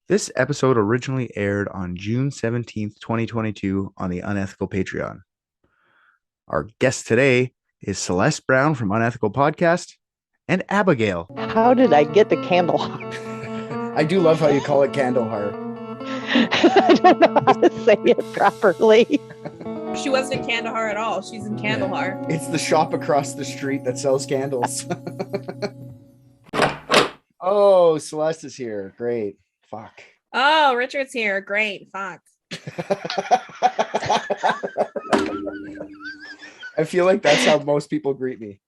This episode originally aired on June 17th, 2022 on the Unethical Patreon. Our guest today is Celeste Brown from Unethical Podcast and Abigail. How did I get the candle? I do love how you call it Kandahar. I don't know how to say it properly. She wasn't in Kandahar at all. She's in Kandahar. It's the shop across the street that sells candles. Oh, Celeste is here. Great. Fuck. Oh, Richard's here. Great. Fuck. I feel like that's how most people greet me.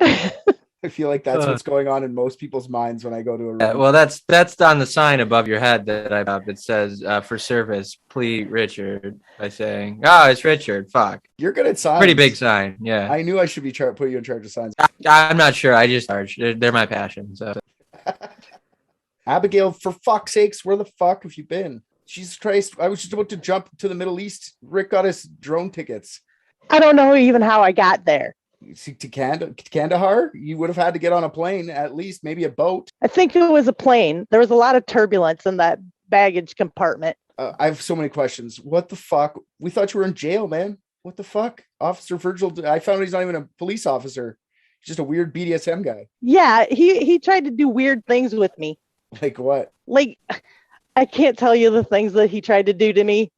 I feel like that's what's going on in most people's minds when I go to a room. Well, that's on the sign above your head that I have that says for service, please Richard, by saying, "Oh, it's Richard." Fuck. You're good at signs. Pretty big sign. Yeah. I knew I should be put you in charge of signs. I'm not sure. I just charge. They're my passion. So. Abigail, for fuck's sakes, where the fuck have you been? Jesus Christ. I was just about to jump to the Middle East. Rick got us drone tickets. I don't know even how I got there. To Kandahar, you would have had to get on a plane, at least, maybe a boat. I think it was a plane. There was a lot of turbulence in that baggage compartment. I have so many questions. What the fuck? We thought you were in jail, man. What the fuck? Officer Virgil, I found he's not even a police officer. He's just a weird BDSM guy. Yeah, he tried to do weird things with me. Like what? Like, I can't tell you the things that he tried to do to me.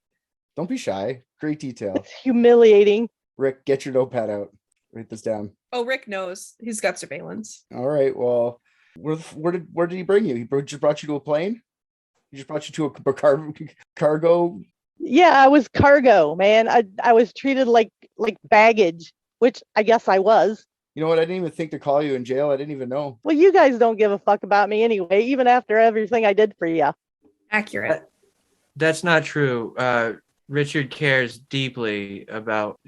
Don't be shy. Great detail. It's humiliating. Rick, get your notepad out. Write this down. Oh, Rick knows. He's got surveillance. All right. Well, where did he bring you? He just brought you to a plane? He just brought you to a cargo? Yeah, I was cargo, man. I was treated like baggage, which I guess I was. You know what? I didn't even think to call you in jail. I didn't even know. Well, you guys don't give a fuck about me anyway, even after everything I did for you. Accurate. That's not true. Richard cares deeply about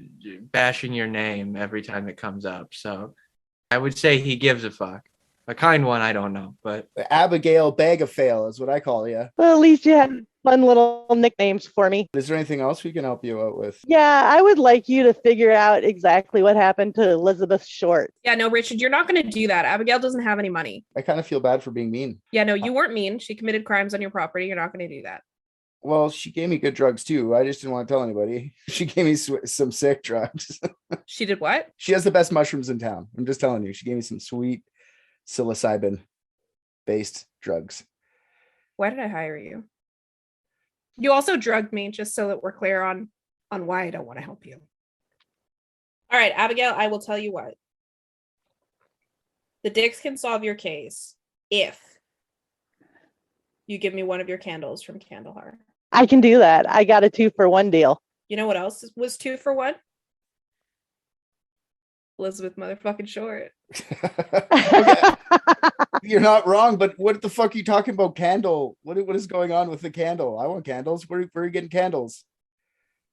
bashing your name every time it comes up. So I would say he gives a fuck. A kind one, I don't know, but Abigail Bag of Fail is what I call you. Well, at least you had fun little nicknames for me. Is there anything else we can help you out with? Yeah, I would like you to figure out exactly what happened to Elizabeth Short. Yeah, no, Richard, you're not going to do that. Abigail doesn't have any money. I kind of feel bad for being mean. Yeah, no, you weren't mean. She committed crimes on your property. You're not going to do that. Well, she gave me good drugs too. I just didn't want to tell anybody. She gave me some sick drugs. She did what? She has the best mushrooms in town. I'm just telling you. She gave me some sweet psilocybin based drugs. Why did I hire you? You also drugged me, just so that we're clear on why I don't want to help you. All right, Abigail, I will tell you what. The Dicks can solve your case if you give me one of your candles from Kandahar. I can do that. I got a 2-for-1 deal. You know what else was 2-for-1? Elizabeth motherfucking Short. Okay. You're not wrong, but what the fuck are you talking about? Candle? What is going on with the candle? I want candles. Where are you getting candles?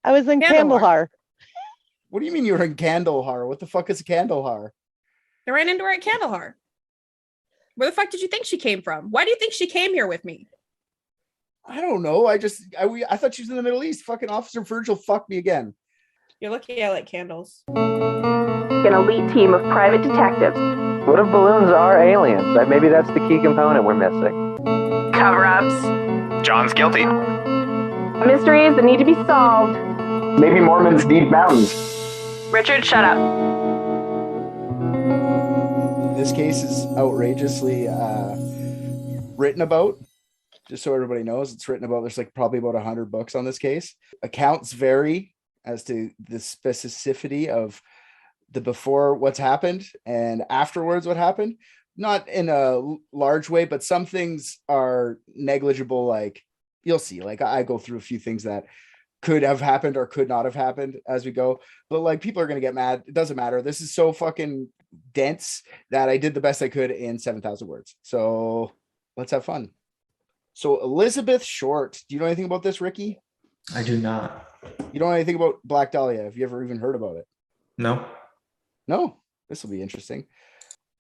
I was in Kandahar. Kandahar. What do you mean you were in Kandahar? What the fuck is a Kandahar? I ran into her at Kandahar. Where the fuck did you think she came from? Why do you think she came here with me? I don't know. I thought she was in the Middle East. Fucking Officer Virgil fucked me again. You're lucky I like candles. An elite team of private detectives. What if balloons are aliens? Maybe that's the key component we're missing. Cover-ups. John's guilty. Mysteries that need to be solved. Maybe Mormons need mountains. Richard, shut up. This case is outrageously written about. Just so everybody knows, it's written about. There's probably about 100 books on this case. Accounts vary as to the specificity of the before what's happened and afterwards what happened. Not in a large way, but some things are negligible. Like you'll see, I go through a few things that could have happened or could not have happened as we go. But people are going to get mad. It doesn't matter. This is so fucking dense that I did the best I could in 7,000 words. So let's have fun. So Elizabeth Short, do you know anything about this, Ricky? I do not. You don't know anything about Black Dahlia? Have you ever even heard about it? No. No, this will be interesting.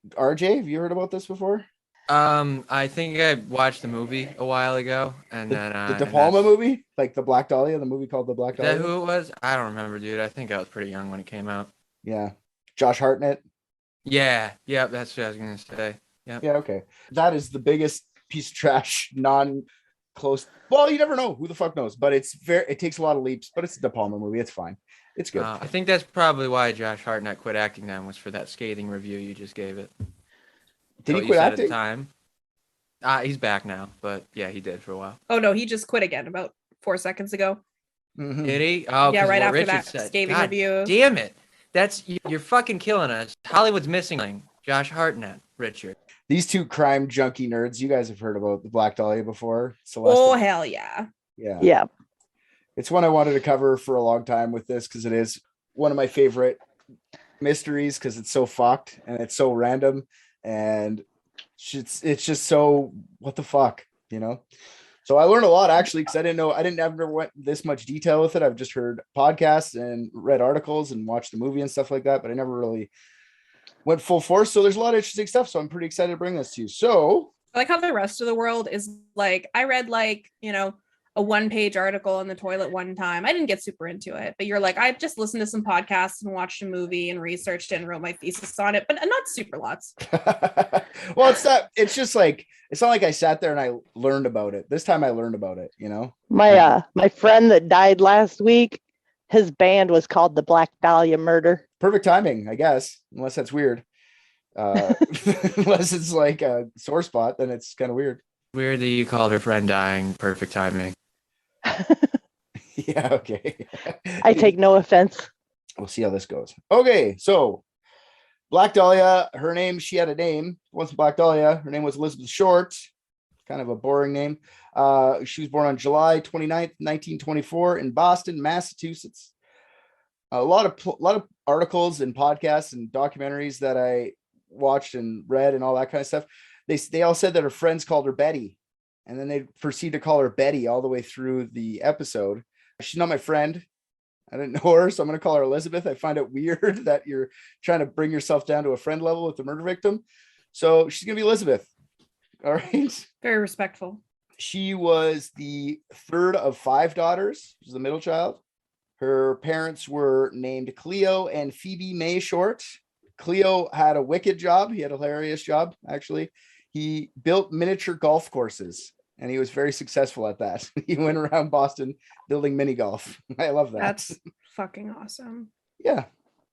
RJ, have you heard about this before? I think I watched the movie a while ago, and The then De Palma movie, like the Black Dahlia, the movie called the Black Is Dahlia. that who it was? I don't remember, dude. I think I was pretty young when it came out. Yeah, Josh Hartnett. Yeah, that's what I was gonna say. Yeah, okay. That is the biggest piece of trash, close. Well, you never know. Who the fuck knows? But it takes a lot of leaps, but it's a De Palma movie. It's fine. It's good. I think that's probably why Josh Hartnett quit acting then, was for that scathing review you just gave it. Did he You quit said acting? At the time. He's back now, but yeah, he did for a while. Oh no, he just quit again about 4 seconds ago. Mhm. Did he? Oh, Yeah, right what after Richard that said. scathing God review. Damn it. You're fucking killing us. Hollywood's missing Josh Hartnett, Richard. These two crime junkie nerds, you guys have heard about the Black Dahlia before. Celeste. Oh hell yeah. Yeah. Yeah. It's one I wanted to cover for a long time with this because it is one of my favorite mysteries because it's so fucked and it's so random and it's just so what the fuck, you know? So I learned a lot actually because I didn't ever went this much detail with it. I've just heard podcasts and read articles and watched the movie and stuff like that, but I never really went full force. So there's a lot of interesting stuff. So I'm pretty excited to bring this to you. So I like how the rest of the world is like, I read like, a 1-page article in the toilet one time. I didn't get super into it, but you're like, I just listened to some podcasts and watched a movie and researched it and wrote my thesis on it, but not super lots. Well, it's just like, it's not like I sat there and I learned about it. This time I learned about it, you know? My friend that died last week, his band was called the Black Dahlia Murder. Perfect timing, I guess, unless that's weird. Unless it's like a sore spot, then it's kind of weird. Weird that you called her friend dying. Perfect timing. Yeah, okay. I take no offense. We'll see how this goes. Okay, so Black Dahlia, she had a name. Once Black Dahlia, her name was Elizabeth Short. Kind of a boring name. She was born on July 29th, 1924 in Boston, Massachusetts. A lot of articles and podcasts and documentaries that I watched and read and all that kind of stuff. They all said that her friends called her Betty, and then they proceed to call her Betty all the way through the episode. She's not my friend. I didn't know her, so I'm going to call her Elizabeth. I find it weird that you're trying to bring yourself down to a friend level with the murder victim. So she's going to be Elizabeth. All right. Very respectful. She was the third of 5 daughters. She was the middle child. Her parents were named Cleo and Phoebe May Short. Cleo had a wicked job. He had a hilarious job, actually. He built miniature golf courses, and he was very successful at that. He went around Boston building mini golf. I love that. That's fucking awesome. Yeah.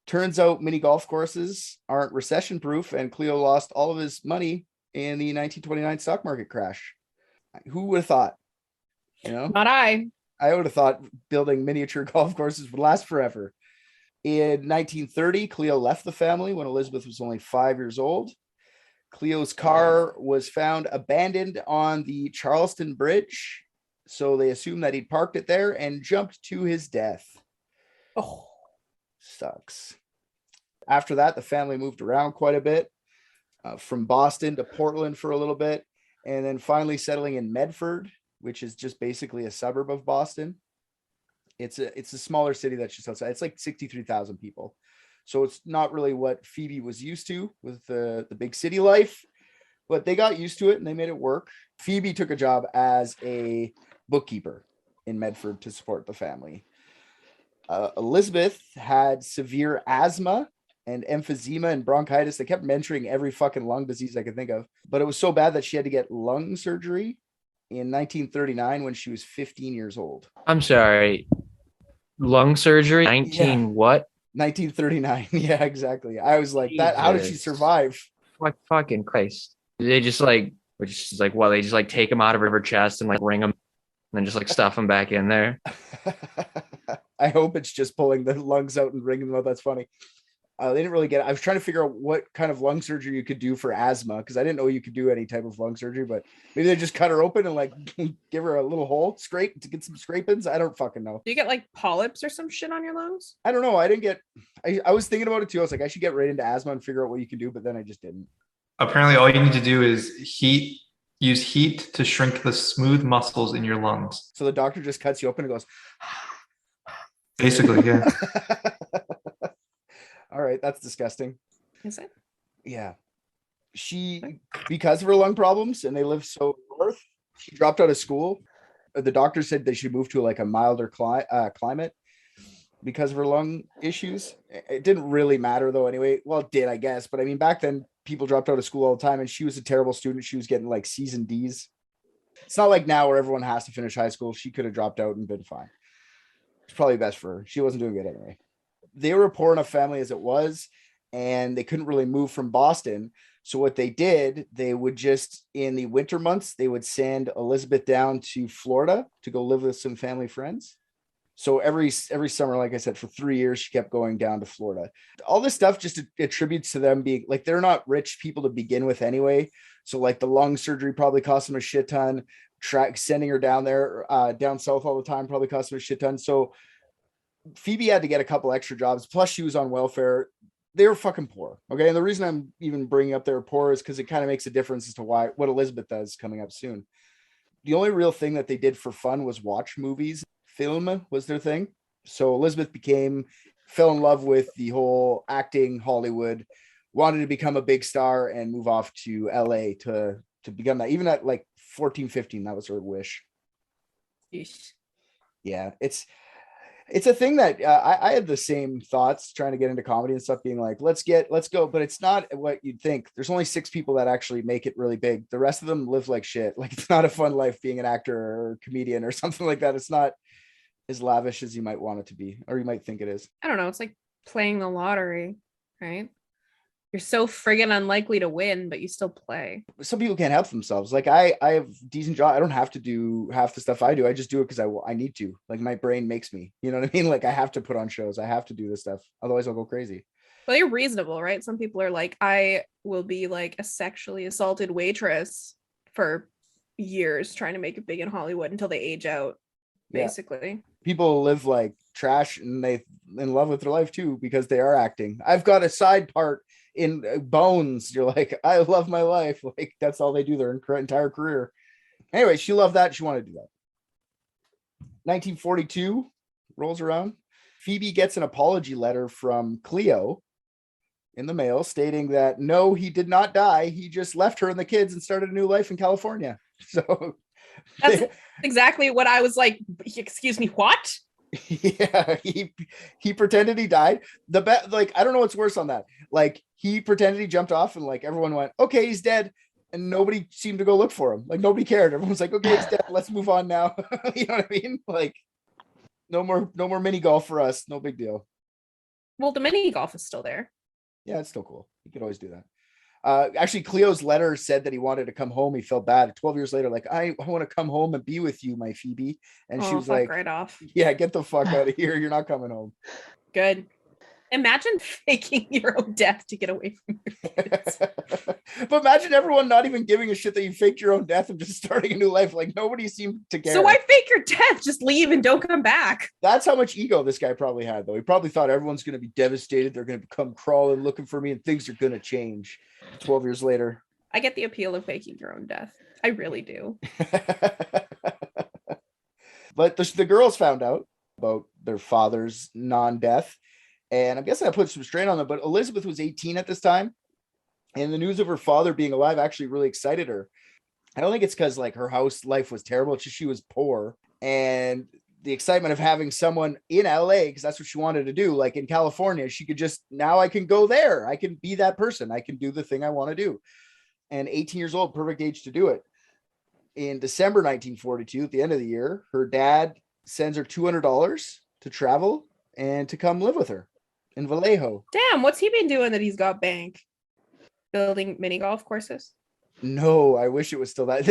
Turns out mini golf courses aren't recession proof, and Cleo lost all of his money in the 1929 stock market crash. Who would have thought? You know, Not I. I would have thought building miniature golf courses would last forever. In 1930, Cleo left the family when Elizabeth was only 5 years old. Cleo's car was found abandoned on the Charleston Bridge, so they assumed that he'd parked it there and jumped to his death. Oh, sucks. After that, the family moved around quite a bit, from Boston to Portland for a little bit, and then finally settling in Medford, which is just basically a suburb of Boston. It's a smaller city that's just outside. It's like 63,000 people. So it's not really what Phoebe was used to with the big city life, but they got used to it and they made it work. Phoebe took a job as a bookkeeper in Medford to support the family. Elizabeth had severe asthma and emphysema and bronchitis. They kept mentioning every fucking lung disease I could think of, but it was so bad that she had to get lung surgery in 1939 when she was 15 years old. I'm sorry. Lung surgery? 19 Yeah. what? 1939. Yeah, exactly. I was like, that. How did she Jesus. survive? Like fucking Christ. They just like, they just like take them out of her chest and like ring them and then just like stuff them back in there. I hope it's just pulling the lungs out and wringing them out. That's funny. They didn't really get it. I was trying to figure out what kind of lung surgery you could do for asthma because I didn't know you could do any type of lung surgery, but maybe they just cut her open and like give her a little hole scrape to get some scrapings. I don't fucking know. do you get like polyps or some shit on your lungs? I don't know. I was thinking about it too. I was like, I should get right into asthma and figure out what you can do, but then I just didn't. Apparently, all you need to do is use heat to shrink the smooth muscles in your lungs. So the doctor just cuts you open and goes, Basically, yeah. all right, that's disgusting. Is it? Yeah. Because of her lung problems and they live so north, she dropped out of school. The doctor said they should move to like a milder climate because of her lung issues. It didn't really matter though anyway. Well, it did, I guess. But I mean, back then people dropped out of school all the time and she was a terrible student. She was getting like C's and D's. It's not like now where everyone has to finish high school. She could have dropped out and been fine. It's probably best for her. She wasn't doing good anyway. They were a poor enough family as it was, and they couldn't really move from Boston. So what they did, they would just, in the winter months, they would send Elizabeth down to Florida to go live with some family friends. So every summer, like I said, for 3 years, she kept going down to Florida. All this stuff just attributes to them being like, they're not rich people to begin with anyway. So like the lung surgery probably cost them a shit ton. Sending her down there, down south all the time probably cost them a shit ton. So Phoebe had to get a couple extra jobs. Plus she was on welfare. They were fucking poor. Okay. And the reason I'm even bringing up they were poor is because it kind of makes a difference as to what Elizabeth does coming up soon. The only real thing that they did for fun was watch movies. Film was their thing. So Elizabeth fell in love with the whole acting Hollywood, wanted to become a big star and move off to LA to become that. Even at like 14, 15, that was her wish. Yeesh. Yeah, it's a thing that I had the same thoughts trying to get into comedy and stuff, being like, let's go. But it's not what you'd think. There's only 6 people that actually make it really big. The rest of them live like shit. Like, it's not a fun life being an actor or comedian or something like that. It's not as lavish as you might want it to be, or you might think it is. I don't know. It's like playing the lottery, right? You're so friggin' unlikely to win, but you still play. Some people can't help themselves. Like I have decent job. I don't have to do half the stuff I do. I just do it because I need to. Like my brain makes me. You know what I mean? Like I have to put on shows. I have to do this stuff. Otherwise I'll go crazy. Well, you're reasonable, right? Some people are like, I will be like a sexually assaulted waitress for years trying to make it big in Hollywood until they age out, basically. Yeah. People live like trash and they in love with their life too because they are acting. I've got a side part in Bones. You're like, I love my life. Like that's all they do their entire career. Anyway, she loved that. She wanted to do that. 1942 rolls around. Phoebe gets an apology letter from Cleo in the mail stating that no, he did not die. He just left her and the kids and started a new life in California. So that's exactly what I was like. Excuse me, what? Yeah, he pretended he died. Like, I don't know what's worse on that. Like, he pretended he jumped off and like everyone went, okay, he's dead. And nobody seemed to go look for him. Like nobody cared. Everyone's like, okay, he's dead. Let's move on now. You know what I mean? Like no more mini golf for us. No big deal. Well, the mini golf is still there. Yeah, it's still cool. You could always do that. Actually, Cleo's letter said that he wanted to come home. He felt bad. 12 years later, like, I want to come home and be with you, my Phoebe. And she was like, right off. Yeah, get the fuck out of here. You're not coming home. Good. Imagine faking your own death to get away from your kids. But imagine everyone not even giving a shit that you faked your own death and just starting a new life. Like nobody seemed to care. So why fake your death? Just leave and don't come back. That's how much ego this guy probably had, though. He probably thought everyone's going to be devastated. They're going to come crawling looking for me and things are going to change 12 years later. I get the appeal of faking your own death. I really do. But the girls found out about their father's non-death. And I'm guessing that put some strain on them. But Elizabeth was 18 at this time. And the news of her father being alive actually really excited her. I don't think it's because like her house life was terrible. It's just she was poor. And the excitement of having someone in LA, because that's what she wanted to do. Like in California, she could just, now I can go there. I can be that person. I can do the thing I want to do. And 18 years old, perfect age to do it. In December 1942, at the end of the year, her dad sends her $200 to travel and to come live with her in Vallejo. Damn, what's he been doing that he's got bank? Building mini golf courses? No, I wish it was still that.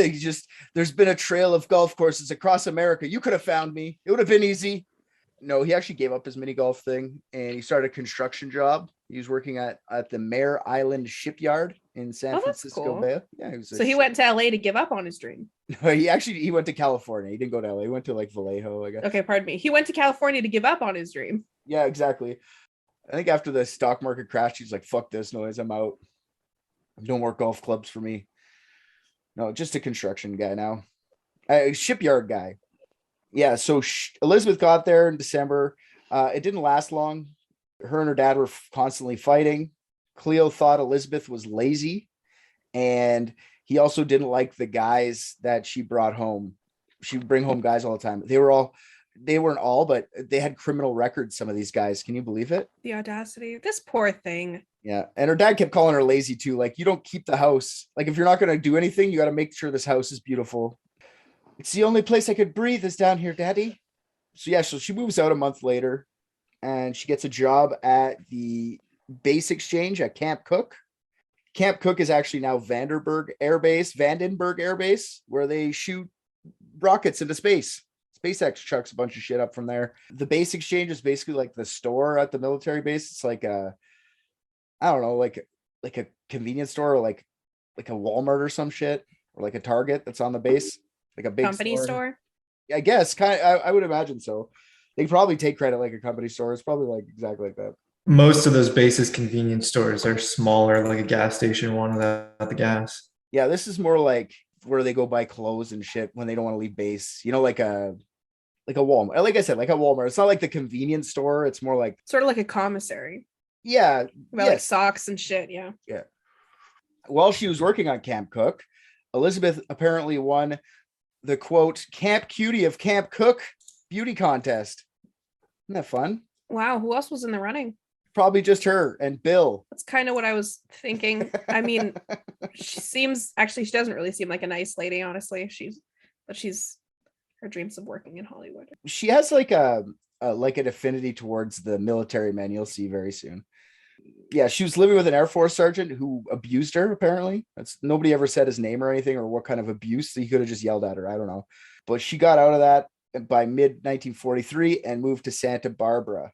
There's been a trail of golf courses across America. You could have found me. It would have been easy. No, he actually gave up his mini golf thing and he started a construction job. He was working at the Mare Island shipyard in San Francisco cool. Bay. Yeah, so he went to LA to give up on his dream. No, he went to California. He didn't go to LA. He went to like Vallejo, I guess. Okay, pardon me. He went to California to give up on his dream. Yeah, exactly. I think after the stock market crashed, he's like, fuck this noise. I'm out. No more golf clubs for me. No, just a construction guy now. A shipyard guy. Yeah, so Elizabeth got there in December. It didn't last long. Her and her dad were constantly fighting. Cleo thought Elizabeth was lazy. And he also didn't like the guys that she brought home. She would bring home guys all the time. They weren't all, but they had criminal records, some of these guys. Can you believe it? The audacity. This poor thing. Yeah. And her dad kept calling her lazy too. Like, you don't keep the house. Like, if you're not going to do anything, you got to make sure this house is beautiful. It's the only place I could breathe is down here, Daddy. So yeah, so she moves out a month later and she gets a job at the base exchange at Camp Cook. Camp Cook is actually now Vandenberg Air Base, where they shoot rockets into space. SpaceX chucks a bunch of shit up from there. The base exchange is basically like the store at the military base. It's like I don't know, like a convenience store, or like a Walmart or some shit, or like a Target that's on the base, like a big Company store. I guess I would imagine so. They probably take credit like a company store. It's probably like exactly like that. Most of those bases convenience stores are smaller, like a gas station one without the gas. Yeah, this is more like where they go buy clothes and shit when they don't want to leave base. You know, like a Walmart. Like I said, like a Walmart. It's not like the convenience store. It's more like Sort of like a commissary. yeah, About like socks and shit. Yeah. Yeah. While she was working on Camp Cook, Elizabeth apparently won the quote Camp Cutie of Camp Cook beauty contest. Isn't that fun? Wow. Who else was in the running? Probably just her and Bill. That's kind of what I was thinking. I mean, she doesn't really seem like a nice lady, honestly. She's her dreams of working in Hollywood. She has like an affinity towards the military man. You'll see very soon. Yeah, she was living with an Air Force sergeant who abused her, apparently. Nobody ever said his name or anything or what kind of abuse. So he could have just yelled at her. I don't know. But she got out of that by mid-1943 and moved to Santa Barbara.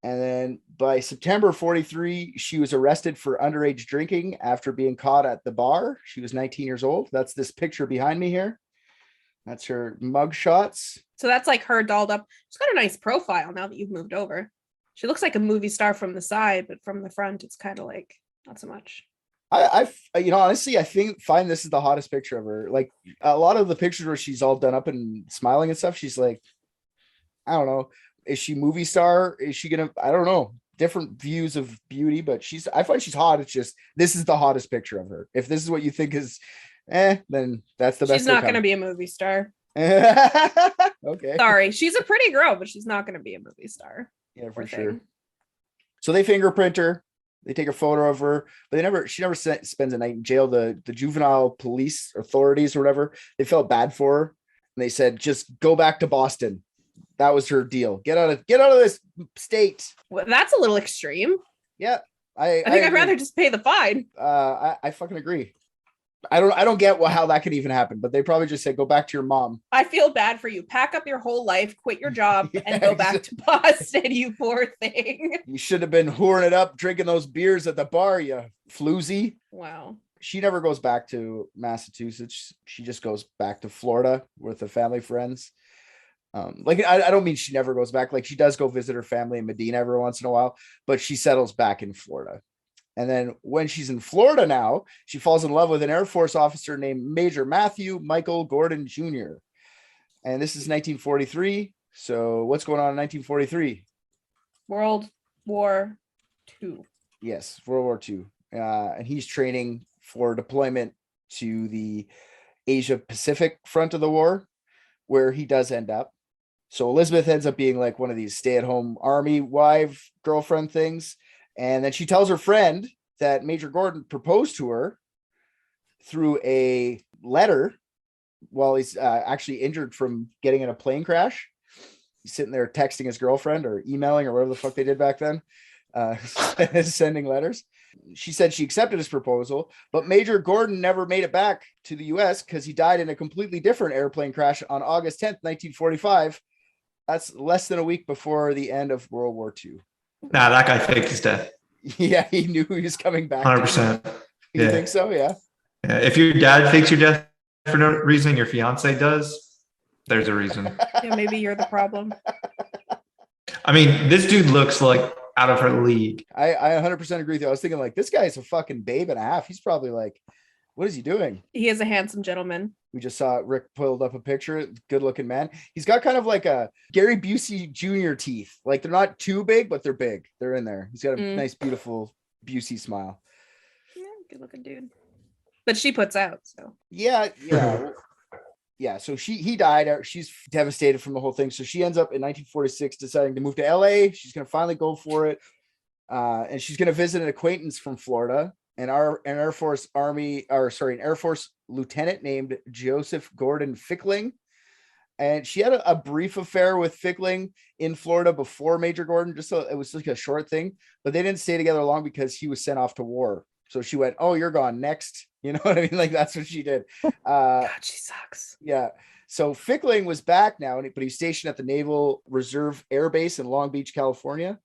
And then by September 43, she was arrested for underage drinking after being caught at the bar. She was 19 years old. That's this picture behind me here. That's her mug shots. So that's like her dolled up. She's got a nice profile now that you've moved over. She looks like a movie star from the side, but from the front, it's kind of like not so much. Honestly, I find this is the hottest picture of her. Like a lot of the pictures where she's all done up and smiling and stuff, she's like, I don't know. Is she movie star? Is she gonna? I don't know. Different views of beauty, but I find she's hot. It's just this is the hottest picture of her. If this is what you think is, then that's the best. She's not gonna be a movie star. Okay. Sorry, she's a pretty girl, but she's not gonna be a movie star. Yeah, for sure. So they fingerprint her. They take a photo of her, but she never spends a night in jail. The juvenile police authorities or whatever, they felt bad for her. And they said, just go back to Boston. That was her deal. Get out of this state. Well, that's a little extreme. Yeah. I think I'd rather just pay the fine. I fucking agree. I don't get how that could even happen, but they probably just said, go back to your mom. I feel bad for you. Pack up your whole life, quit your job, and go back to Boston, you poor thing. You should have been whoring it up, drinking those beers at the bar, you floozy. Wow. She never goes back to Massachusetts. She just goes back to Florida with the family friends. I don't mean she never goes back. Like she does go visit her family in Medina every once in a while, but she settles back in Florida. And then when she's in Florida now, she falls in love with an Air Force officer named Major Matthew Michael Gordon Jr. And this is 1943. So what's going on in 1943? World War II. Yes, World War II. And he's training for deployment to the Asia Pacific front of the war, where he does end up. So Elizabeth ends up being like one of these stay-at-home army wife girlfriend things. And then she tells her friend that Major Gordon proposed to her through a letter while he's actually injured from getting in a plane crash. He's sitting there texting his girlfriend or emailing or whatever the fuck they did back then, sending letters. She said she accepted his proposal, but Major Gordon never made it back to the U.S. because he died in a completely different airplane crash on August 10th, 1945. That's less than a week before the end of World War II. Nah, that guy faked his death. Yeah, he knew he was coming back. 100%. You think so? Yeah. Yeah. If your dad fakes your death for no reason, your fiance does, there's a reason. Yeah, maybe you're the problem. I mean, this dude looks like out of her league. I 100% agree with you. I was thinking like, this guy's a fucking babe and a half. He's probably like, what is he doing? He is a handsome gentleman. We just saw Rick pulled up a picture. Good looking man. He's got kind of like a Gary Busey Jr. teeth. Like they're not too big, but they're big. They're in there. He's got a nice, beautiful Busey smile. Yeah, good looking dude. But she puts out, so. Yeah. Yeah. So he died. She's devastated from the whole thing. So she ends up in 1946 deciding to move to LA. She's going to finally go for it. And she's going to visit an acquaintance from Florida. An Air Force lieutenant named Joseph Gordon Fickling. And she had a brief affair with Fickling in Florida before Major Gordon, just so it was like a short thing, but they didn't stay together long because he was sent off to war. So she went, "Oh, you're gone next." You know what I mean? Like that's what she did. God, she sucks. Yeah. So Fickling was back now, but he's stationed at the Naval Reserve Air Base in Long Beach, California.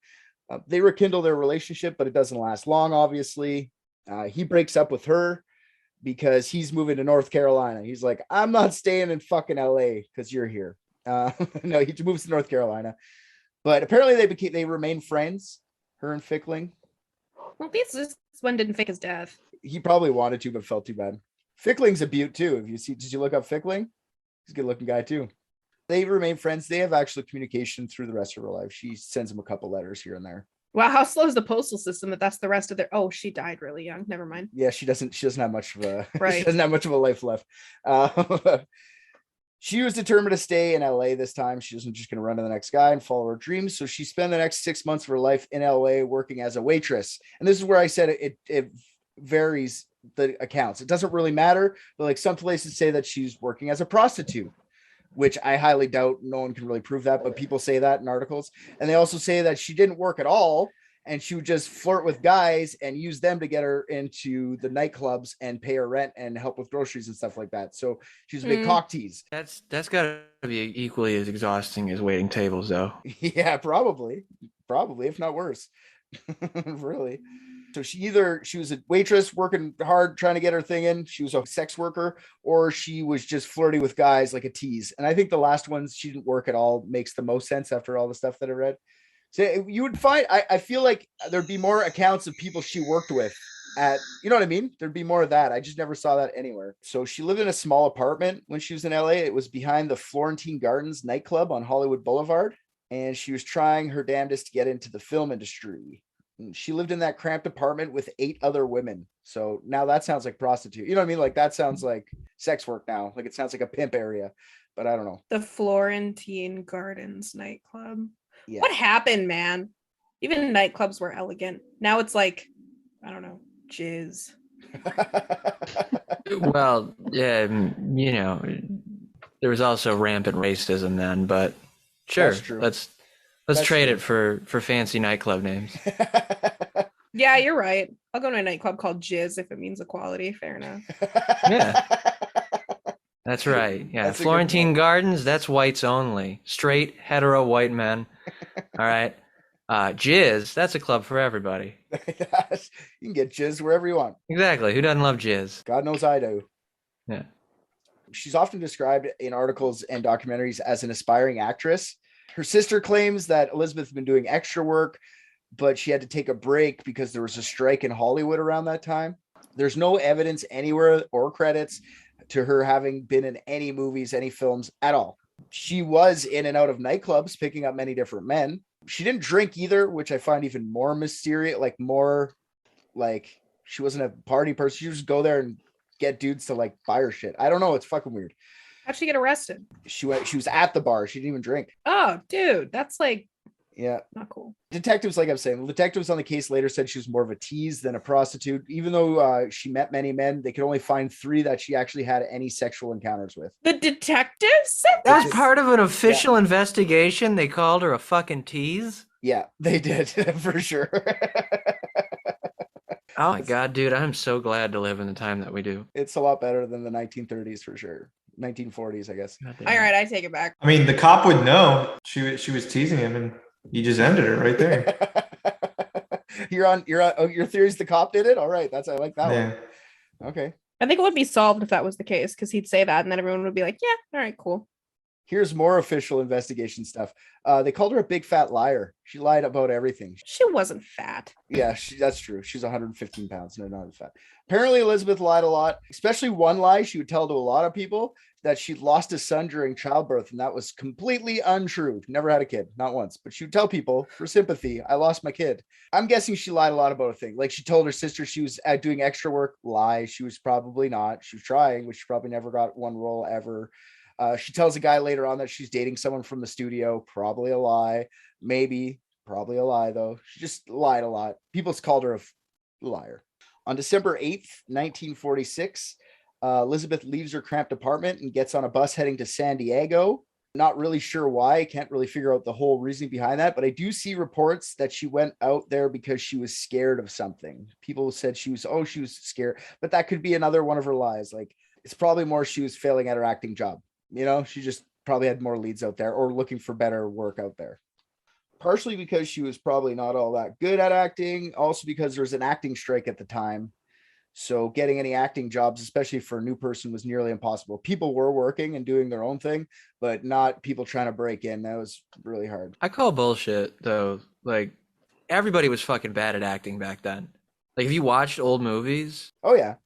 They rekindle their relationship, but it doesn't last long, obviously. He breaks up with her because he's moving to North Carolina. He's like, "I'm not staying in fucking LA because you're here." No, he moves to North Carolina. But apparently they remain friends, her and Fickling. Well, this one didn't fake his death. He probably wanted to, but felt too bad. Fickling's a beaut too. Did you look up Fickling? He's a good looking guy too. They remain friends. They have actual communication through the rest of her life. She sends him a couple letters here and there. Wow, how slow is the postal system that that's the rest of their... Oh, she died really young. Never mind. Yeah, she doesn't have much of a Right. She doesn't have much of a life left. She was determined to stay in LA this time. She wasn't just going to run to the next guy and follow her dreams. So she spent the next 6 months of her life in LA working as a waitress. And this is where I said it varies the accounts. It doesn't really matter, but like some places say that she's working as a prostitute, which I highly doubt. No one can really prove that, but people say that in articles. And they also say that she didn't work at all, and she would just flirt with guys and use them to get her into the nightclubs and pay her rent and help with groceries and stuff like that. So she's a big cock tease. That's got to be equally as exhausting as waiting tables, though. Yeah, probably, if not worse. Really. So she was a waitress working hard trying to get her thing in, she was a sex worker, or she was just flirting with guys like a tease. And I think the last ones, she didn't work at all, makes the most sense after all the stuff that I read. So you would find, I feel like there'd be more accounts of people she worked with at, you know what I mean? There'd be more of that. I just never saw that anywhere. So she lived in a small apartment when she was in LA. It was behind the Florentine Gardens nightclub on Hollywood Boulevard. And she was trying her damnedest to get into the film industry. She lived in that cramped apartment with 8 other women. So now that sounds like prostitute. You know what I mean? Like that sounds like sex work now. Like it sounds like a pimp area, but I don't know. The Florentine Gardens nightclub. Yeah. What happened, man? Even nightclubs were elegant. Now it's like, I don't know, jizz. Well, yeah, you know, there was also rampant racism then, but sure, That's true. let's That's trade true. it for fancy nightclub names. Yeah, you're right. I'll go to a nightclub called Jizz if it means equality. Fair enough. Yeah. That's right. Yeah, That's a good Florentine point. Gardens, that's whites only. Straight, hetero white men. All right. Jizz, that's a club for everybody. You can get jizz wherever you want. Exactly. Who doesn't love jizz? God knows I do. Yeah. She's often described in articles and documentaries as an aspiring actress. Her sister claims that Elizabeth had been doing extra work, but she had to take a break because there was a strike in Hollywood around that time. There's no evidence anywhere or credits to her having been in any movies, any films at all. She was in and out of nightclubs, picking up many different men. She didn't drink either, which I find even more mysterious, like she wasn't a party person. She would just go there and get dudes to like buy her shit. I don't know. It's fucking weird. How'd she get arrested? She was at the bar. She didn't even drink. Oh, dude, that's like Yeah. not cool. Detectives, like I'm saying, detectives on the case later said she was more of a tease than a prostitute. Even though she met many men, they could only find 3 that she actually had any sexual encounters with. The detectives said That was that? part of an official investigation. They called her a fucking tease. Yeah, they did for sure. Oh my God, dude. I'm so glad to live in the time that we do. It's a lot better than the 1930s for sure. 1940s, I guess. God damn. All right, I take it back. I mean, the cop would know she was teasing him, and he just ended her right there. You're on. Oh, your theory's the cop did it. All right, I like that Yeah. one. Okay. I think it would be solved if that was the case, because he'd say that and then everyone would be like, yeah, all right, cool. Here's more official investigation stuff. They called her a big fat liar. She lied about everything. She wasn't fat. Yeah, that's true. She's 115 pounds. No, not as fat. Apparently, Elizabeth lied a lot, especially one lie she would tell to a lot of people, that she'd lost a son during childbirth, and that was completely untrue. Never had a kid, not once. But she would tell people for sympathy, I lost my kid. I'm guessing she lied a lot about a thing. Like she told her sister she was doing extra work. Lie. She was probably not. She was trying, which she probably never got one role ever. She tells a guy later on that she's dating someone from the studio. Probably a lie. Maybe. Probably a lie, though. She just lied a lot. People's called her a liar. On December 8th, 1946, Elizabeth leaves her cramped apartment and gets on a bus heading to San Diego. Not really sure why. Can't really figure out the whole reasoning behind that, but I do see reports that she went out there because she was scared of something. People said she was scared, but that could be another one of her lies. Like, it's probably more she was failing at her acting job. You know, she just probably had more leads out there or looking for better work out there. Partially because she was probably not all that good at acting. Also because there was an acting strike at the time. So getting any acting jobs, especially for a new person, was nearly impossible. People were working and doing their own thing, but not people trying to break in. That was really hard. I call bullshit though. Like, everybody was fucking bad at acting back then. Like, if you watched old movies, Oh yeah.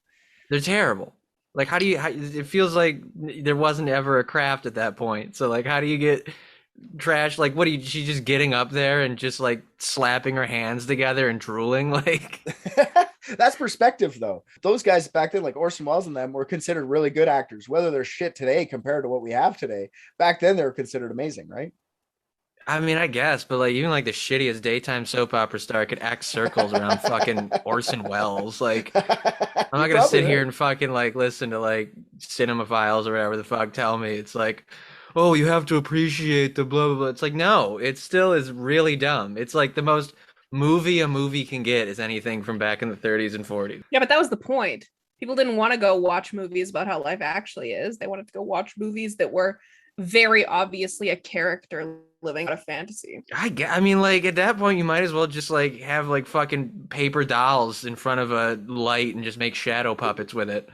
they're terrible. Like, it feels like there wasn't ever a craft at that point. So like, how do you get trash? Like, she's just getting up there and just like slapping her hands together and drooling? Like, That's perspective though. Those guys back then, like Orson Welles and them, were considered really good actors. Whether they're shit today compared to what we have today, back then they were considered amazing, right? I mean, I guess, but like, even like the shittiest daytime soap opera star could act circles around fucking Orson Welles. Like, I'm not gonna sit here and fucking like listen to like cinemaphiles or whatever the fuck tell me it's like, oh, you have to appreciate the blah blah blah. It's like, no, it still is really dumb. It's like the most movie a movie can get is anything from back in the 30s and 40s. Yeah, but that was the point. People didn't want to go watch movies about how life actually is. They wanted to go watch movies that were very obviously a character living out a fantasy. I mean, like, at that point, you might as well just like have like fucking paper dolls in front of a light and just make shadow puppets with it.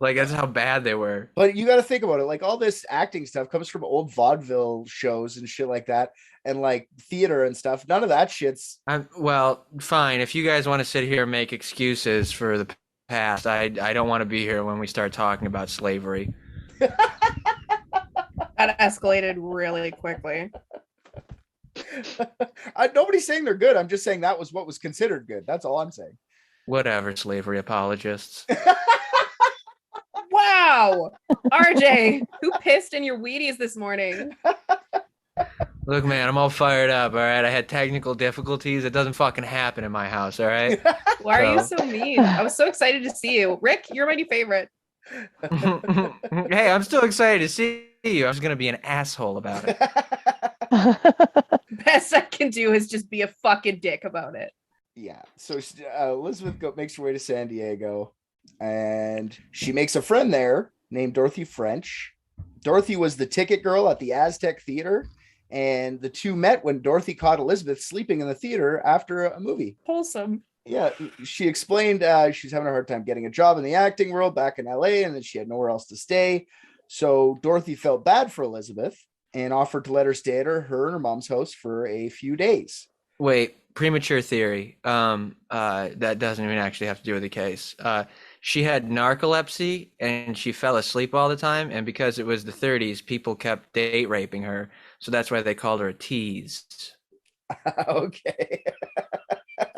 Like, that's how bad they were. But you got to think about it. Like, all this acting stuff comes from old vaudeville shows and shit like that, and like theater and stuff. None of that shit's. Well, fine. If you guys want to sit here and make excuses for the past, I don't want to be here when we start talking about slavery. That escalated really quickly. Nobody's saying they're good. I'm just saying that was what was considered good. That's all I'm saying. Whatever, slavery apologists. Wow, RJ, who pissed in your Wheaties this morning? Look, man, I'm all fired up. All right, I had technical difficulties. It doesn't fucking happen in my house. All right. Why are you so mean? I was so excited to see you, Rick. You're my new favorite. Hey, I'm still excited to see you. I was gonna be an asshole about it. Best I can do is just be a fucking dick about it. Yeah. So Elizabeth makes her way to San Diego, and she makes a friend there named Dorothy French. Dorothy was the ticket girl at the Aztec Theater, and the two met when Dorothy caught Elizabeth sleeping in the theater after a movie. Wholesome. Yeah, she explained she's having a hard time getting a job in the acting world back in LA, and that she had nowhere else to stay. So Dorothy felt bad for Elizabeth and offered to let her stay at her and her mom's house for a few days. Wait, premature theory. That doesn't even actually have to do with the case. She had narcolepsy and she fell asleep all the time, and because it was the 30s, people kept date raping her, so that's why they called her a tease. Okay.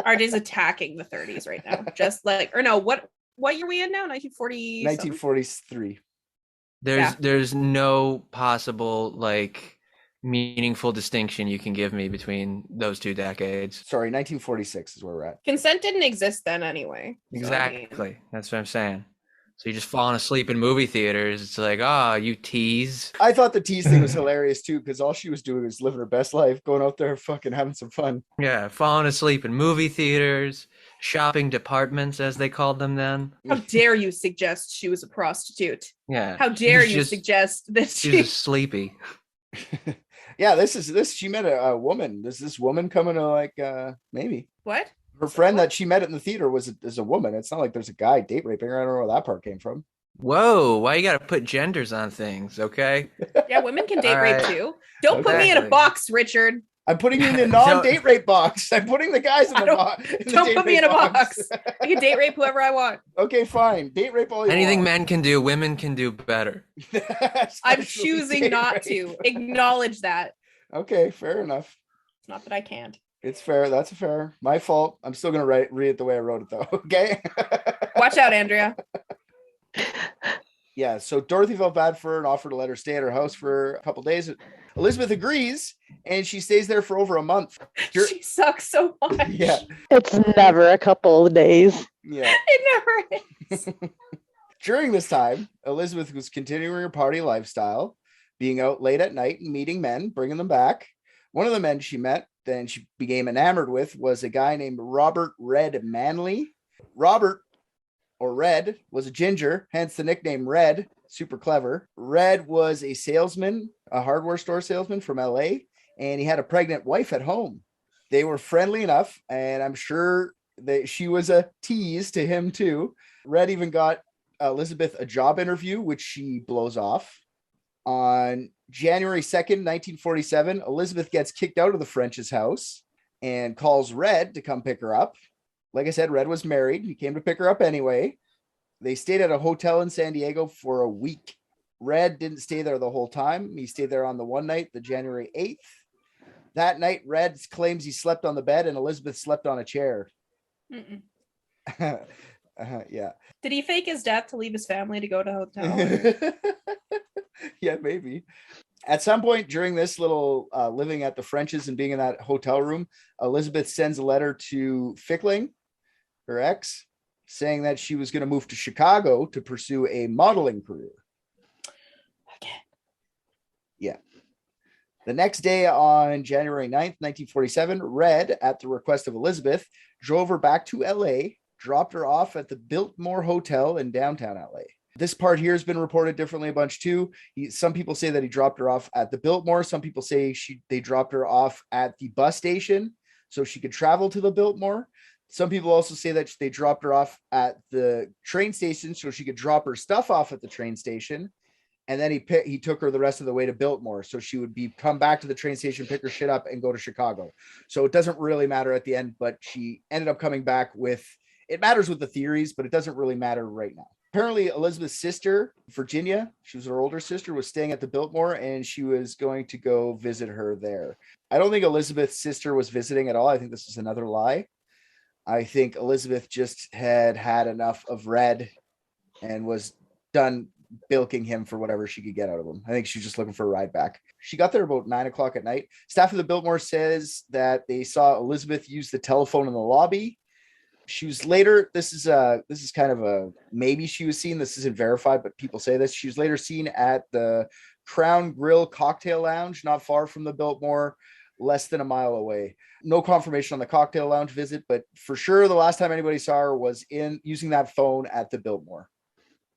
RJ's attacking the 30s right now. Just like, or no, what year are we in now? 1940. 1943. There's no possible like meaningful distinction you can give me between those two decades. Sorry, 1946 is where we're at. Consent didn't exist then anyway. Exactly. So, I mean, that's what I'm saying. So you're just falling asleep in movie theaters. It's like, oh, you tease. I thought the tease thing was hilarious too, because all she was doing was living her best life, going out there fucking having some fun. Yeah, falling asleep in movie theaters, shopping departments, as they called them then. How dare you suggest she was a prostitute? Yeah. How dare you suggest that she's just sleepy. Yeah, she met a woman. There's this woman coming to like maybe. What? Her friend that she met in the theater is a woman. It's not like there's a guy date raping her. I don't know where that part came from. Whoa, why you gotta put genders on things, okay? Yeah, women can date rape too. Don't put me in a box, Richard. I'm putting you in the non-date rape box. I'm putting the guys in the box. Don't put me in a box. I can date rape whoever I want. Okay, fine. Date rape all you Anything want. men can do, women can do better. I'm choosing not to. Acknowledge that. Okay, fair enough. It's not that I can't. It's fair. That's fair. My fault. I'm still going to read it the way I wrote it, though. Okay? Watch out, Andrea. Yeah, so Dorothy felt bad for her and offered to let her stay at her house for a couple days. Elizabeth agrees, and she stays there for over a month. She sucks so much. Yeah. It's never a couple of days. Yeah. It never is. During this time, Elizabeth was continuing her party lifestyle, being out late at night and meeting men, bringing them back. One of the men she met, then she became enamored with, was a guy named Robert Red Manley. Robert, or Red, was a ginger, hence the nickname Red. Super clever. Red was a salesman, a hardware store salesman from LA, and he had a pregnant wife at home. They were friendly enough, and I'm sure that she was a tease to him too. Red even got Elizabeth a job interview, which she blows off. On January 2nd, 1947, Elizabeth gets kicked out of the French's house and calls Red to come pick her up. Like I said, Red was married. He came to pick her up anyway. They stayed at a hotel in San Diego for a week. Red didn't stay there the whole time. He stayed there on the one night, the January 8th. That night, Red claims he slept on the bed and Elizabeth slept on a chair. Yeah. Did he fake his death to leave his family to go to a hotel? Yeah, maybe. At some point during this little living at the French's and being in that hotel room, Elizabeth sends a letter to Fickling, her ex, saying that she was going to move to Chicago to pursue a modeling career. Again. Yeah. The next day on January 9th, 1947, Red, at the request of Elizabeth, drove her back to LA, dropped her off at the Biltmore Hotel in downtown LA. This part here has been reported differently a bunch too. Some people say that he dropped her off at the Biltmore. Some people say they dropped her off at the bus station so she could travel to the Biltmore. Some people also say that they dropped her off at the train station so she could drop her stuff off at the train station. And then he took her the rest of the way to Biltmore. So she would come back to the train station, pick her shit up and go to Chicago. So it doesn't really matter at the end, but she ended up coming back with, it matters with the theories, but it doesn't really matter right now. Apparently Elizabeth's sister, Virginia, she was her older sister, was staying at the Biltmore and she was going to go visit her there. I don't think Elizabeth's sister was visiting at all. I think this is another lie. I think Elizabeth just had enough of Red and was done bilking him for whatever she could get out of him. I think she was just looking for a ride back. She got there about 9 o'clock at night. Staff of the Biltmore says that they saw Elizabeth use the telephone in the lobby. She was later, this is kind of a, maybe she was seen, this isn't verified, but people say this. She was later seen at the Crown Grill Cocktail Lounge, not far from the Biltmore, less than a mile away. No confirmation on the cocktail lounge visit, but for sure the last time anybody saw her was using that phone at the Biltmore.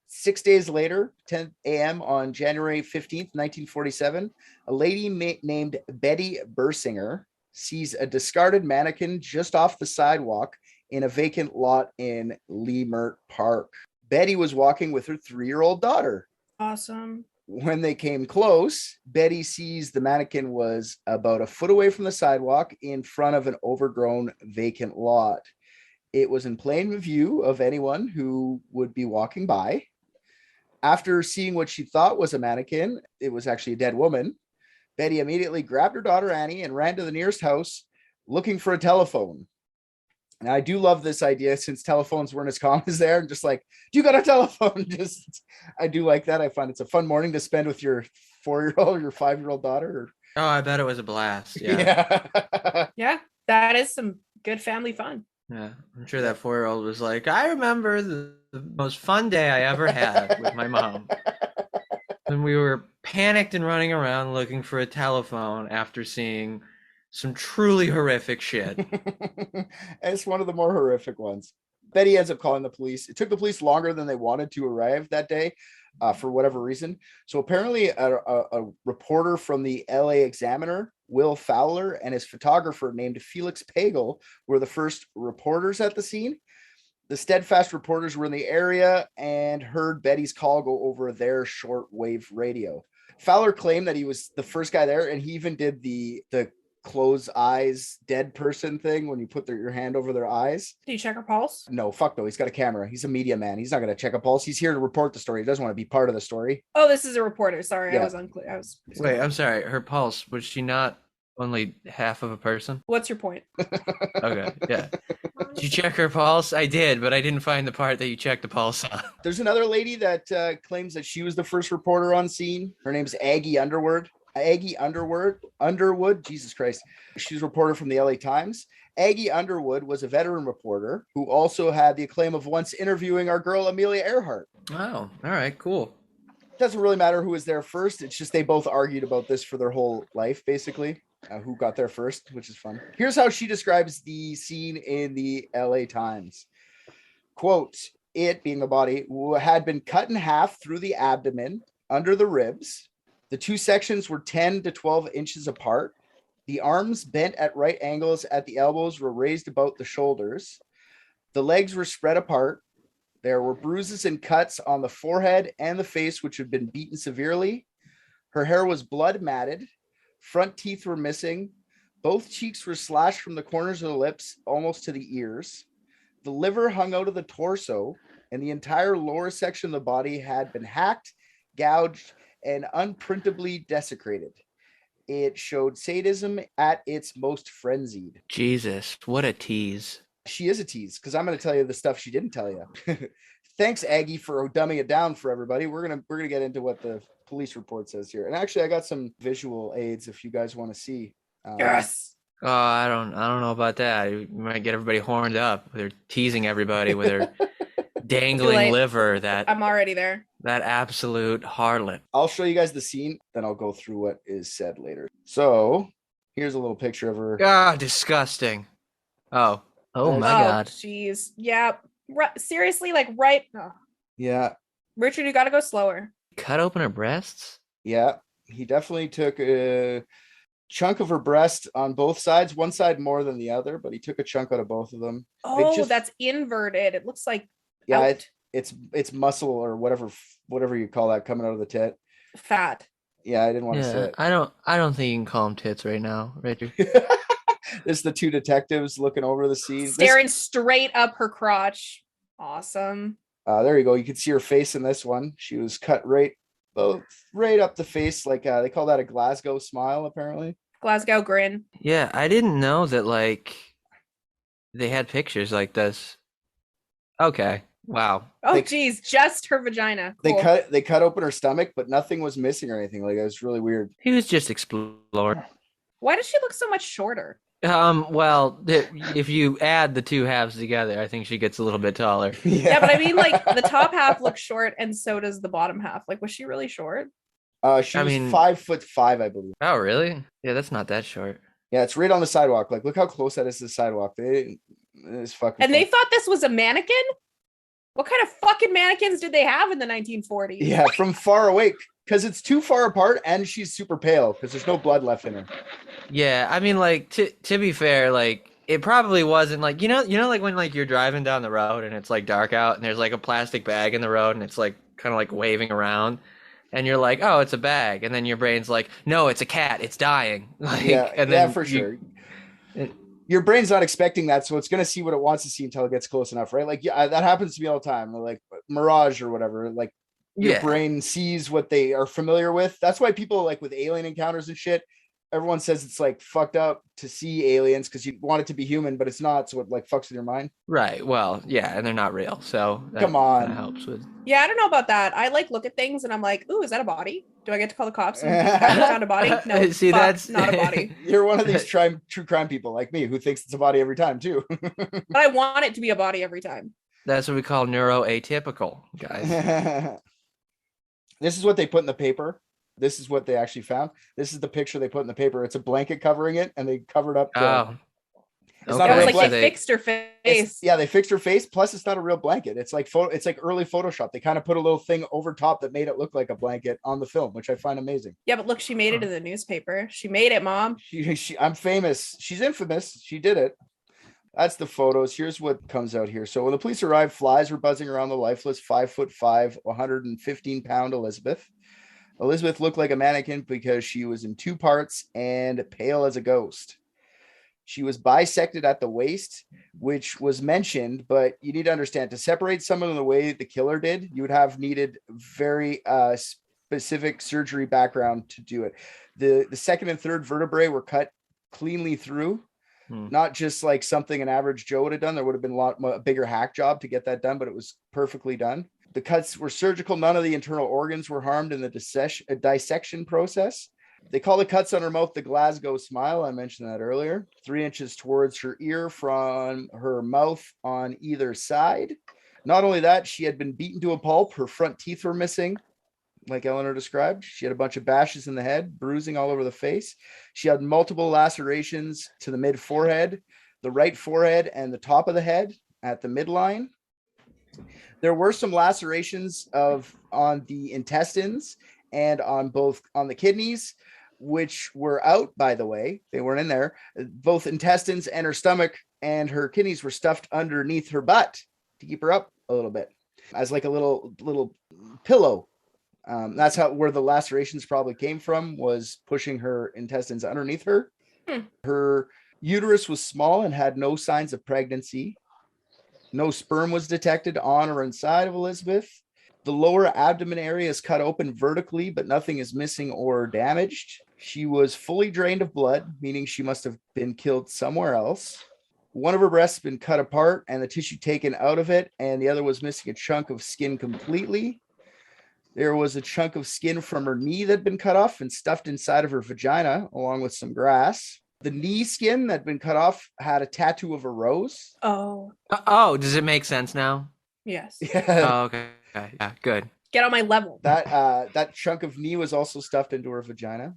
6 days later, 10 a.m. on January 15th, 1947, a lady named Betty Bersinger sees a discarded mannequin just off the sidewalk in a vacant lot in Leimert Park. Betty was walking with her 3-year-old daughter. Awesome. When they came close, Betty sees the mannequin was about a foot away from the sidewalk in front of an overgrown vacant lot. It was in plain view of anyone who would be walking by. After seeing what she thought was a mannequin, it was actually a dead woman. Betty immediately grabbed her daughter Annie and ran to the nearest house looking for a telephone. And I do love this idea since telephones weren't as common as there. Just like, do you got a telephone? I do like that. I find it's a fun morning to spend with your 4-year-old or your 5-year-old daughter. Oh, I bet it was a blast. Yeah. Yeah, that is some good family fun. Yeah, I'm sure that 4-year-old was like, I remember the most fun day I ever had with my mom. And we were panicked and running around looking for a telephone after seeing some truly horrific shit. It's one of the more horrific ones. Betty ends up calling the police. It took the police longer than they wanted to arrive that day for whatever reason. So apparently a reporter from the LA Examiner, Will Fowler, and his photographer named Felix Pagel were the first reporters at the scene. The steadfast reporters were in the area and heard Betty's call go over their shortwave radio. Fowler claimed that he was the first guy there, and he even did the close eyes dead person thing when you put your hand over their eyes. Do you check her pulse? No, fuck no. He's got a camera. He's a media man. He's not going to check a pulse. He's here to report the story. He doesn't want to be part of the story. Oh, this is a reporter. Sorry, Yeah. I was unclear. Wait, I'm sorry. Her pulse, was she not only half of a person? What's your point? Okay, yeah. Did you check her pulse? I did, but I didn't find the part that you checked the pulse on. There's another lady that claims that she was the first reporter on scene. Her name's Aggie Underwood. Aggie Underwood, Jesus Christ. She's a reporter from the LA Times. Aggie Underwood was a veteran reporter who also had the acclaim of once interviewing our girl Amelia Earhart. Oh, all right, cool. It doesn't really matter who was there first. It's just they both argued about this for their whole life, basically. Who got there first, which is fun. Here's how she describes the scene in the LA Times. Quote, it, being a body, had been cut in half through the abdomen, under the ribs. The two sections were 10 to 12 inches apart. The arms bent at right angles at the elbows were raised about the shoulders. The legs were spread apart. There were bruises and cuts on the forehead and the face, which had been beaten severely. Her hair was blood matted. Front teeth were missing. Both cheeks were slashed from the corners of the lips almost to the ears. The liver hung out of the torso, and the entire lower section of the body had been hacked, gouged, and unprintably desecrated. It showed sadism at its most frenzied. Jesus, what a tease. She is a tease, because I'm going to tell you the stuff she didn't tell you. Thanks, Aggie, for dumbing it down for everybody. We're gonna get into what the police report says here. And actually, I got some visual aids if you guys want to see. Yes. Oh, I don't know about that. You might get everybody horned up. They're teasing everybody with their dangling liver. I'm already there. That absolute harlot. I'll show you guys the scene, then I'll go through what is said later. So here's a little picture of her. Ah, disgusting. Oh my God. Jeez. Yeah. Seriously, like right. Oh. Yeah. Richard, you got to go slower. Cut open her breasts? Yeah. He definitely took a chunk of her breast on both sides, one side more than the other, but he took a chunk out of both of them. Oh, that's inverted. It looks like it's muscle or whatever you call that coming out of the tit. Fat. Yeah, I didn't want to say it. I don't think you can call them tits right now, Richard. This is the two detectives looking over the scene. Staring straight up her crotch. Awesome. There you go. You can see her face in this one. She was cut right up the face. Like they call that a Glasgow smile, apparently. Glasgow grin. Yeah, I didn't know that like they had pictures like this. Okay. Wow. Oh geez, just her vagina. Cool. They cut open her stomach, but nothing was missing or anything. Like it was really weird. He was just exploring. Why does she look so much shorter? Well, if you add the two halves together, I think she gets a little bit taller. Yeah, but I mean, like the top half looks short, and so does the bottom half. Like, was she really short? She was 5'5", I believe. Oh, really? Yeah, that's not that short. Yeah, it's right on the sidewalk. Like, look how close that is to the sidewalk. It's fucking. And they thought this was a mannequin. What kind of fucking mannequins did they have in the 1940s? Yeah, from far away. Because it's too far apart and she's super pale because there's no blood left in her. Yeah, I mean, like, to be fair, like, it probably wasn't like, you know, like when like you're driving down the road and it's like dark out and there's like a plastic bag in the road and it's like kind of like waving around and you're like, oh, it's a bag. And then your brain's like, no, it's a cat. It's dying. Like, yeah, and then for sure. Your brain's not expecting that, so it's going to see what it wants to see until it gets close enough, right? Like, yeah, that happens to me all the time. Like Mirage or whatever, like, your brain sees what they are familiar with. That's why people like with alien encounters and shit, everyone says it's like fucked up to see aliens because you want it to be human, but it's not. So it like fucks with your mind. Right. Well, yeah, and they're not real. So that come on, helps with. Yeah, I don't know about that. I like look at things and I'm like, ooh, is that a body? Do I get to call the cops? I found a body. No, see, that's not a body. You're one of these true crime people like me who thinks it's a body every time too. But I want it to be a body every time. That's what we call neuroatypical, guys. This is what they put in the paper. This is what they actually found. This is the picture they put in the paper. It's a blanket covering it, and they covered up. It's not a real like they fixed her face. Yeah, they fixed her face. Plus, it's not a real blanket. It's like it's like early Photoshop. They kind of put a little thing over top that made it look like a blanket on the film, which I find amazing. Yeah, but look, she made it in the newspaper. She made it, Mom. I'm famous. She's infamous. She did it. That's the photos. Here's what comes out here. So when the police arrived, flies were buzzing around the lifeless 5'5", 115-pound Elizabeth. Elizabeth looked like a mannequin because she was in two parts and pale as a ghost. She was bisected at the waist, which was mentioned, but you need to understand, to separate someone the way the killer did, you would have needed very specific surgery background to do it. The second and third vertebrae were cut cleanly through. Not just like something an average Joe would have done. There would have been a bigger hack job to get that done, but it was perfectly done. The cuts were surgical. None of the internal organs were harmed in the dissection process. They call the cuts on her mouth the Glasgow smile. I mentioned that earlier. 3 inches towards her ear from her mouth on either side. Not only that, she had been beaten to a pulp. Her front teeth were missing, like Eleanor described. She had a bunch of bashes in the head, bruising all over the face. She had multiple lacerations to the mid forehead, the right forehead, and the top of the head at the midline. There were some lacerations on the intestines and on the kidneys, which were out, by the way. They weren't in there. Both intestines and her stomach and her kidneys were stuffed underneath her butt to keep her up a little bit, as like a little pillow. That's where the lacerations probably came from, was pushing her intestines underneath her. Her uterus was small and had no signs of pregnancy. No sperm was detected on or inside of Elizabeth. The lower abdomen area is cut open vertically, but nothing is missing or damaged. She was fully drained of blood, meaning she must have been killed somewhere else. One of her breasts had been cut apart and the tissue taken out of it, and the other was missing a chunk of skin completely. There was a chunk of skin from her knee that had been cut off and stuffed inside of her vagina, along with some grass. The knee skin that had been cut off had a tattoo of a rose. Oh, Oh, does it make sense now? yes. Yeah. Oh, okay. Yeah, good. Get on my level. That chunk of knee was also stuffed into her vagina.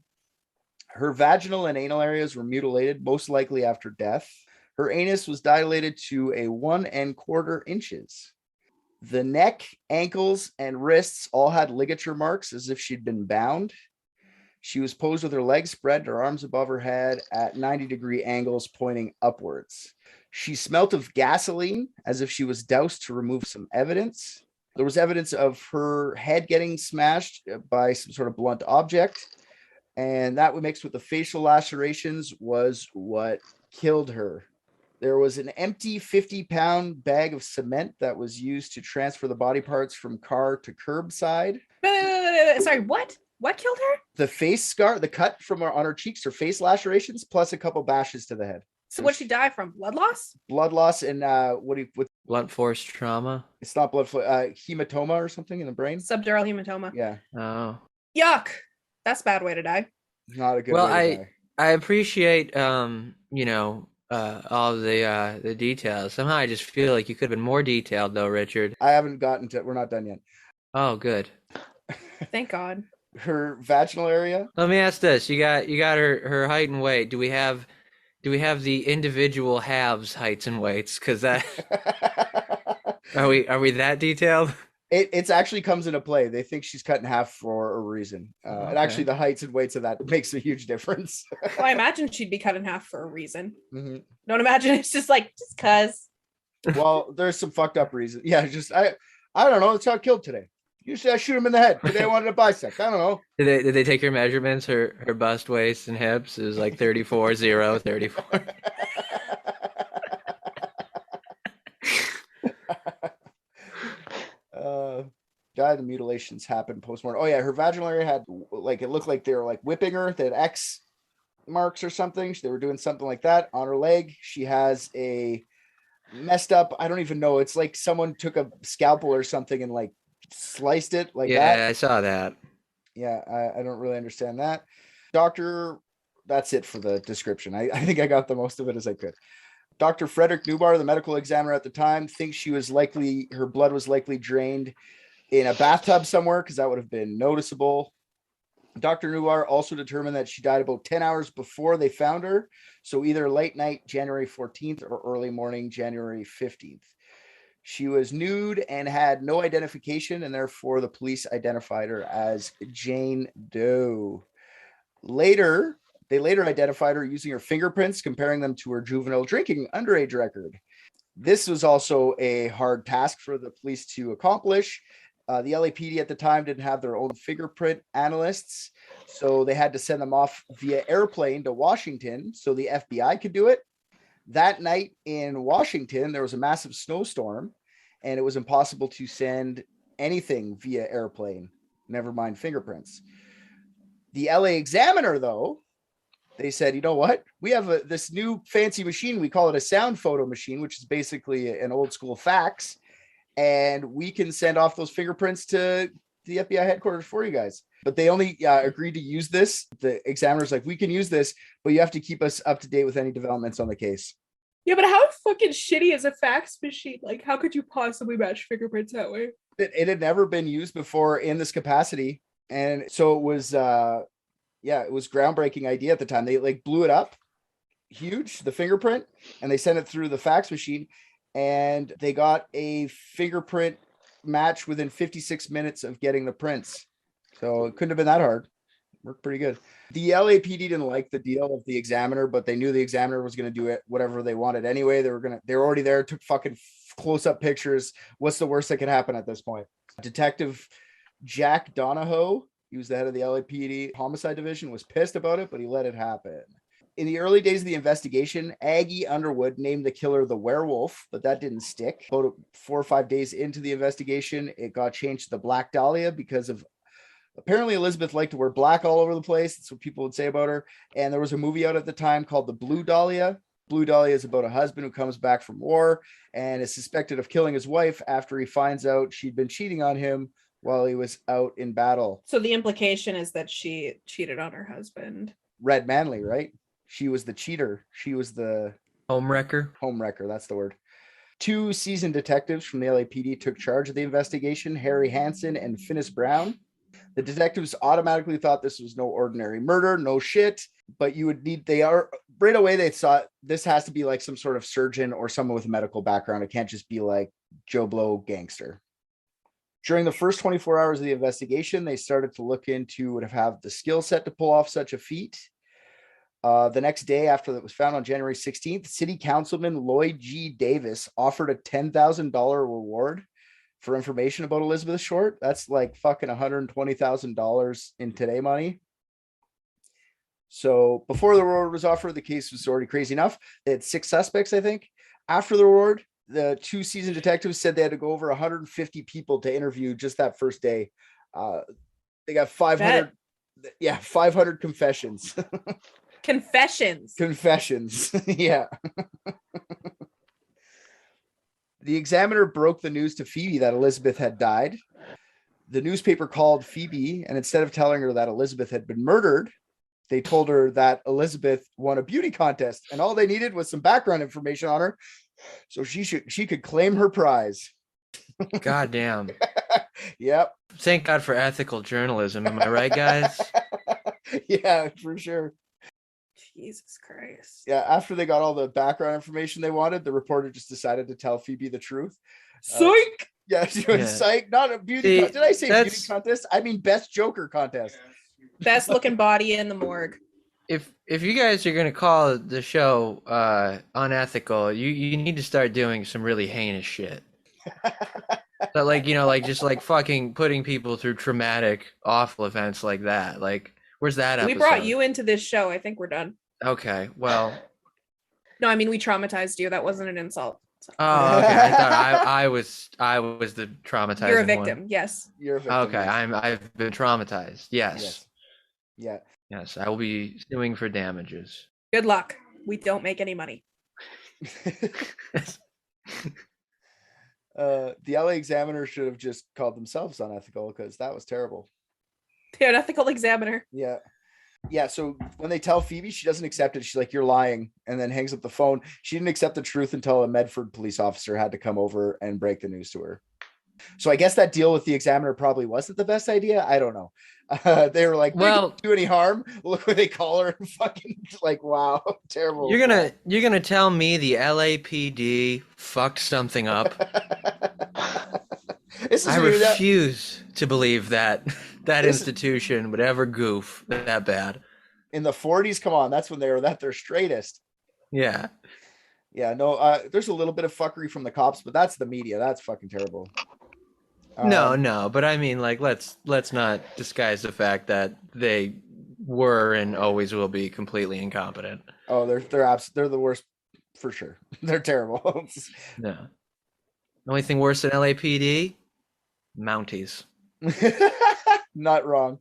Her vaginal and anal areas were mutilated, most likely after death. Her anus was dilated to a 1¼ inches. The neck, ankles, and wrists all had ligature marks as if she'd been bound. She was posed with her legs spread, her arms above her head at 90-degree angles pointing upwards. She smelt of gasoline as if she was doused to remove some evidence. There was evidence of her head getting smashed by some sort of blunt object. And that mixed with the facial lacerations was what killed her. There was an empty 50-pound bag of cement that was used to transfer the body parts from car to curbside. Sorry, what? What killed her? The face scar, the cut from on her cheeks, her face lacerations, plus a couple bashes to the head. So what'd she die from? Blood loss? Blood loss and what Blunt force trauma. it's not blood flow, hematoma or something in the brain. Subdural hematoma. Yeah, Oh. Yuck. That's a bad way to die. not a good Well, way to die. I appreciate all the details. Somehow I just feel like you could have been more detailed though, Richard. I haven't gotten to, we're not done yet. Oh, good. Thank God. Her vaginal area. Let me ask this. You got her height and weight. Do we have the individual halves heights and weights? Because that are we that detailed? It's actually comes into play. They think she's cut in half for a reason. And actually the heights and weights of that makes a huge difference. Well, I imagine she'd be cut in half for a reason. Mhm. Don't imagine it's just cuz. Well, there's some fucked up reasons. Yeah, just I don't know. That's how I killed today. Usually I shoot him in the head. Today I wanted to bisect. I don't know. Did they take her measurements? Her bust, waist, and hips? It was like 34, 0, 34. The mutilations happened postmortem. Oh yeah, her vaginal area had it looked like they were like whipping her. They had X marks or something. They were doing something like that on her leg. She has a messed up. I don't even know. It's like someone took a scalpel or something and like sliced it like that. Yeah, I saw that. Yeah, I don't really understand that. Doctor, that's it for the description. I think I got the most of it as I could. Dr. Frederick Newbar, the medical examiner at the time, thinks her blood was likely drained in a bathtub somewhere because that would have been noticeable. Dr. Newbar also determined that she died about 10 hours before they found her. So either late night, January 14th or early morning, January 15th. She was nude and had no identification, and therefore the police identified her as Jane Doe. They later identified her using her fingerprints, comparing them to her juvenile drinking underage record. This was also a hard task for the police to accomplish. The LAPD at the time didn't have their own fingerprint analysts, so they had to send them off via airplane to Washington so the FBI could do it. That night in Washington, there was a massive snowstorm, and it was impossible to send anything via airplane, never mind fingerprints. The LA Examiner, though, they said, you know what? We have this new fancy machine. We call it a sound photo machine, which is basically an old school fax. And we can send off those fingerprints to to the FBI headquarters for you guys. But they only agreed to use this. The examiner's like, we can use this, but you have to keep us up to date with any developments on the case. Yeah, but how fucking shitty is a fax machine? Like, how could you possibly match fingerprints that way? It had never been used before in this capacity. And so it was, it was groundbreaking idea at the time. They like blew it up huge, the fingerprint, and they sent it through the fax machine, and they got a fingerprint match within 56 minutes of getting the prints. So it couldn't have been that hard. Worked pretty good. The LAPD didn't like the deal of the examiner, but they knew the examiner was going to do it whatever they wanted anyway. They were already there, took fucking close-up pictures. What's the worst that could happen at this point? Detective Jack Donahoe, he was the head of the LAPD homicide division, was pissed about it, but he let it happen. In the early days of the investigation, Aggie Underwood named the killer the werewolf, but that didn't stick. About 4 or 5 days into the investigation, it got changed to the Black Dahlia because of apparently Elizabeth liked to wear black all over the place. That's what people would say about her. And there was a movie out at the time called The Blue Dahlia. Blue Dahlia is about a husband who comes back from war and is suspected of killing his wife after he finds out she'd been cheating on him while he was out in battle. So the implication is that she cheated on her husband. Red Manley, right? She was the cheater. She was the Homewrecker. Homewrecker, that's the word. 2 seasoned detectives from the LAPD took charge of the investigation, Harry Hansen and Finis Brown. The detectives automatically thought this was no ordinary murder, no shit, but right away they thought this has to be like some sort of surgeon or someone with a medical background. It can't just be like Joe Blow gangster. During the first 24 hours of the investigation, they started to look into would have the skill set to pull off such a feat. The next day after that was found on January 16th, City Councilman Lloyd G. Davis offered a $10,000 reward for information about Elizabeth Short. That's like fucking $120,000 in today money. So before the reward was offered, the case was already crazy enough. They had 6 suspects, I think. After the reward, the 2 seasoned detectives said they had to go over 150 people to interview just that first day. They got 500. Yeah, 500 confessions. Confessions. Yeah. The examiner broke the news to Phoebe that Elizabeth had died. The newspaper called Phoebe, and instead of telling her that Elizabeth had been murdered, they told her that Elizabeth won a beauty contest, and all they needed was some background information on her so she could claim her prize. God damn. Yep. Thank God for ethical journalism. Am I right, guys? Yeah, for sure. Jesus Christ. Yeah, after they got all the background information they wanted, the reporter just decided to tell Phoebe the truth. Psych! She was psych, not a beauty contest. Did I say beauty contest? I mean best Joker contest. Best looking body in the morgue. If you guys are gonna call the show unethical, you need to start doing some really heinous shit. But like just like fucking putting people through traumatic, awful events like that. Like, where's that episode? We brought you into this show. I think we're done. Okay, well. No, I mean we traumatized you. That wasn't an insult. So. Oh, okay. I thought I was the traumatized. You're a victim. One. Yes. You're a victim. Okay, I've been traumatized. Yes. Yeah. Yes, I will be suing for damages. Good luck. We don't make any money. The LA Examiner should have just called themselves unethical because that was terrible. The Unethical Examiner. Yeah. So when they tell Phoebe, she doesn't accept it. She's like, "You're lying," and then hangs up the phone. She didn't accept the truth until a Medford police officer had to come over and break the news to her. So I guess that deal with the Examiner probably wasn't the best idea. I don't know. They were like, "Well, do any harm?" Look where they call her and fucking like, wow, terrible. You're gonna tell me the LAPD fucked something up? I refuse to believe that institution would ever goof that bad. In the 40s, come on, that's when they were at their straightest. Yeah. No, there's a little bit of fuckery from the cops, but that's the media. That's fucking terrible. No, but I mean, like, let's not disguise the fact that they were and always will be completely incompetent. Oh, they're the worst for sure. They're terrible. No. The only thing worse than LAPD? Mounties. Not wrong.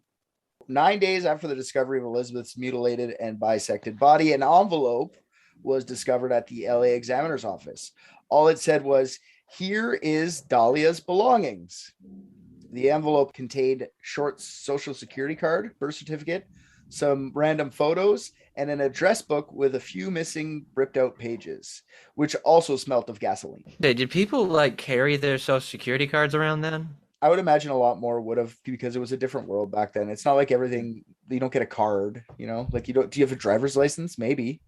9 days after the discovery of Elizabeth's mutilated and bisected body, an envelope was discovered at the LA Examiner's office. All it said was, "Here is Dahlia's belongings." The envelope contained Short's social security card, birth certificate, some random photos, and an address book with a few missing ripped out pages, which also smelt of gasoline. Hey, did people like carry their social security cards around then? I would imagine a lot more would have, because it was a different world back then. It's not like everything, you don't get a card, like you don't, do you have a driver's license? Maybe.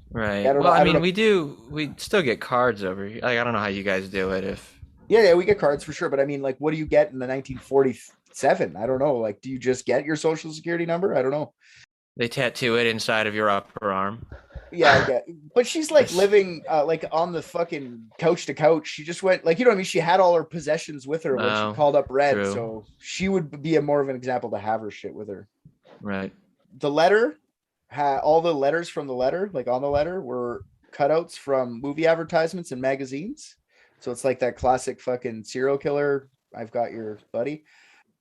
Right. I don't Well, know. I mean, we still get cards over here. Like, I don't know how you guys do it if. Yeah, we get cards for sure. But I mean, like, what do you get in the 1947? I don't know. Like, do you just get your social security number? I don't know. They tattoo it inside of your upper arm. Yeah, I get. But she's like living like on the fucking couch to couch. She just went like, what I mean? She had all her possessions with her when she called up Red. True. So she would be more of an example to have her shit with her. Right. The letter had all the letters from the letter, like on the letter, were cutouts from movie advertisements and magazines. So it's like that classic fucking serial killer. I've got your buddy.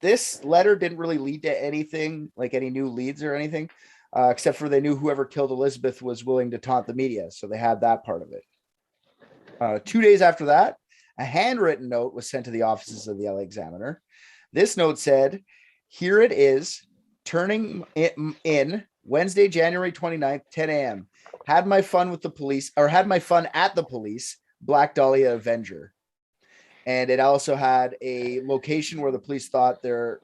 This letter didn't really lead to anything, like any new leads or anything, except for they knew whoever killed Elizabeth was willing to taunt the media. So they had that part of it. 2 days after that, a handwritten note was sent to the offices of the LA Examiner. This note said, "Here it is, turning in Wednesday, January 29th, 10 a.m. Had my fun at the police, Black Dahlia Avenger." And it also had a location where the police thought the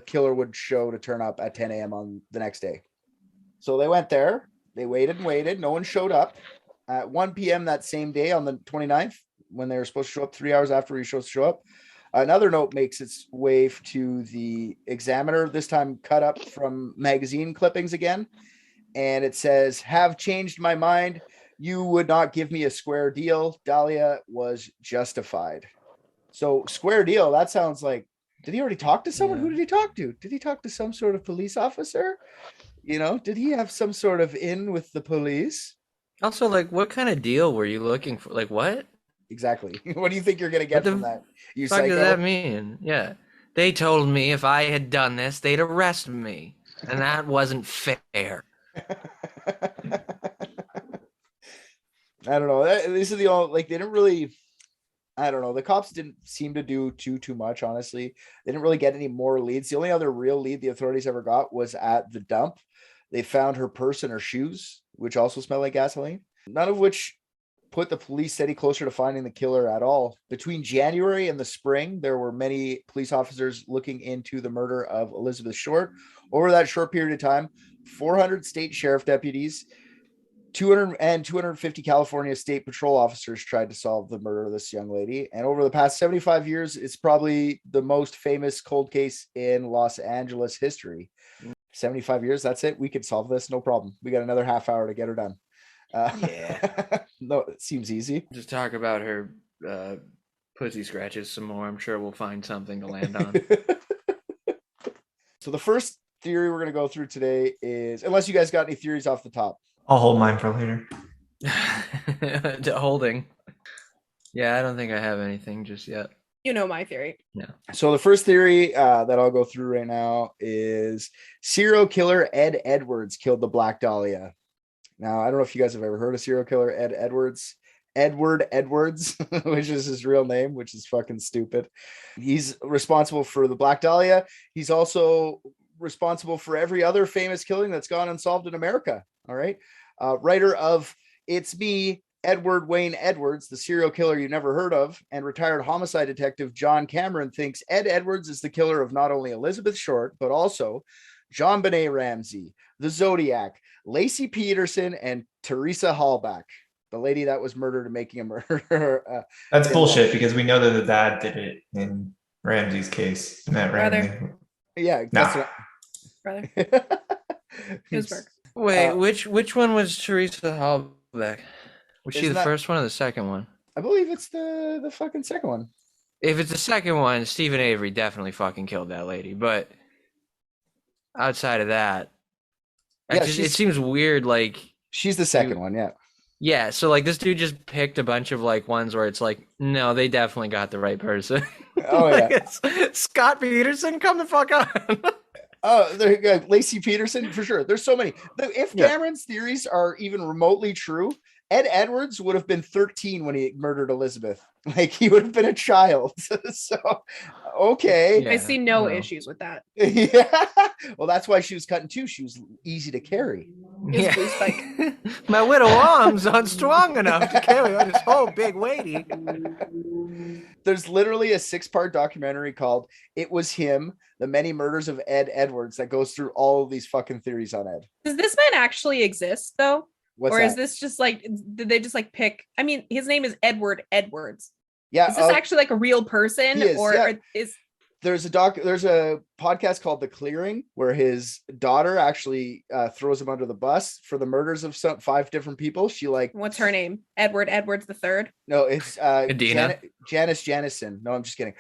killer would show to turn up at 10 a.m. on the next day. So they went there. They waited and waited. No one showed up. At 1 p.m. that same day on the 29th, when they were supposed to show up 3 hours after he was supposed to show up, another note makes its way to the Examiner, this time cut up from magazine clippings again. And it says, "Have changed my mind. You would not give me a square deal. Dahlia was justified." So square deal, that sounds like, did he already talk to someone? Yeah. Who did he talk to? Did he talk to some sort of police officer? Did he have some sort of in with the police? Also, like, what kind of deal were you looking for? Like, what? Exactly. What do you think you're going to get from that? You What psycho? does that mean? Yeah. They told me if I had done this, they'd arrest me. And that wasn't fair. I don't know. This is the only, like, they didn't really, I don't know. The cops didn't seem to do too much, honestly. They didn't really get any more leads. The only other real lead the authorities ever got was at the dump. They found her purse and her shoes, which also smelled like gasoline. None of which put the police any closer to finding the killer at all. Between January and the spring, there were many police officers looking into the murder of Elizabeth Short. Over that short period of time, 400 state sheriff deputies, 250 California State Patrol officers tried to solve the murder of this young lady. And over the past 75 years, it's probably the most famous cold case in Los Angeles history. 75 years, that's it. We could solve this, no problem. We got another half hour to get her done. Yeah. No, it seems easy. Just talk about her pussy scratches some more. I'm sure we'll find something to land on. So the first theory we're going to go through today is, unless you guys got any theories off the top. I'll hold mine for later. Holding. Yeah, I don't think I have anything just yet. You know my theory. So the first theory that I'll go through right now is serial killer Ed Edwards killed the Black Dahlia. Now, I don't know if you guys have ever heard of serial killer Ed Edwards. Edward Edwards, which is his real name, which is fucking stupid. He's responsible for the Black Dahlia. He's also responsible for every other famous killing that's gone unsolved in America. All right. Writer of It's Me, Edward Wayne Edwards, the serial killer you never heard of, and retired homicide detective John Cameron thinks Ed Edwards is the killer of not only Elizabeth Short, but also John Benet Ramsey, the Zodiac, Lacey Peterson, and Teresa Hallback, the lady that was murdered in Making a Murderer. That's bullshit because we know that the dad did it in Ramsey's case. Matt Brother. Ramsey. Yeah, Nah. Brother. He's- Wait, which one was Teresa Hallback? Was she Isn't the that- first one or the second one? I believe it's the fucking second one. If it's the second one, Stephen Avery definitely fucking killed that lady. But outside of that, Yeah, it seems weird. Like, She's the second one, yeah. yeah, so like this dude just picked a bunch of like ones where it's like, no, they definitely got the right person. Oh, yeah. Like, it's Scott Peterson, come the fuck on. Oh, there you go. Lacey Peterson, for sure. There's so many. If Yeah. Cameron's theories are even remotely true, Ed Edwards would have been 13 when he murdered Elizabeth. Like he would have been a child. So, okay. I see no well. issues with that. Yeah. Well, that's why she was cut in two. She was easy to carry. His blue spike. My little arms aren't strong enough to carry on this whole big weighty. There's literally a 6-part documentary called It Was Him, The Many Murders of Ed Edwards that goes through all of these fucking theories on Ed. Does this man actually exist though? What's Or is that? this just like, did they just like pick? I mean, his name is Edward Edwards. Yeah. Is this actually like a real person? he is, or, yeah. or is There's a podcast called The Clearing where his daughter actually throws him under the bus for the murders of 5 different people. She like, what's her name? Edward Edwards the third. no, it's Adina? Janice Janison. No, I'm just kidding.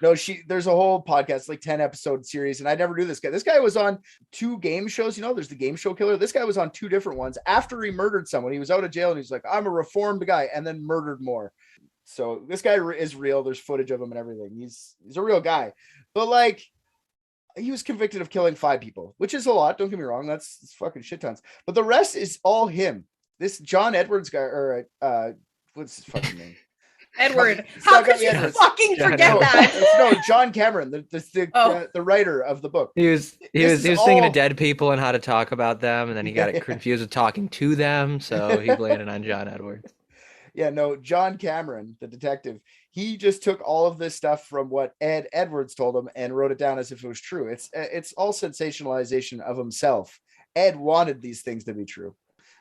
No, there's a whole podcast, like 10 episode series, and I never knew this guy. This guy was on 2 game shows. You know, there's the Game Show Killer. This guy was on 2 different ones after he murdered someone. He was out of jail and he's like, I'm a reformed guy, and then murdered more. So this guy is real. There's footage of him and everything. He's a real guy. But like, he was convicted of killing 5 people, which is a lot. Don't get me wrong. That's fucking shit tons. But the rest is all him. This John Edwards guy, or what's his fucking name? Edward. It's How not could gonna be you Edwards. fucking John forget Edwards. that? No, John Cameron, Oh. the writer of the book. He was This is thinking all- of dead people and how to talk about them, and then he got it confused with talking to them, so he landed on John Edwards. Yeah, no, John Cameron, the detective, he just took all of this stuff from what Ed Edwards told him and wrote it down as if it was true. It's all sensationalization of himself. Ed wanted these things to be true.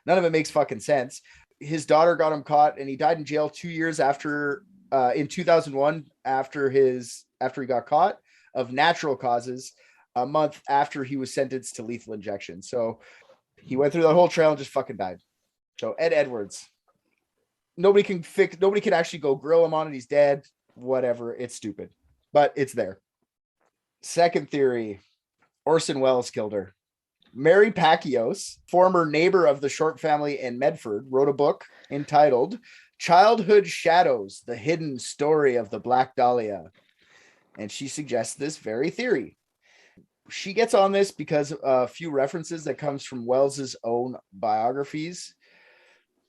None of it makes fucking sense. His daughter got him caught, and he died in jail 2 years after, in 2001, after he got caught, of natural causes, a month after he was sentenced to lethal injection. So he went through that whole trail and just fucking died. So Ed Edwards. Nobody can actually go grill him on it. He's dead. Whatever. It's stupid, but it's there. Second theory, Orson Welles killed her. Mary Pacquios, former neighbor of the Short family in Medford, wrote a book entitled Childhood Shadows, The Hidden Story of the Black Dahlia. And she suggests this very theory. She gets on this because a few references that comes from Welles's own biographies.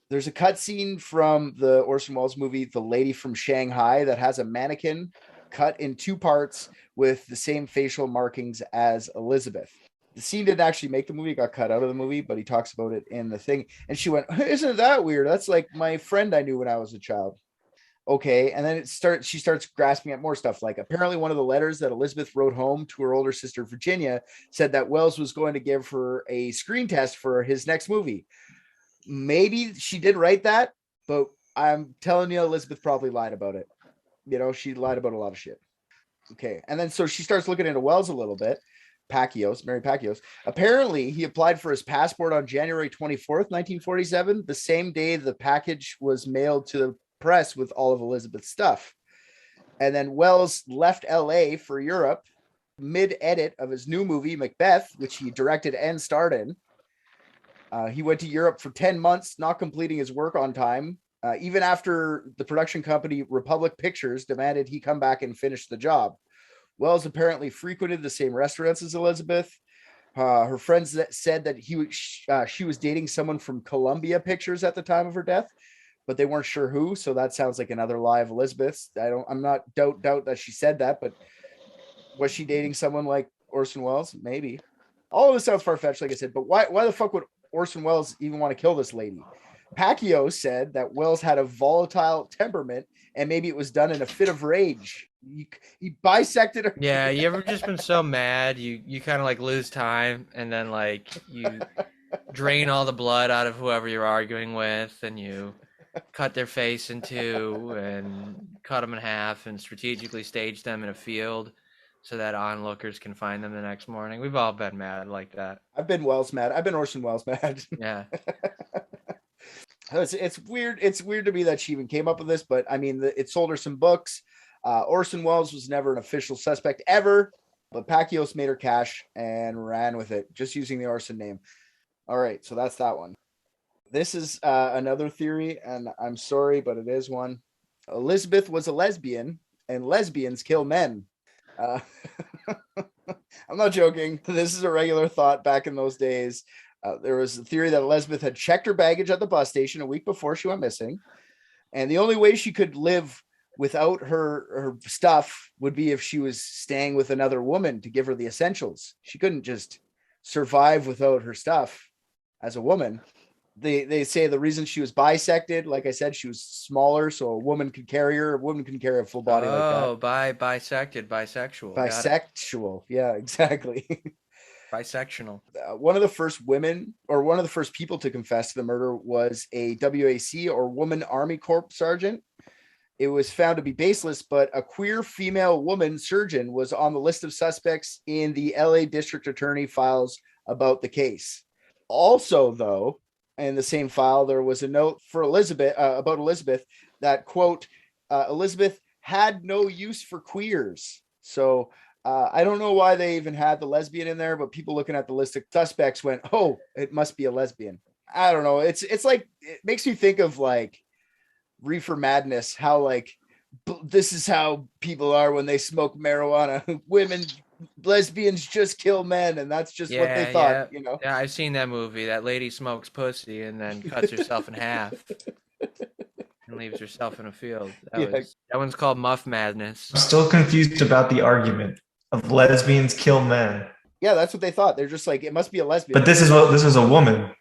There's a cutscene from the Orson Welles movie, The Lady from Shanghai, that has a mannequin cut in 2 parts with the same facial markings as Elizabeth. The scene didn't actually make the movie, it got cut out of the movie, but he talks about it in the thing. And she went, isn't that weird? That's like my friend I knew when I was a child. Okay. And then she starts grasping at more stuff. Like apparently one of the letters that Elizabeth wrote home to her older sister, Virginia, said that Welles was going to give her a screen test for his next movie. Maybe she did write that, but I'm telling you, Elizabeth probably lied about it. You know, she lied about a lot of shit. Okay. And then so she starts looking into Welles a little bit. Mary Pacquios. Apparently, he applied for his passport on January 24th, 1947, the same day the package was mailed to the press with all of Elizabeth's stuff. And then Welles left LA for Europe mid-edit of his new movie, Macbeth, which he directed and starred in. He went to Europe for 10 months, not completing his work on time, even after the production company Republic Pictures demanded he come back and finish the job. Welles apparently frequented the same restaurants as Elizabeth. Her friends said that she was dating someone from Columbia Pictures at the time of her death, but they weren't sure who. So that sounds like another lie of Elizabeth's. I'm not doubt that she said that, but was she dating someone like Orson Welles? Maybe. All of this sounds far-fetched, like I said, but why the fuck would Orson Welles even want to kill this lady? Pacquiao said that Welles had a volatile temperament and maybe it was done in a fit of rage. He bisected her. Yeah, you ever just been so mad you kind of like lose time, and then like you drain all the blood out of whoever you're arguing with, and you cut their face in 2 and cut them in half and strategically stage them in a field so that onlookers can find them the next morning. We've all been mad like that. I've been Welles mad. I've been Orson Welles mad. Yeah. It's weird. It's weird to me that she even came up with this, but I mean, it sold her some books. Orson Welles was never an official suspect ever, but Pacquiao made her cash and ran with it, just using the Orson name. All right, so that's that one. This is another theory, and I'm sorry, but it is one. Elizabeth was a lesbian, and lesbians kill men. I'm not joking. This is a regular thought back in those days. There was a theory that Elizabeth had checked her baggage at the bus station a week before she went missing. And the only way she could live without her stuff would be if she was staying with another woman to give her the essentials. She couldn't just survive without her stuff as a woman. They say the reason she was bisected, like I said, she was smaller, so a woman could carry her. A woman can carry a full body like that. Oh, bisected, bisexual. Bisexual. Yeah, exactly. Bisectional. One of the first women, or one of the first people to confess to the murder, was a WAC, or Woman Army Corps sergeant. It was found to be baseless, but a queer female woman surgeon was on the list of suspects in the LA District Attorney files about the case. Also, though, in the same file, there was a note for Elizabeth about Elizabeth that, quote, Elizabeth had no use for queers. So I don't know why they even had the lesbian in there, but people looking at the list of suspects went, oh, it must be a lesbian. I don't know. It's like, it makes me think of like Reefer Madness, how like this is how people are when they smoke marijuana. Women, lesbians just kill men, and that's just what they thought, you know. Yeah, I've seen that movie. That lady smokes pussy and then cuts herself in half and leaves herself in a field. That one's called Muff Madness. I'm still confused about the argument of lesbians kill men. Yeah, that's what they thought. They're just like, it must be a lesbian. But this is a woman.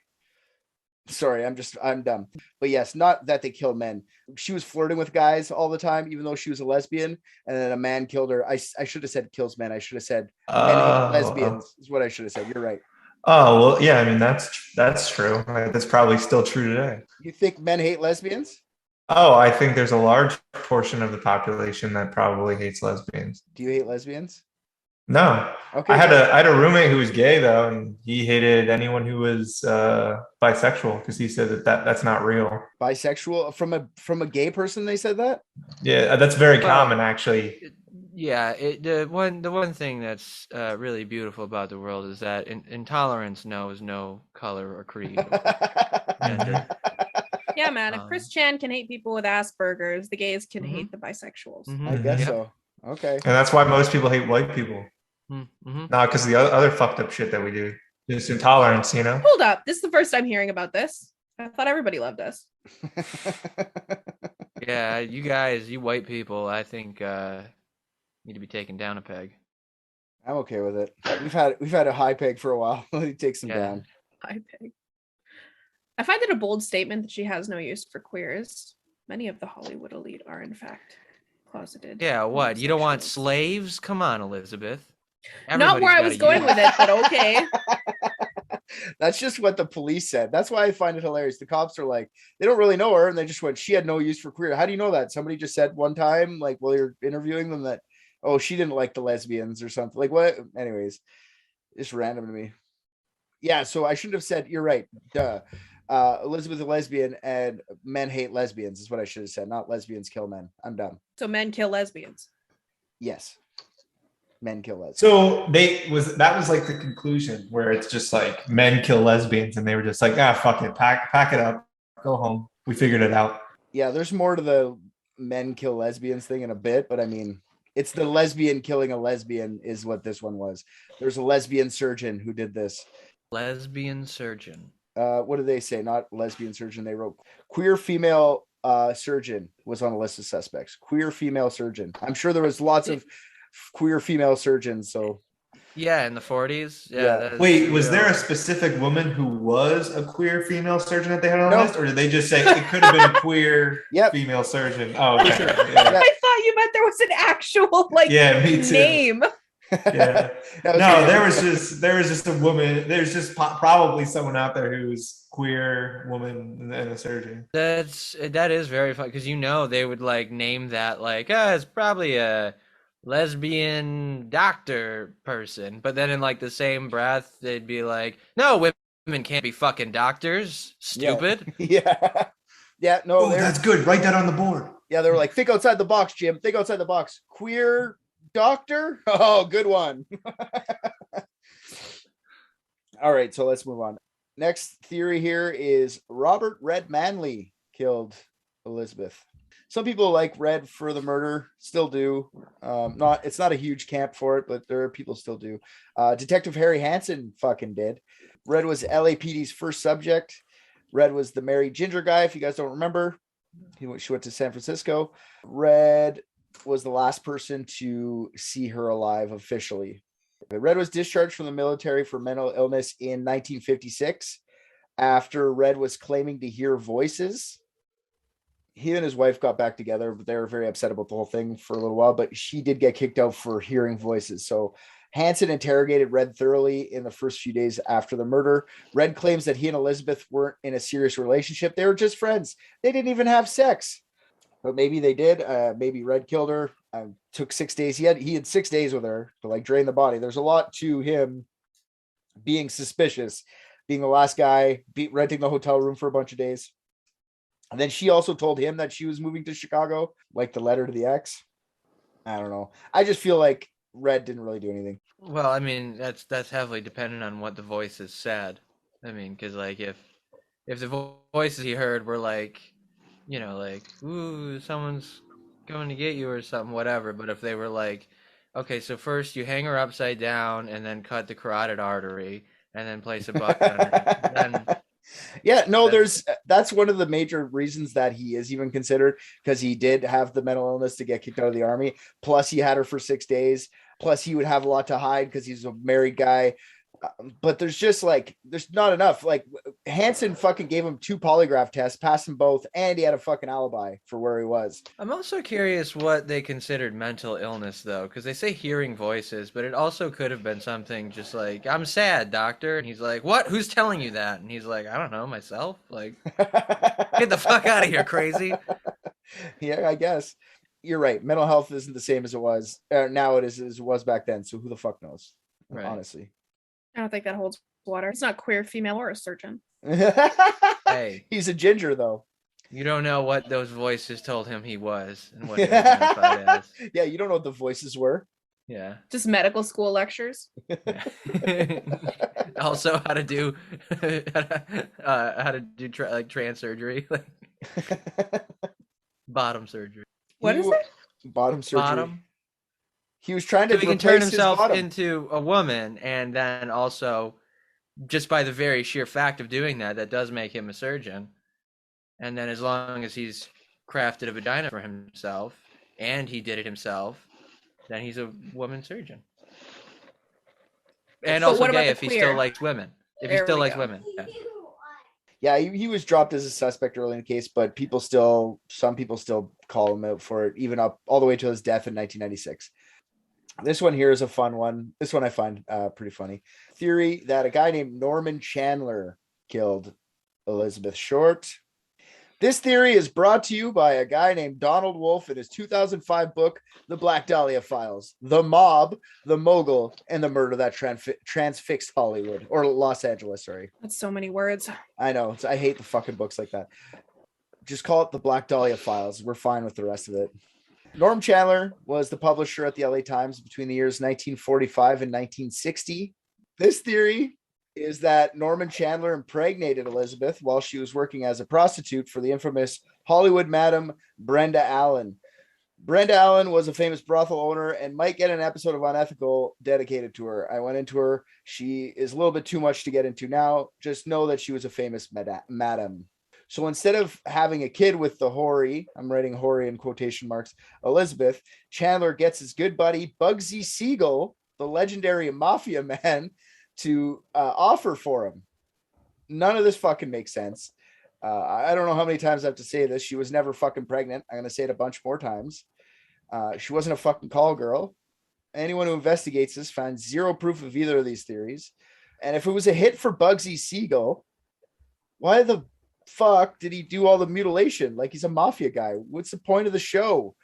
Sorry, I'm dumb. But yes, not that they kill men. She was flirting with guys all the time, even though she was a lesbian, and then a man killed her. I should have said kills men. I should have said men hate lesbians is what I should have said. You're right. Oh, well, yeah, I mean, that's true. That's probably still true today. You think men hate lesbians? Oh, I think there's a large portion of the population that probably hates lesbians. Do you hate lesbians? No. Okay. I had a roommate who was gay though, and he hated anyone who was bisexual because he said that's not real. Bisexual from a gay person, they said that? Yeah, that's very common actually. Yeah, the one thing that's really beautiful about the world is that intolerance knows no color or creed. Yeah, man. If Chris Chan can hate people with Asperger's, the gays can hate the bisexuals. I guess so. Okay. And that's why most people hate white people. Not because of the other fucked up shit that we do. Just intolerance, you know? Hold up. This is the first time hearing about this. I thought everybody loved us. Yeah, you guys, you white people, I think need to be taken down a peg. I'm okay with it. We've had a high peg for a while. Let me take some down. High peg. I find it a bold statement that she has no use for queers. Many of the Hollywood elite are, in fact, closeted. Yeah, what? You don't want slaves? Come on, Elizabeth. Not where I was going with it, but okay. That's just what the police said. That's why I find it hilarious. The cops are like, they don't really know her, and they just went, she had no use for queer. How do you know that? Somebody just said one time, like while you're interviewing them, that, oh, she didn't like the lesbians or something. Like what? Anyways, it's random to me. Yeah, so I shouldn't have said, you're right. Duh. Elizabeth a lesbian and men hate lesbians is what I should have said, not lesbians kill men. I'm dumb. So men kill lesbians. Yes. Men kill lesbians. So that was like the conclusion where it's just like men kill lesbians, and they were just like, fuck it, pack it up, go home. We figured it out. Yeah, there's more to the men kill lesbians thing in a bit, but I mean, it's the lesbian killing a lesbian is what this one was. There's a lesbian surgeon who did this. Lesbian surgeon. What did they say? Not lesbian surgeon. They wrote queer female surgeon was on a list of suspects. Queer female surgeon. I'm sure there was lots of queer female surgeons. So yeah, in the 40s. Yeah. Wait, was there a specific woman who was a queer female surgeon that they had on the list, or did they just say it could have been a queer female surgeon? Oh, okay. Sure. I thought you meant there was an actual me too. name. Yeah. No, there was just a woman. There's just probably someone out there who's queer woman and a surgeon. That is very fun because they would like name that like it's probably a lesbian doctor person, but then in like the same breath they'd be like, no, women can't be fucking doctors. Stupid. Yeah. Yeah. No, that's good. Write that on the board. Yeah, they were like, think outside the box, Jim. Think outside the box. Queer doctor. Oh, good one. All right, so let's move on. Next theory here is Robert Red Manley killed Elizabeth. Some people like Red for the murder, still do. It's not a huge camp for it, but there are people still do. Detective Harry Hansen fucking did. Red was LAPD's first subject. Red was the married ginger guy, if you guys don't remember. She went to San Francisco. Red was the last person to see her alive officially. Red was discharged from the military for mental illness in 1956 after Red was claiming to hear voices. He and his wife got back together, but they were very upset about the whole thing for a little while, but she did get kicked out for hearing voices. So Hansen interrogated Red thoroughly in the first few days after the murder. Red claims that he and Elizabeth weren't in a serious relationship. They were just friends. They didn't even have sex. But maybe they did. Maybe Red killed her. Took 6 days. He had 6 days with her to like drain the body. There's a lot to him being suspicious, being the last guy, renting the hotel room for a bunch of days. And then she also told him that she was moving to Chicago, like the letter to the ex. I don't know. I just feel like Red didn't really do anything. Well, I mean, that's heavily dependent on what the voices said. I mean, because like if the voices he heard were like, you know, like, ooh, someone's going to get you or something, whatever. But if they were like, okay, so first you hang her upside down and then cut the carotid artery and then place a buck on her, then yeah, no, that's one of the major reasons that he is even considered, because he did have the mental illness to get kicked out of the army. Plus, he had her for 6 days. Plus, he would have a lot to hide because he's a married guy. But there's not enough. Like Hansen fucking gave him 2 polygraph tests, passed them both, and he had a fucking alibi for where he was. I'm also curious what they considered mental illness, though, because they say hearing voices, but it also could have been something just like, I'm sad, doctor. And he's like, what? Who's telling you that? And he's like, I don't know, myself. Like, get the fuck out of here, crazy. Yeah, I guess. You're right. Mental health isn't the same as it was. Now it is as it was back then. So who the fuck knows? Right. Honestly. I don't think that holds water. He's not queer, female, or a surgeon. Hey, he's a ginger, though. You don't know what those voices told him he was and what he identified as. Yeah, you don't know what the voices were. Yeah. Just medical school lectures. Yeah. Also, how to do trans surgery, like bottom surgery. What is it? Bottom surgery. Bottom. He was trying to he can turn himself into a woman, and then also, just by the very sheer fact of doing that, that does make him a surgeon. And then as long as he's crafted a vagina for himself, and he did it himself, then he's a woman surgeon. And also gay if he still likes women. If he still likes women. Yeah. Yeah, he was dropped as a suspect early in the case, but some people still call him out for it, even up all the way to his death in 1996. This one here is a fun one. This one I find pretty funny. Theory that a guy named Norman Chandler killed Elizabeth Short. This theory is brought to you by a guy named Donald Wolfe in his 2005 book, The Black Dahlia Files, The Mob, The Mogul, and the Murder that Transfixed Hollywood, or Los Angeles, sorry. That's so many words. I know. I hate the fucking books like that. Just call it The Black Dahlia Files. We're fine with the rest of it. Norm Chandler was the publisher at the LA Times between the years 1945 and 1960. This theory is that Norman Chandler impregnated Elizabeth while she was working as a prostitute for the infamous Hollywood madam Brenda Allen. Brenda Allen was a famous brothel owner and might get an episode of Unethical dedicated to her. I went into her. She is a little bit too much to get into now. Just know that she was a famous madam. So instead of having a kid with the hoary, I'm writing hoary in quotation marks, Elizabeth, Chandler gets his good buddy Bugsy Siegel, the legendary mafia man, to offer for him. None of this fucking makes sense. I don't know how many times I have to say this. She was never fucking pregnant. I'm going to say it a bunch more times. She wasn't a fucking call girl. Anyone who investigates this finds zero proof of either of these theories. And if it was a hit for Bugsy Siegel, why the fuck did he do all the mutilation? Like, he's a mafia guy. What's the point of the show?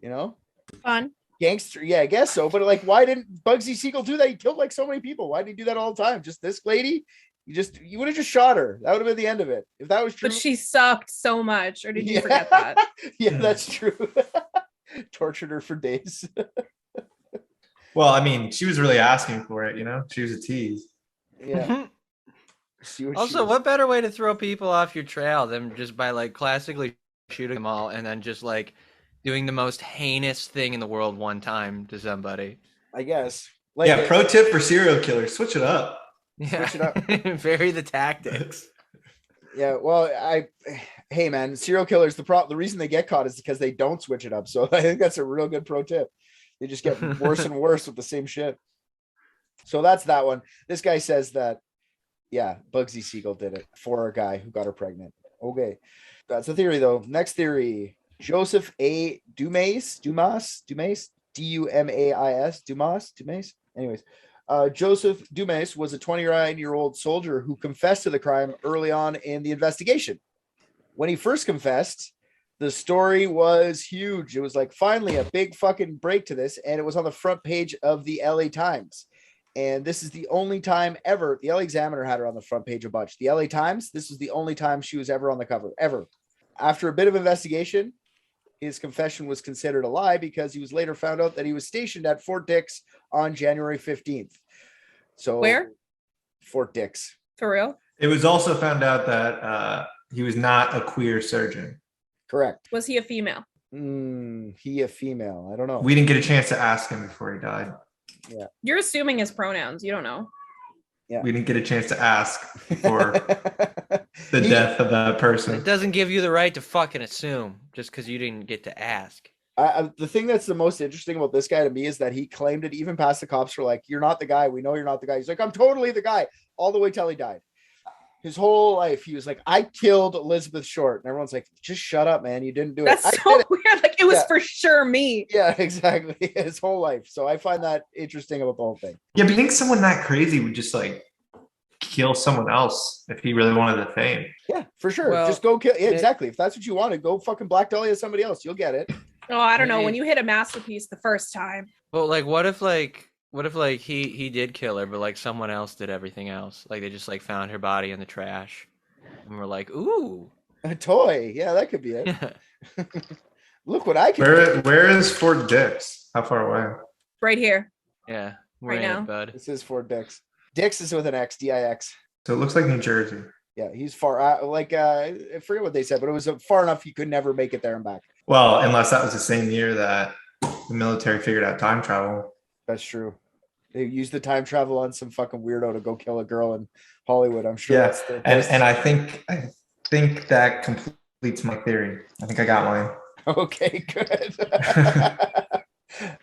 You know? Fun. Gangster. Yeah, I guess so. But like, why didn't Bugsy Siegel do that? He killed like so many people. Why did he do that all the time? Just this lady? You would have just shot her. That would have been the end of it. If that was true. But she sucked so much. Or did you forget that? Yeah, that's true. Tortured her for days. Well, I mean, she was really asking for it, you know? She was a tease. Yeah. Also, what better way to throw people off your trail than just by like classically shooting them all, and then just like doing the most heinous thing in the world one time to somebody. I guess. Like, Yeah, pro tip for serial killers: switch it up. Yeah. Switch it up. Vary the tactics. Yeah, well, hey man, serial killers, the reason they get caught is because they don't switch it up. So I think that's a real good pro tip. They just get worse and worse with the same shit. So that's that one. This guy says that, yeah, Bugsy Siegel did it for a guy who got her pregnant. Okay. That's a theory though. Next theory, Joseph A. Dumas, Dumas, Dumas. Anyways, Joseph Dumas was a 29-year-old soldier who confessed to the crime early on in the investigation. When he first confessed, the story was huge. It was like finally a big fucking break to this, and it was on the front page of the LA Times. And this is the only time ever. The LA Examiner had her on the front page a bunch. The LA Times, this was the only time she was ever on the cover, ever. After a bit of investigation, his confession was considered a lie because he was later found out that he was stationed at Fort Dix on January 15th. So Where? Fort Dix. For real? It was also found out that he was not a queer surgeon. Correct. Was he a female? He a female. I don't know. We didn't get a chance to ask him before he died. Yeah. You're assuming his pronouns. You don't know. Yeah. We didn't get a chance to ask for the death of that person. It doesn't give you the right to fucking assume just because you didn't get to ask. The thing that's the most interesting about this guy to me is that he claimed it even past the cops were like, "You're not the guy. We know you're not the guy." He's like, "I'm totally the guy," all the way till he died. His whole life, he was like, "I killed Elizabeth Short," and everyone's like, "Just shut up, man. You didn't do it." That's so weird. Like it was for sure me. Yeah, exactly. His whole life. So I find that interesting about the whole thing. Yeah, but you think someone that crazy would just like kill someone else if he really wanted the fame? Yeah, for sure. Well, just go kill. Yeah, exactly. If that's what you wanted, go fucking Black Dahlia somebody else. You'll get it. Oh, I don't know. When you hit a masterpiece the first time. But like, what if he did kill her, but like someone else did everything else? Like they just like found her body in the trash, and we're like, ooh, A toy. Yeah, that could be it. yeah. Look what I can do. Where is Fort Dix? How far away? Right here. Yeah, we're Right in now. it, bud. This is Fort Dix. Dix is with an X, D-I-X. So it looks like New Jersey. Yeah, he's far out. I forget what they said, but it was far enough you could never make it there and back. Well, unless that was the same year that the military figured out time travel. That's true. They used the time travel on some fucking weirdo to go kill a girl in Hollywood. I'm sure. Yeah, That's the and I think that completes my theory. I think I got mine. Okay, good.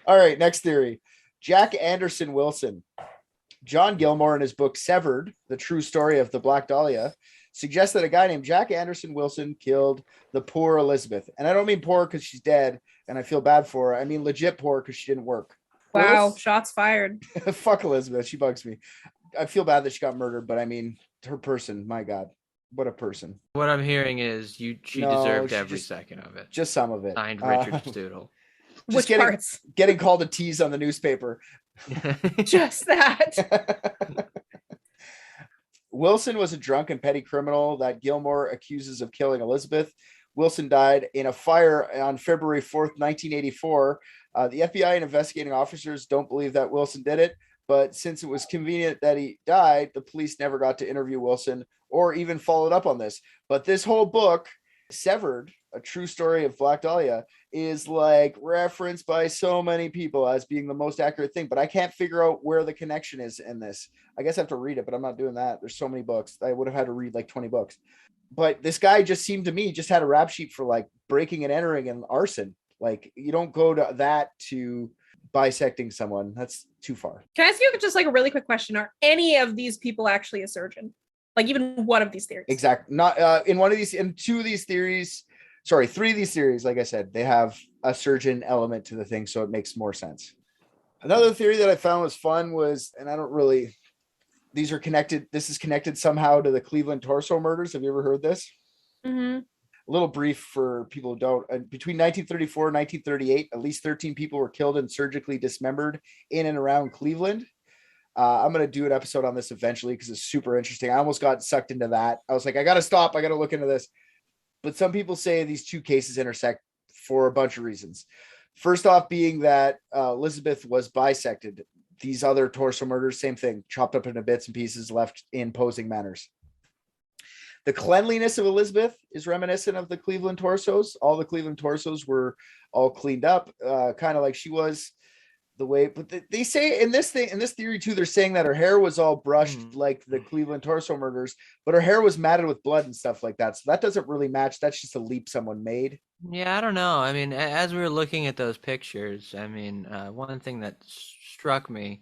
All right, next theory. Jack Anderson Wilson. John Gilmore, in his book Severed, The True Story of the Black Dahlia, suggests that a guy named Jack Anderson Wilson killed the poor Elizabeth. And I don't mean poor because she's dead and I feel bad for her. I mean legit poor because she didn't work. Wow, shots fired. Fuck Elizabeth. She bugs me. I feel bad that she got murdered, but I mean, her person, my God, what a person. What I'm hearing is she deserved every second of it. Just some of it. Signed Richard Stoodle. Which parts? Getting called a tease on the newspaper. Just that. Wilson was a drunk and petty criminal that Gilmore accuses of killing Elizabeth. Wilson died in a fire on February 4th, 1984. The FBI and investigating officers don't believe that Wilson did it, but since it was convenient that he died, the police never got to interview Wilson or even followed up on this. But this whole book, Severed, A True Story of Black Dahlia, is like referenced by so many people as being the most accurate thing, but I can't figure out where the connection is in this. I guess I have to read it, but I'm not doing that. There's so many books. I would have had to read like 20 books. But this guy just seemed to me just had a rap sheet for like breaking and entering and arson. Like you don't go to that to bisecting someone. That's too far. Can I ask you just like a really quick question? Are any of these people actually a surgeon? Like even one of these theories? Exactly. Not in one of these, in two of these theories. Sorry, three of these theories, like I said, they have a surgeon element to the thing, so it makes more sense. Another theory that I found was fun was, and I don't really, these are connected. This is connected somehow to the Cleveland torso murders. Have you ever heard this? Mm-hmm. A little brief for people who don't. Between 1934 and 1938, at least 13 people were killed and surgically dismembered in and around Cleveland. I'm going to do an episode on this eventually because it's super interesting. I almost got sucked into that. I was like, I got to stop. I got to look into this. But some people say these two cases intersect for a bunch of reasons. First off, being that Elizabeth was bisected. These other torso murders, same thing, chopped up into bits and pieces, left in posing manners. The cleanliness of Elizabeth is reminiscent of the Cleveland torsos. All the Cleveland torsos were all cleaned up, kind of like she was. The way, but they say in this theory too, they're saying that her hair was all brushed like the Cleveland torso murders, but her hair was matted with blood and stuff like that. So that doesn't really match. That's just a leap someone made. Yeah, I don't know. I mean, as we were looking at those pictures, I mean, one thing that struck me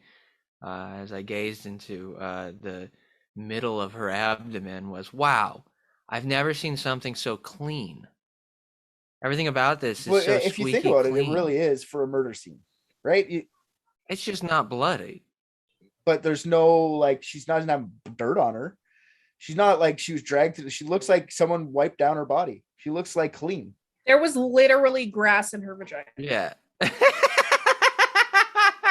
as I gazed into the middle of her abdomen was, wow, I've never seen something so clean. Everything about this is so if you think squeaky about it, clean. it really is for a murder scene, right? It's just not bloody. But there's no, like, she's not doesn't have dirt on her. She's not like she was dragged through. She looks like someone wiped down her body. She looks like clean. There was literally grass in her vagina. Yeah.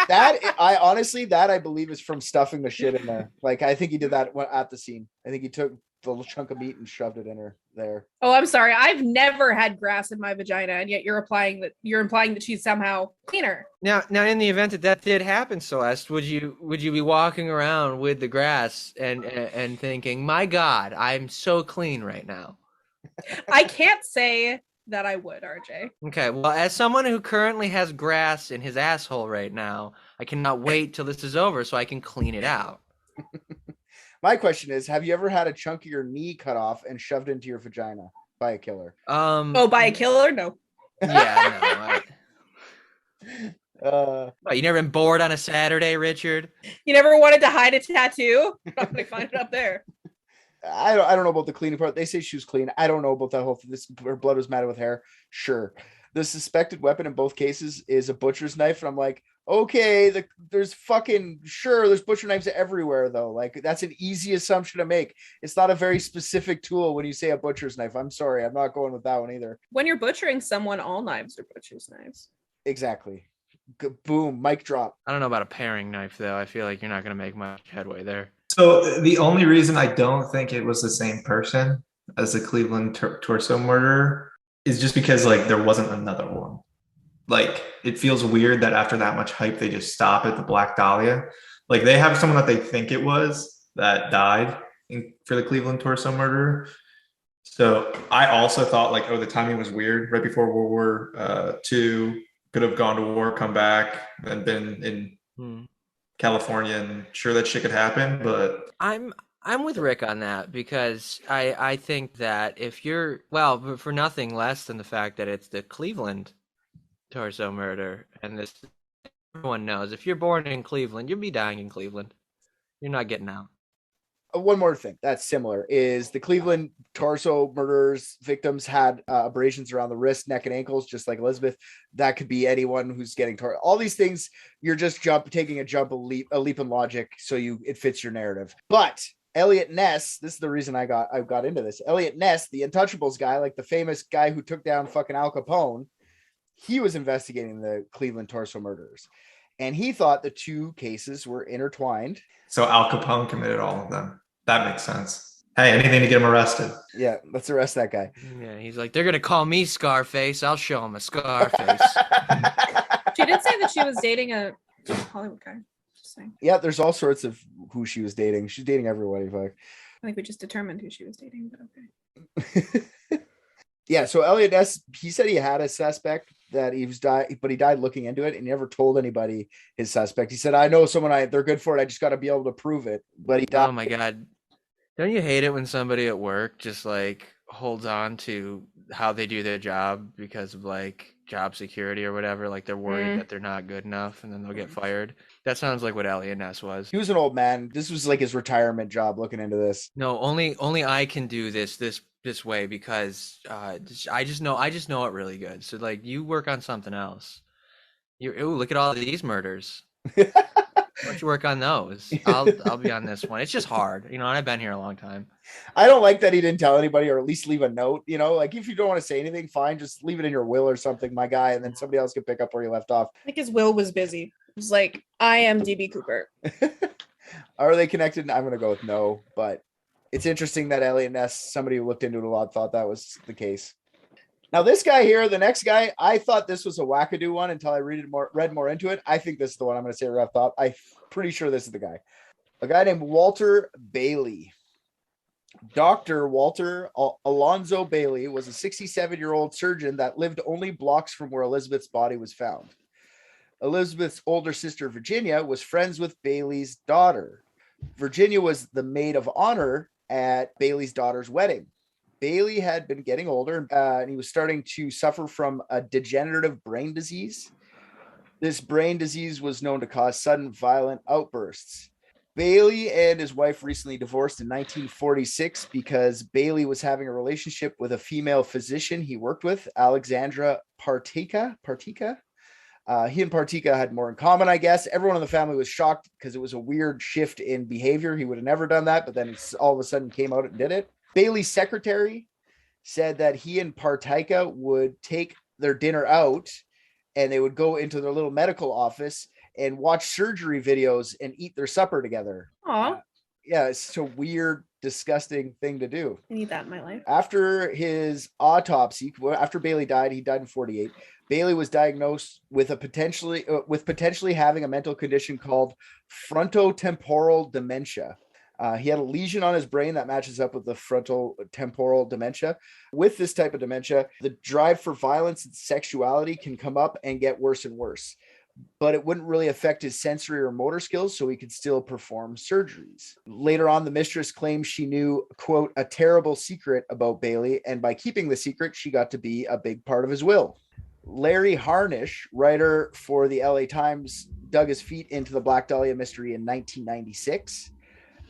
I believe is from stuffing the shit in there. Like, I think he did that at the scene. I think he took the little chunk of meat and shoved it in her there. Oh, I'm sorry. I've never had grass in my vagina, and yet you're implying that she's somehow cleaner. Now, in the event that did happen, Celeste, would you be walking around with the grass and thinking, "My God, I'm so clean right now"? I can't say that I would, RJ. Okay, well, as someone who currently has grass in his asshole right now, I cannot wait till this is over so I can clean it out. My question is, have you ever had a chunk of your knee cut off and shoved into your vagina by a killer? By a killer? No. Yeah, no. You never been bored on a Saturday, Richard? You never wanted to hide a tattoo? I'm gonna find it up there. I don't know about the cleaning part. They say she was clean. I don't know about that whole thing. Her blood was matted with hair. Sure. The suspected weapon in both cases is a butcher's knife. And I'm like, okay, there's butcher knives everywhere though. Like, that's an easy assumption to make. It's not a very specific tool when you say a butcher's knife. I'm sorry. I'm not going with that one either. When you're butchering someone, all knives are butcher's knives. Exactly. Boom. Mic drop. I don't know about a paring knife though. I feel like you're not going to make much headway there. So the only reason I don't think it was the same person as the Cleveland torso murderer is just because, like, there wasn't another one. Like, it feels weird that after that much hype, they just stop at the Black Dahlia. Like, they have someone that they think it was that died for the Cleveland torso murderer. So I also thought, like, the timing was weird. Right before World War II, could have gone to war, come back, and been in California, and sure, that shit could happen. But I'm with Rick on that, because I think that if you're, well, for nothing less than the fact that it's the Cleveland torso murder, and this, everyone knows, if you're born in Cleveland, you'll be dying in Cleveland. You're not getting out. One more thing that's similar is the Cleveland torso murderers victims had abrasions around the wrist, neck, and ankles, just like Elizabeth. That could be anyone who's getting all these things. You're just taking a leap in logic, so it fits your narrative. But Elliot Ness, this is the reason I got into this. Elliot Ness, the Untouchables guy, like the famous guy who took down fucking Al Capone, he was investigating the Cleveland torso murderers, and he thought the two cases were intertwined. So Al Capone committed all of them. That makes sense. Hey, anything to get him arrested. Yeah, let's arrest that guy. Yeah, he's like, they're going to call me Scarface. I'll show him a Scarface. She did say that she was dating a Hollywood guy. Just saying. Yeah, there's all sorts of who she was dating. She's dating everybody. Fuck. I think we just determined who she was dating, but okay. Yeah, so Elliot Ness, he said he had a suspect that he died looking into it, and he never told anybody his suspect. He said, I know someone, they're good for it. I just got to be able to prove it. But he died. Oh my God. Don't you hate it when somebody at work just like holds on to how they do their job because of like job security or whatever? Like they're worried that they're not good enough and then they'll get fired. That sounds like what Elliot Ness was. He was an old man. This was like his retirement job looking into this. No, only I can do this way because I just know it really good. So like you work on something else. Look at all of these murders. Why don't you work on those? I'll be on this one. It's just hard, and I've been here a long time. I don't like that he didn't tell anybody, or at least leave a note. Like if you don't want to say anything, fine, just leave it in your will or something, my guy, and then somebody else can pick up where you left off. I think his will was busy. It was like, I am DB Cooper. Are they connected? I'm gonna go with no, but it's interesting that Elliot Ness, somebody who looked into it a lot, thought that was the case. Now, this guy here, the next guy, I thought this was a wackadoo one until I read more into it. I think this is the one I'm going to say right off the top. I'm pretty sure this is the guy. A guy named Walter Bailey. Dr. Walter Alonzo Bailey was a 67-year-old surgeon that lived only blocks from where Elizabeth's body was found. Elizabeth's older sister, Virginia, was friends with Bailey's daughter. Virginia was the maid of honor at Bailey's daughter's wedding. Bailey had been getting older, and he was starting to suffer from a degenerative brain disease. This brain disease was known to cause sudden violent outbursts. Bailey and his wife recently divorced in 1946 because Bailey was having a relationship with a female physician he worked with, Alexandra Partika. He and Partika had more in common, I guess. Everyone in the family was shocked because it was a weird shift in behavior. He would have never done that, but then all of a sudden came out and did it. Bailey's secretary said that he and Partika would take their dinner out and they would go into their little medical office and watch surgery videos and eat their supper together. Aw. Yeah, it's such a weird, disgusting thing to do. I need that in my life. After his autopsy, after Bailey died, he died in 48. Bailey was diagnosed with potentially having a mental condition called frontotemporal dementia. He had a lesion on his brain that matches up with the frontotemporal dementia. With this type of dementia, the drive for violence and sexuality can come up and get worse and worse, but it wouldn't really affect his sensory or motor skills, so he could still perform surgeries. Later on, the mistress claimed she knew, quote, a terrible secret about Bailey, and by keeping the secret, she got to be a big part of his will. Larry Harnish, writer for the LA Times, dug his feet into the Black Dahlia mystery in 1996.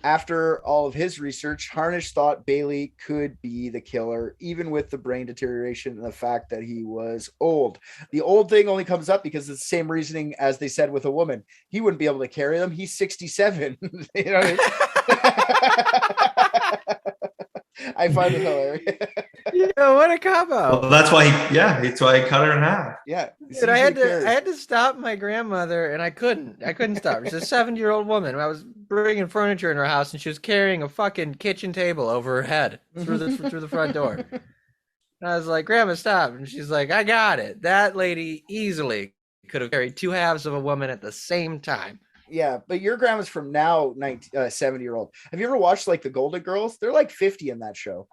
After all of his research, Harnish thought Bailey could be the killer, even with the brain deterioration and the fact that he was old. The old thing only comes up because it's the same reasoning as they said with a woman. He wouldn't be able to carry them. He's 67. You know what I mean? I find it hilarious. Yeah, what a combo. Well, that's why that's why he cut her in half. Yeah. Dude, I had to stop my grandmother, and I couldn't stop. She's a 70-year-old woman. I was bringing furniture in her house, and she was carrying a fucking kitchen table over her head through the front door. And I was like, "Grandma, stop!" And she's like, "I got it." That lady easily could have carried two halves of a woman at the same time. Yeah, but your grandma's from now 70-year-old. Have you ever watched like the Golden Girls? They're like 50 in that show.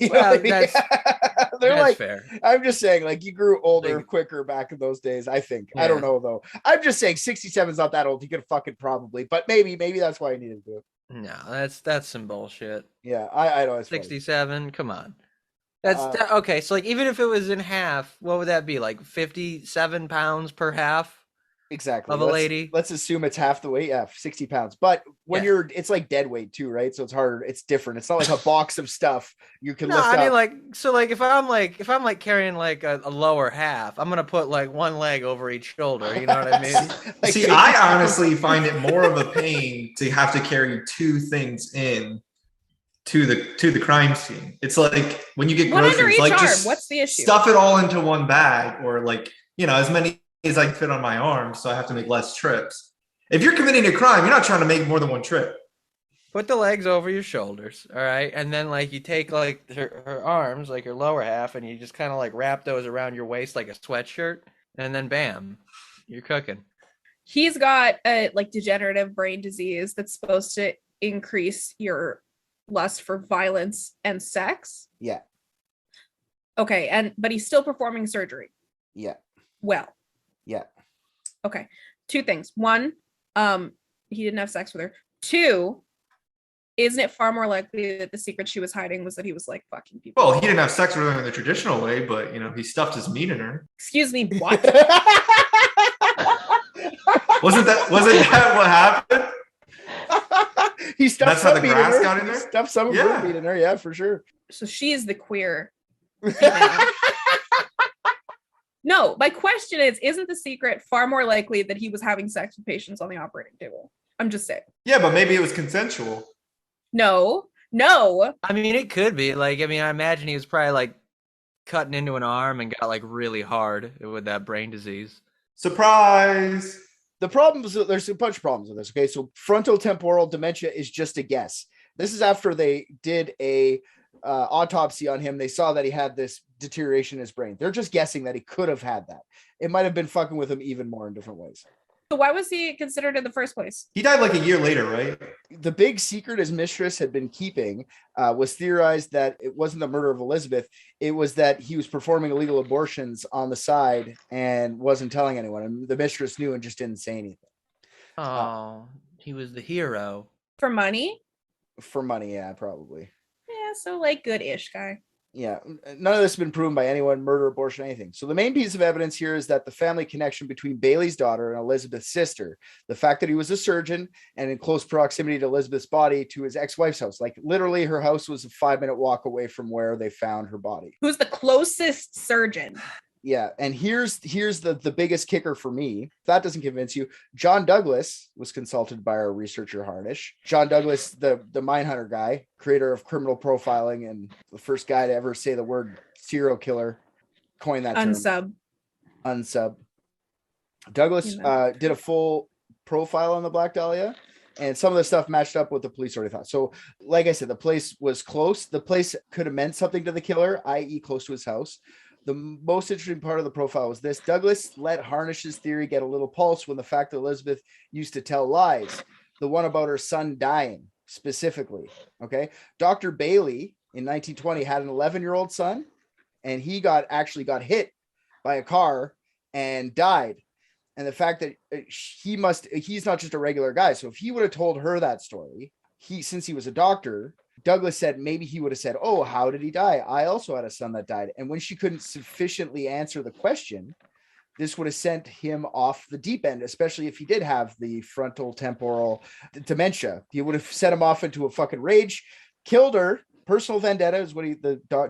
Well, that's like fair. I'm just saying, like, you grew older quicker back in those days, I think. Yeah. I don't know though. I'm just saying 67's not that old. He could fucking probably, but maybe that's why he needed to do it. No, that's some bullshit. Yeah, I know. 67, come on. Okay, so like even if it was in half, what would that be? Like 57 pounds per half? Exactly. Of a lady. Let's assume it's half the weight. Yeah, 60 pounds. But when it's like dead weight too, right? So it's harder. It's different. It's not like a box of stuff you can lift up. I mean, like if I'm carrying like a lower half, I'm gonna put like one leg over each shoulder. You know what I mean? Like, see, I honestly find it more of a pain to have to carry two things in to the crime scene. It's like when you get groceries, like just what's the issue? Stuff it all into one bag, or like, you know, as many as I can fit on my arm, so I have to make less trips. If you're committing a crime, you're not trying to make more than one trip. Put the legs over your shoulders, all right? And then like you take like her arms, like your lower half, and you just kind of like wrap those around your waist like a sweatshirt, and then bam, you're cooking. He's got a like degenerative brain disease that's supposed to increase your lust for violence and sex. Yeah. Okay, but he's still performing surgery. Yeah. Well. Yeah. Okay. Two things. One, he didn't have sex with her. Two, isn't it far more likely that the secret she was hiding was that he was like fucking people? Well, he didn't have sex with her in the traditional way, but you know, he stuffed his meat in her. Excuse me, what? Wasn't that what happened? He stuffed. That's how the grass got in there. Stuffed some of her meat in her, yeah, for sure. So she is the queer female. No, my question is, isn't the secret far more likely that he was having sex with patients on the operating table? I'm just saying. Yeah, but maybe it was consensual. No. I mean, it could be. Like, I mean, I imagine he was probably like cutting into an arm and got like really hard with that brain disease. Surprise! The problems, there's a bunch of problems with this. Okay, so frontotemporal dementia is just a guess. This is after they did a autopsy on him. They saw that he had this deterioration in his brain. They're just guessing that he could have had that. It might have been fucking with him even more in different ways. So why was he considered in the first place? He died like a year later, right? The big secret his mistress had been keeping was theorized that it wasn't the murder of Elizabeth. It was that he was performing illegal abortions on the side and wasn't telling anyone. And the mistress knew and just didn't say anything. Oh, he was the hero. For money? For money, yeah, probably. Yeah, so like good-ish guy. Yeah, none of this has been proven by anyone, murder, abortion, anything. So the main piece of evidence here is that the family connection between Bailey's daughter and Elizabeth's sister, the fact that he was a surgeon and in close proximity to Elizabeth's body to his ex-wife's house. Like literally her house was a 5-minute walk away from where they found her body. Who's the closest surgeon? Yeah, and here's the biggest kicker for me. If that doesn't convince you, John Douglas was consulted by our researcher Harnish. John Douglas, the Mindhunter guy, creator of criminal profiling and the first guy to ever say the word serial killer, coined that term. Unsub. Douglas did a full profile on the Black Dahlia, and some of the stuff matched up with the police already thought. So, like I said, the place was close. The place could have meant something to the killer, i.e. close to his house. The most interesting part of the profile was this. Douglas let Harnish's theory get a little pulse when the fact that Elizabeth used to tell lies, the one about her son dying specifically. Okay. Dr. Bailey in 1920 had an 11-year-old son, and he actually got hit by a car and died. And the fact that he's not just a regular guy. So if he would have told her that story, since he was a doctor, Douglas said maybe he would have said, "Oh, how did he die? I also had a son that died." And when she couldn't sufficiently answer the question, this would have sent him off the deep end, especially if he did have the frontal temporal dementia. He would have set him off into a fucking rage, killed her. Personal vendetta is what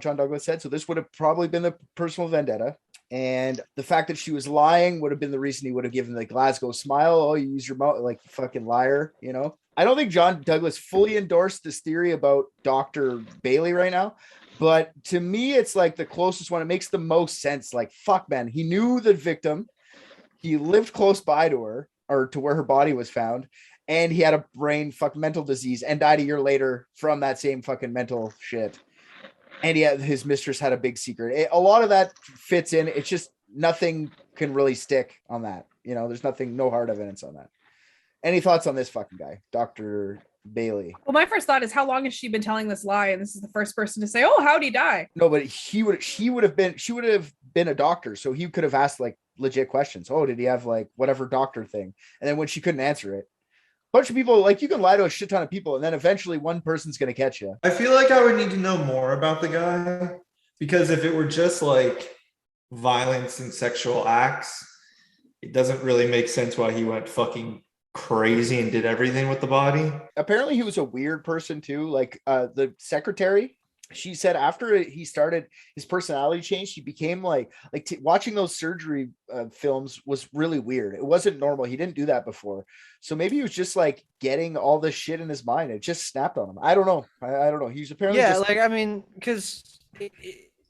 John Douglas said. So this would have probably been the personal vendetta. And the fact that she was lying would have been the reason he would have given the Glasgow smile. Oh, you use your mouth like fucking liar, you know? I don't think John Douglas fully endorsed this theory about Dr. Bailey right now, but to me, it's like the closest one. It makes the most sense. Like, fuck, man, he knew the victim. He lived close by to her or to where her body was found. And he had a mental disease and died a year later from that same fucking mental shit. And his mistress had a big secret. A lot of that fits in. It's just nothing can really stick on that. You know, there's no hard evidence on that. Any thoughts on this fucking guy, Dr. Bailey? Well, my first thought is, how long has she been telling this lie? And this is the first person to say, "Oh, how'd he die?" No, but she would have been a doctor, so he could have asked like legit questions. Oh, did he have like whatever doctor thing? And then when she couldn't answer it, a bunch of people, like, you can lie to a shit ton of people, and then eventually one person's gonna catch you. I feel like I would need to know more about the guy, because if it were just like violence and sexual acts, it doesn't really make sense why he went fucking crazy and did everything with the body. Apparently he was a weird person too. Like the secretary, she said after he started his personality change, he became like watching those surgery films was really weird. It wasn't normal. He didn't do that before. So maybe he was just like getting all this shit in his mind. It just snapped on him. I don't know. I don't know. He's apparently because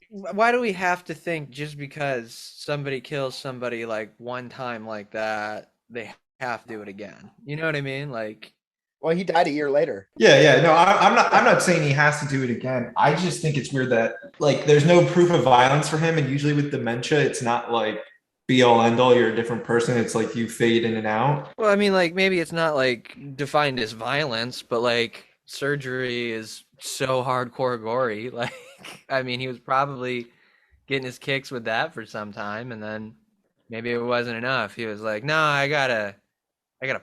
why do we have to think just because somebody kills somebody like one time like that, they have to do it again? You know what I mean? Like, well, he died a year later. Yeah. No, I'm not saying he has to do it again. I just think it's weird that like there's no proof of violence for him, and usually with dementia, it's not like be all end all. You're a different person. It's like you fade in and out. Well, I mean, like maybe it's not like defined as violence, but like surgery is so hardcore gory. Like, I mean, he was probably getting his kicks with that for some time, and then maybe it wasn't enough. He was like, "No, I gotta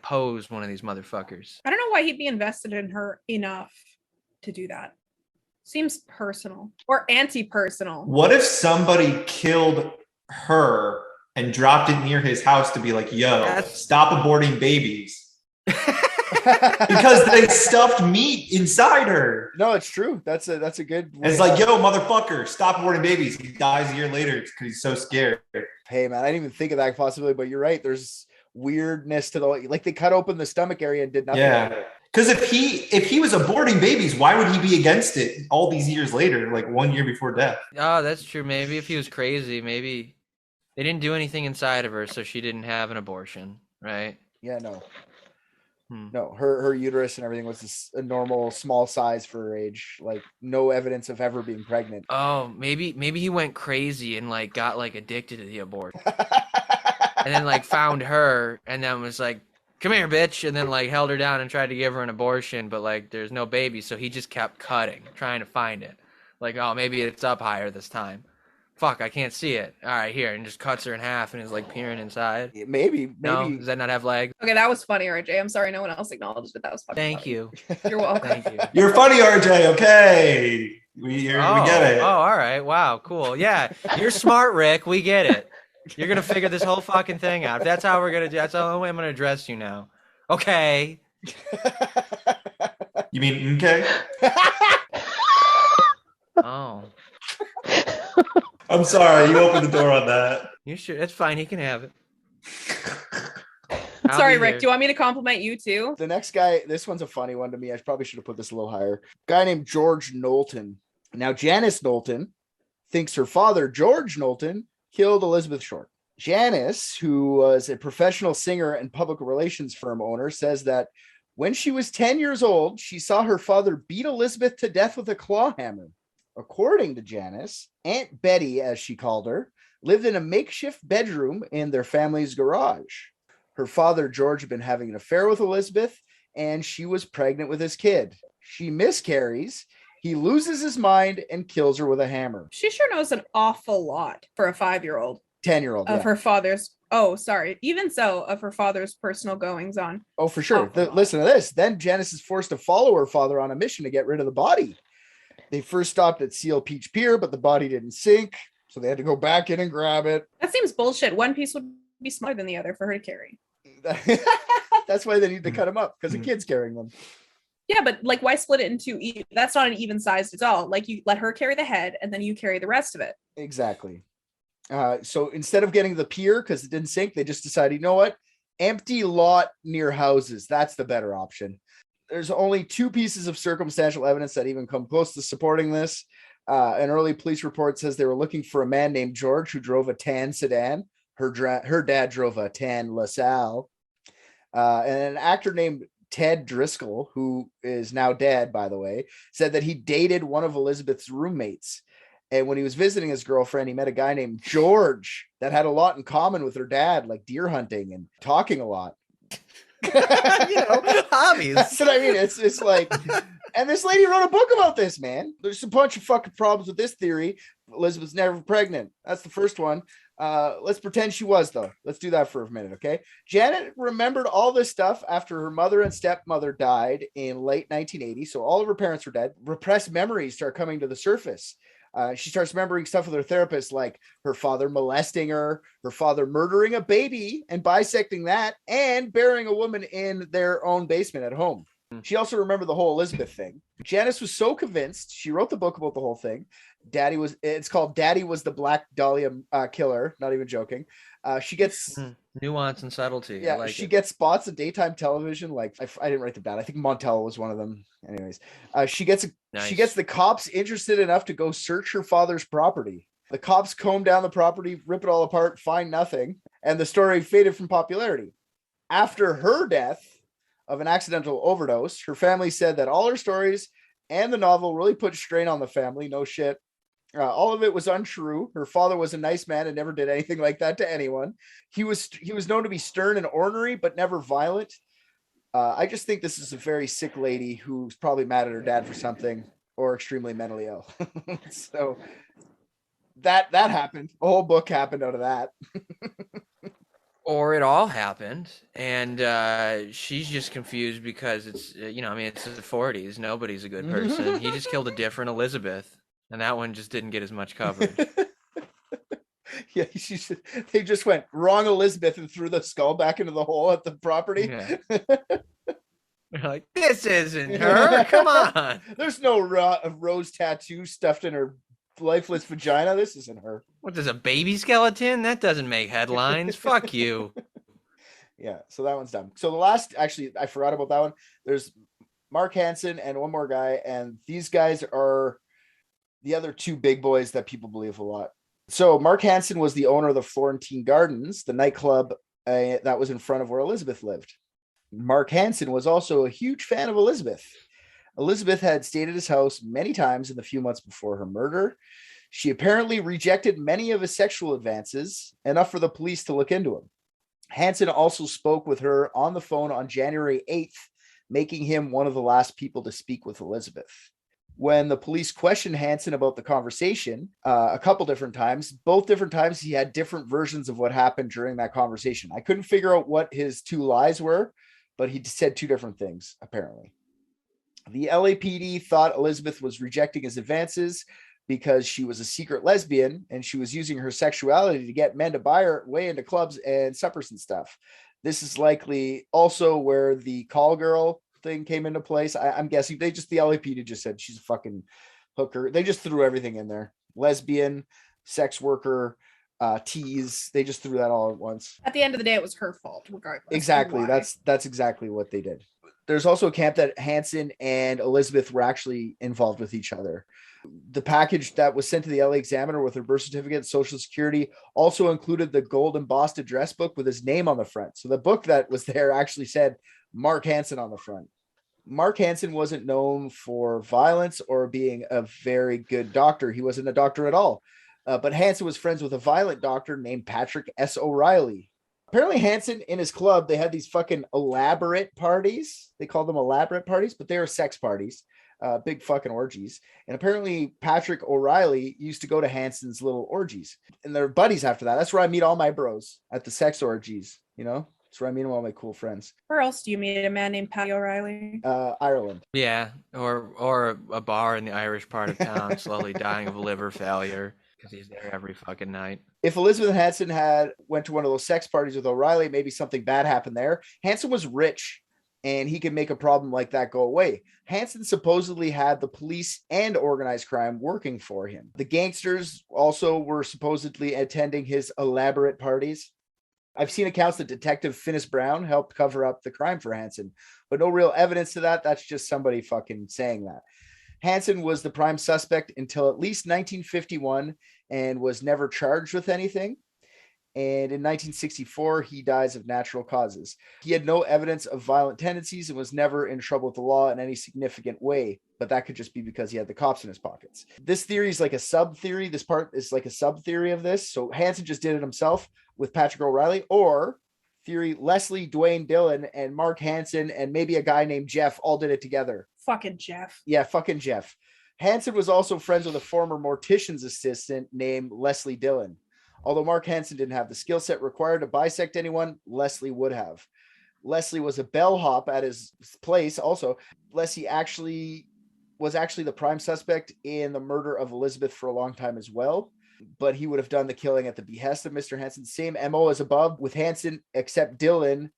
pose one of these motherfuckers." I don't know why he'd be invested in her enough to do that. Seems personal or anti-personal. What if somebody killed her and dropped it near his house to be like, "Yo, stop aborting babies," because they stuffed meat inside her? No, it's true. That's a good way. It's like, "Yo, motherfucker, stop aborting babies." He dies a year later because he's so scared. Hey, man, I didn't even think of that possibility, but you're right. There's weirdness to like they cut open the stomach area and did nothing. Yeah, because if he was aborting babies, why would he be against it all these years later, like 1 year before death? Oh, that's true. Maybe if he was crazy, maybe they didn't do anything inside of her, so she didn't have an abortion, right? Yeah, no. No, her uterus and everything was a normal small size for her age. Like no evidence of ever being pregnant. Oh, maybe he went crazy and like got like addicted to the abortion. and then like found her and then was like, come here, bitch, and then like held her down and tried to give her an abortion, but like there's no baby, so he just kept cutting, trying to find it. Like, oh, maybe it's up higher this time. Fuck, I can't see it. All right, here, and just cuts her in half and is like peering inside. Maybe. No, does that not have legs? Okay, that was funny, RJ. I'm sorry no one else acknowledged it. That was fucking Thank funny. you. You're welcome. Thank you. You're funny, RJ. Okay. We get it. Oh, all right. Wow, cool. Yeah, you're smart, Rick. We get it. You're going to figure this whole fucking thing out. If that's how we're going to do, that's the only way I'm going to address you now. Okay. You mean okay? Oh. I'm sorry. You opened the door on that. You should. It's fine. He can have it. Sorry, Rick. Do you want me to compliment you too? The next guy, this one's a funny one to me. I probably should have put this a little higher. Guy named George Knowlton. Now, Janice Knowlton thinks her father, George Knowlton, killed Elizabeth Short. Janice, who was a professional singer and public relations firm owner, says that when she was 10 years old, she saw her father beat Elizabeth to death with a claw hammer. According to Janice, Aunt Betty, as she called her, lived in a makeshift bedroom in their family's garage. Her father, George, had been having an affair with Elizabeth, and she was pregnant with his kid. She miscarries. He loses his mind and kills her with a hammer. She sure knows an awful lot for a 5-year-old. 10-year-old. Of her father's. Oh, sorry. Even so, of her father's personal goings on. Oh, for sure. Listen to this. Then Janice is forced to follow her father on a mission to get rid of the body. They first stopped at Seal Peach Pier, but the body didn't sink, so they had to go back in and grab it. That seems bullshit. One piece would be smaller than the other for her to carry. That's why they need to cut them up, because the kid's carrying them. Yeah, but like, why split it into? That's not an even sized at all. Like, you let her carry the head, and then you carry the rest of it. Exactly. So instead of getting the pier because it didn't sink, they just decided, you know what? Empty lot near houses. That's the better option. There's only 2 pieces of circumstantial evidence that even come close to supporting this. An early police report says they were looking for a man named George who drove a tan sedan. Her dad drove a tan LaSalle. And an actor named Ted Driscoll, who is now dead, by the way, said that he dated one of Elizabeth's roommates. And when he was visiting his girlfriend, he met a guy named George that had a lot in common with her dad, like deer hunting and talking a lot. Hobbies. That's what I mean. It's like, and this lady wrote a book about this, man. There's a bunch of fucking problems with this theory. Elizabeth's never pregnant. That's the first one. Let's pretend she was, though. Let's do that for a minute, okay? Janet remembered all this stuff after her mother and stepmother died in late 1980. So all of her parents were dead. Repressed memories start coming to the surface. She starts remembering stuff with her therapist, like her father molesting her father murdering a baby and bisecting that, and burying a woman in their own basement at home. She also remembered the whole Elizabeth thing. Janice was so convinced, she wrote the book about the whole thing. It's called Daddy Was the Black Dahlia Killer. Not even joking. She gets nuance and subtlety. Yeah, she gets spots of daytime television. Like I didn't write them down. I think Montello was one of them. Anyways, she gets the cops interested enough to go search her father's property. The cops comb down the property, rip it all apart, find nothing, and the story faded from popularity. After her death of an accidental overdose, her family said that all her stories and the novel really put strain on the family. No shit. All of it was untrue. Her father was a nice man and never did anything like that to anyone. He was known to be stern and ornery, but never violent. I just think this is a very sick lady who's probably mad at her dad for something or extremely mentally ill. So that happened. The whole book happened out of that. Or it all happened, and she's just confused because it's it's the 40s. Nobody's a good person. He just killed a different Elizabeth. And that one just didn't get as much coverage. Yeah, they just went wrong Elizabeth and threw the skull back into the hole at the property. Yeah. They're like, this isn't her. Come on. There's no rose tattoo stuffed in her lifeless vagina. This isn't her. What, there's a baby skeleton? That doesn't make headlines. Fuck you. Yeah, so that one's done. So the last, actually, I forgot about that one. There's Mark Hansen and one more guy, and these guys are the other 2 big boys that people believe a lot. So Mark Hansen was the owner of the Florentine Gardens, the nightclub that was in front of where Elizabeth lived. Mark Hansen was also a huge fan of Elizabeth. Elizabeth had stayed at his house many times in the few months before her murder. She apparently rejected many of his sexual advances, enough for the police to look into him. Hansen also spoke with her on the phone on January 8th, making him one of the last people to speak with Elizabeth. When the police questioned Hansen about the conversation a couple different times, both different times he had different versions of what happened during that conversation. I couldn't figure out what his two lies were, but he said two different things, apparently. The LAPD thought Elizabeth was rejecting his advances because she was a secret lesbian and she was using her sexuality to get men to buy her way into clubs and suppers and stuff. This is likely also where the call girl thing came into place. I'm guessing the LAPD just said she's a fucking hooker. They just threw everything in there. Lesbian, sex worker, tease. They just threw that all at once. At the end of the day, it was her fault, regardless. Exactly. That's exactly what they did. There's also a camp that Hansen and Elizabeth were actually involved with each other. The package that was sent to the LA Examiner with her birth certificate and social security also included the gold embossed address book with his name on the front. So the book that was there actually said Mark Hansen on the front. Mark Hansen wasn't known for violence or being a very good doctor. He wasn't a doctor at all. But Hansen was friends with a violent doctor named Patrick S. O'Reilly. Apparently Hansen in his club, they had these fucking elaborate parties. They called them elaborate parties, but they were sex parties. Big fucking orgies. And apparently Patrick O'Reilly used to go to Hansen's little orgies. And they're buddies after that. That's where I meet all my bros, at the sex orgies, you know? That's where I meet all my cool friends. Where else do you meet a man named Patty O'Reilly? Ireland. Yeah, or a bar in the Irish part of town, slowly dying of liver failure because he's there every fucking night. If Elizabeth Hansen went to one of those sex parties with O'Reilly, maybe something bad happened there. Hansen was rich, and he could make a problem like that go away. Hansen supposedly had the police and organized crime working for him. The gangsters also were supposedly attending his elaborate parties. I've seen accounts that Detective Finis Brown helped cover up the crime for Hansen, but no real evidence to that. That's just somebody fucking saying that. Hansen was the prime suspect until at least 1951 and was never charged with anything. And in 1964, he dies of natural causes. He had no evidence of violent tendencies and was never in trouble with the law in any significant way, but that could just be because he had the cops in his pockets. This theory is like a sub-theory. This part is like a sub-theory of this. So Hansen just did it himself with Patrick O'Reilly, or theory Leslie, Dwayne Dillon, and Mark Hansen, and maybe a guy named Jeff all did it together. Fucking Jeff. Yeah, fucking Jeff. Hansen was also friends with a former mortician's assistant named Leslie Dillon. Although Mark Hansen didn't have the skill set required to bisect anyone, Leslie would have. Leslie was a bellhop at his place. Also, Leslie was actually the prime suspect in the murder of Elizabeth for a long time as well. But he would have done the killing at the behest of Mr. Hansen. Same MO as above with Hansen, except Dillon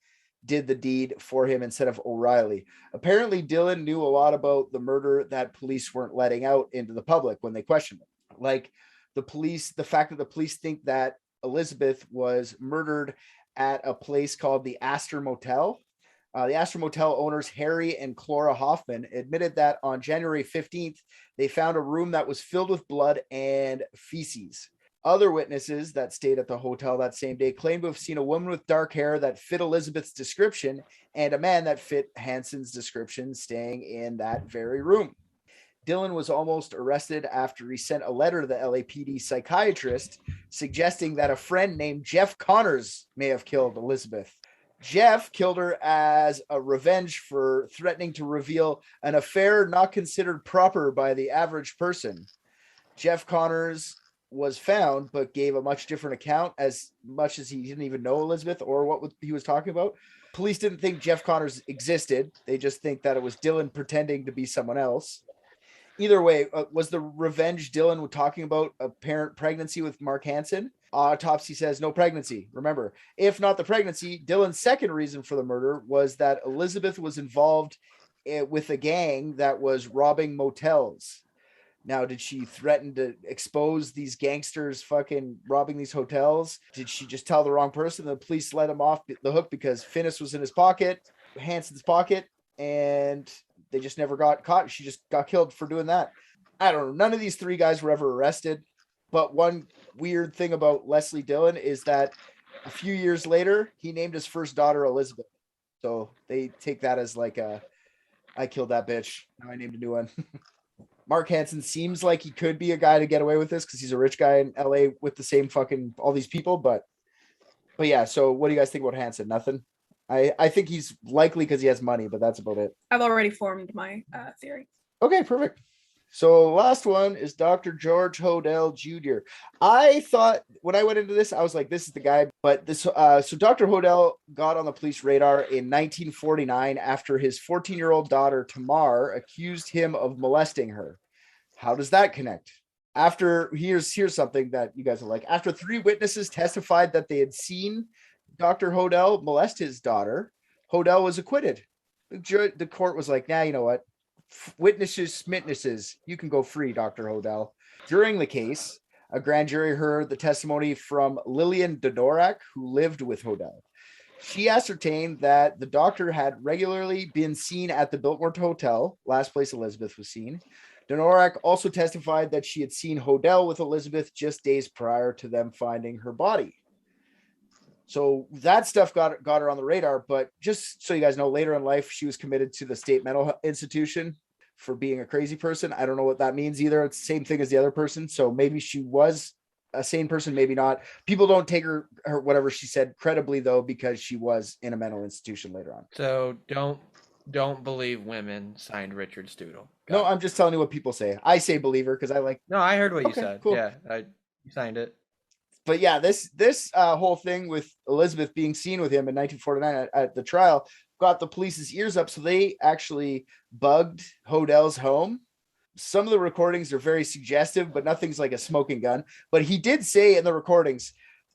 did the deed for him instead of O'Reilly. Apparently, Dillon knew a lot about the murder that police weren't letting out into the public when they questioned him. Like the fact that the police think that Elizabeth was murdered at a place called the Astor Motel. The Astor Motel owners, Harry and Clora Hoffman, admitted that on January 15th, they found a room that was filled with blood and feces. Other witnesses that stayed at the hotel that same day claimed to have seen a woman with dark hair that fit Elizabeth's description and a man that fit Hansen's description staying in that very room. Dillon was almost arrested after he sent a letter to the LAPD psychiatrist suggesting that a friend named Jeff Connors may have killed Elizabeth. Jeff killed her as a revenge for threatening to reveal an affair not considered proper by the average person. Jeff Connors was found, but gave a much different account, as much as he didn't even know Elizabeth or what he was talking about. Police didn't think Jeff Connors existed. They just think that it was Dillon pretending to be someone else. Either way, was the revenge Dillon talking about apparent pregnancy with Mark Hansen? Autopsy says no pregnancy. Remember, if not the pregnancy, Dillon's second reason for the murder was that Elizabeth was involved with a gang that was robbing motels. Now, did she threaten to expose these gangsters fucking robbing these hotels? Did she just tell the wrong person? The police let him off the hook because Finis was in his pocket, Hansen's pocket, and they just never got caught. She just got killed for doing that. I don't know. None of these three guys were ever arrested. But one weird thing about Leslie Dillon is that a few years later, he named his first daughter Elizabeth. So they take that as like I killed that bitch. Now I named a new one. Mark Hansen seems like he could be a guy to get away with this because he's a rich guy in LA with the same fucking all these people. But But yeah, so what do you guys think about Hansen? Nothing. I think he's likely because he has money, but that's about it. I've already formed my theory. Okay, perfect. So last one is Dr. George Hodel Jr. I thought when I went into this, I was like, this is the guy. But this, so Dr. Hodel got on the police radar in 1949 after his 14-year-old daughter Tamar accused him of molesting her. How does that connect? Here's something that you guys will like. After 3 witnesses testified that they had seen Dr. Hodel molest his daughter, Hodel was acquitted. The court was like, nah, you know what? Witnesses, you can go free, Dr. Hodel. During the case, a grand jury heard the testimony from Lillian Dodorak, who lived with Hodel. She ascertained that the doctor had regularly been seen at the Biltmore Hotel, last place Elizabeth was seen. Dodorak also testified that she had seen Hodel with Elizabeth just days prior to them finding her body. So that stuff got her on the radar, but just so you guys know, later in life, she was committed to the state mental institution for being a crazy person. I don't know what that means either. It's the same thing as the other person. So maybe she was a sane person, maybe not. People don't take her whatever she said credibly though, because she was in a mental institution later on. So don't believe women, signed Richard Stoodle. No, I'm just telling you what people say. I say believer because I like. No, I heard what you Okay, said. cool. Yeah, you signed it. But yeah, this whole thing with Elizabeth being seen with him in 1949 at the trial got the police's ears up. So they actually bugged Hodel's home. Some of the recordings are very suggestive, but nothing's like a smoking gun. But he did say in the recordings,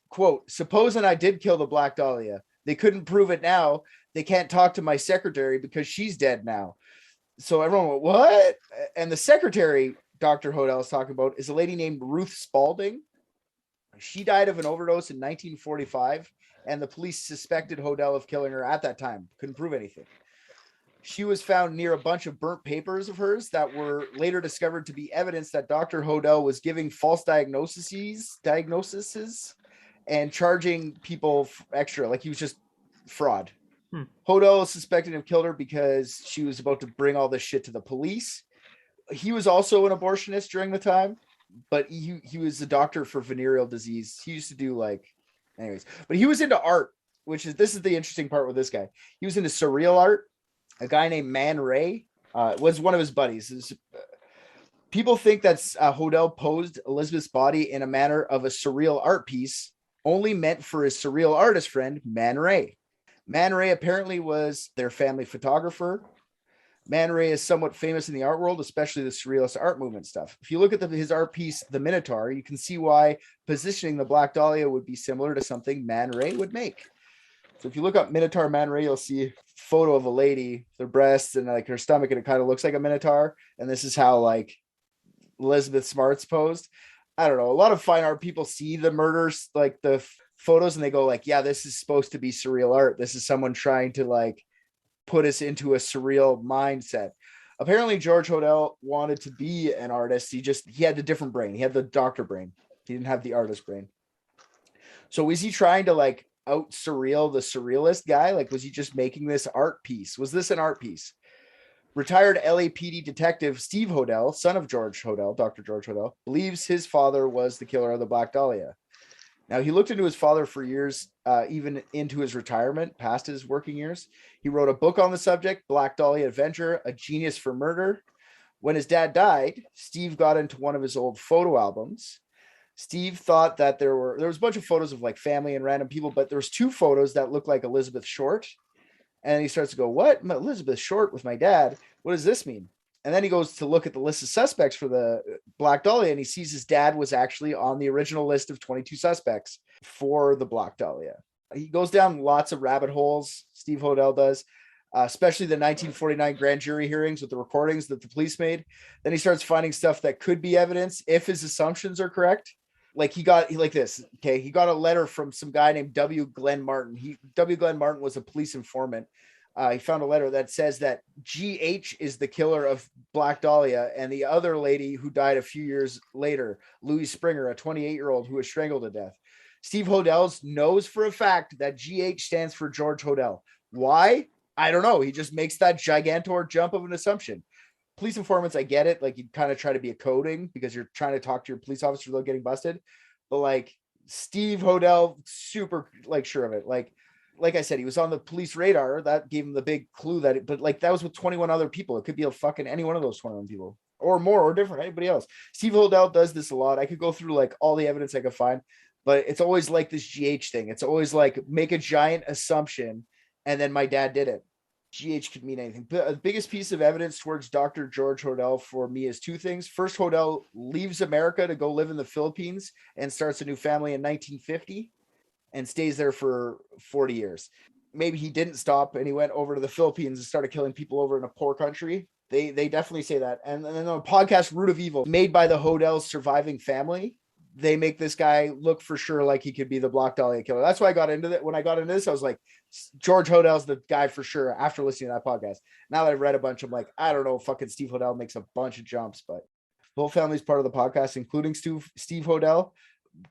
quote, supposing I did kill the Black Dahlia, they couldn't prove it now. They can't talk to my secretary because she's dead now. So everyone went, what? And the secretary Dr. Hodel is talking about is a lady named Ruth Spalding. She died of an overdose in 1945, and the police suspected Hodel of killing her at that time. Couldn't prove anything. She was found near a bunch of burnt papers of hers that were later discovered to be evidence that Dr. Hodel was giving false diagnoses and charging people extra, like he was just fraud. Hodel is suspected of killed her because she was about to bring all this shit to the police. He was also an abortionist during the time, but he was a doctor for venereal disease. He used to do anyways, but he was into art, this is the interesting part with this guy. He was into surreal art. A guy named Man Ray was one of his buddies. People think that Hodel posed Elizabeth's body in a manner of a surreal art piece only meant for his surreal artist friend, Man Ray. Man Ray apparently was their family photographer. Man Ray is somewhat famous in the art world, especially the surrealist art movement stuff. If you look at his art piece, The Minotaur, you can see why positioning the Black Dahlia would be similar to something Man Ray would make. So if you look up Minotaur Man Ray, you'll see a photo of a lady, their breasts and her stomach, and it kind of looks like a Minotaur. And this is how Elizabeth Smart's posed. I don't know. A lot of fine art people see the murders, the photos, and they go yeah, this is supposed to be surreal art. This is someone trying to put us into a surreal mindset. Apparently George Hodel wanted to be an artist. He had a different brain. He had the doctor brain. He didn't have the artist brain. So is he trying to out surreal the surrealist guy? Was he just making this art piece? Was this an art piece? Retired LAPD detective Steve Hodel, son of George Hodel, Dr. George Hodel, believes his father was the killer of the Black Dahlia. Now, he looked into his father for years, even into his retirement, past his working years. He wrote a book on the subject, Black Dahlia Adventure, A Genius for Murder. When his dad died, Steve got into one of his old photo albums. Steve thought that there was a bunch of photos of family and random people, but there was 2 photos that looked like Elizabeth Short. And he starts to go, what? Elizabeth Short with my dad? What does this mean? And then he goes to look at the list of suspects for the Black Dahlia, and he sees his dad was actually on the original list of 22 suspects for the Black Dahlia. He goes down lots of rabbit holes, Steve Hodel does, especially the 1949 grand jury hearings with the recordings that the police made. Then he starts finding stuff that could be evidence if his assumptions are correct. He got a letter from some guy named W. Glenn Martin. W. Glenn Martin was a police informant. He found a letter that says that GH is the killer of Black Dahlia, and the other lady who died a few years later, Louise Springer, a 28-year-old who was strangled to death. Steve Hodel knows for a fact that GH stands for George Hodel. Why? I don't know. He just makes that gigantor jump of an assumption. Police informants, I get it. You kind of try to be a coding because you're trying to talk to your police officer without getting busted. But Steve Hodel, super like sure of it. Like I said, he was on the police radar. That gave him the big clue but like that was with 21 other people. It could be a fucking any one of those 21 people or more or different, anybody else. Steve Hodel does this a lot. I could go through like all the evidence I could find, but it's always like this GH thing. It's always like make a giant assumption and then my dad did it. GH could mean anything. But the biggest piece of evidence towards Dr. George Hodel for me is two things. First, Hodel leaves America to go live in the Philippines and starts a new family in 1950 and stays there for 40 years. Maybe he didn't stop and he went over to the Philippines and started killing people over in a poor country. They definitely say that. And then the podcast Root of Evil, made by the Hodels' surviving family, they make this guy look for sure like he could be the Black Dahlia killer. That's why I got into that. When I got into this, I was like, George Hodel's the guy for sure after listening to that podcast. Now that I've read a bunch, I'm like, I don't know, fucking Steve Hodel makes a bunch of jumps, but the whole family's part of the podcast, including Steve Hodel.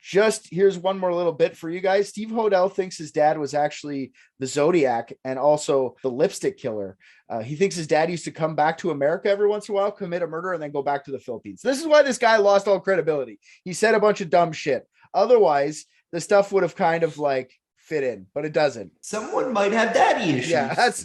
Just here's one more little bit for you guys. Steve Hodel thinks his dad was actually the Zodiac and also the lipstick killer. He thinks his dad used to come back to America every once in a while, commit a murder, and then go back to the Philippines. This is why this guy lost all credibility. He said a bunch of dumb shit. Otherwise, the stuff would have kind of like fit in, but it doesn't. Someone might have daddy issues. Yeah, that's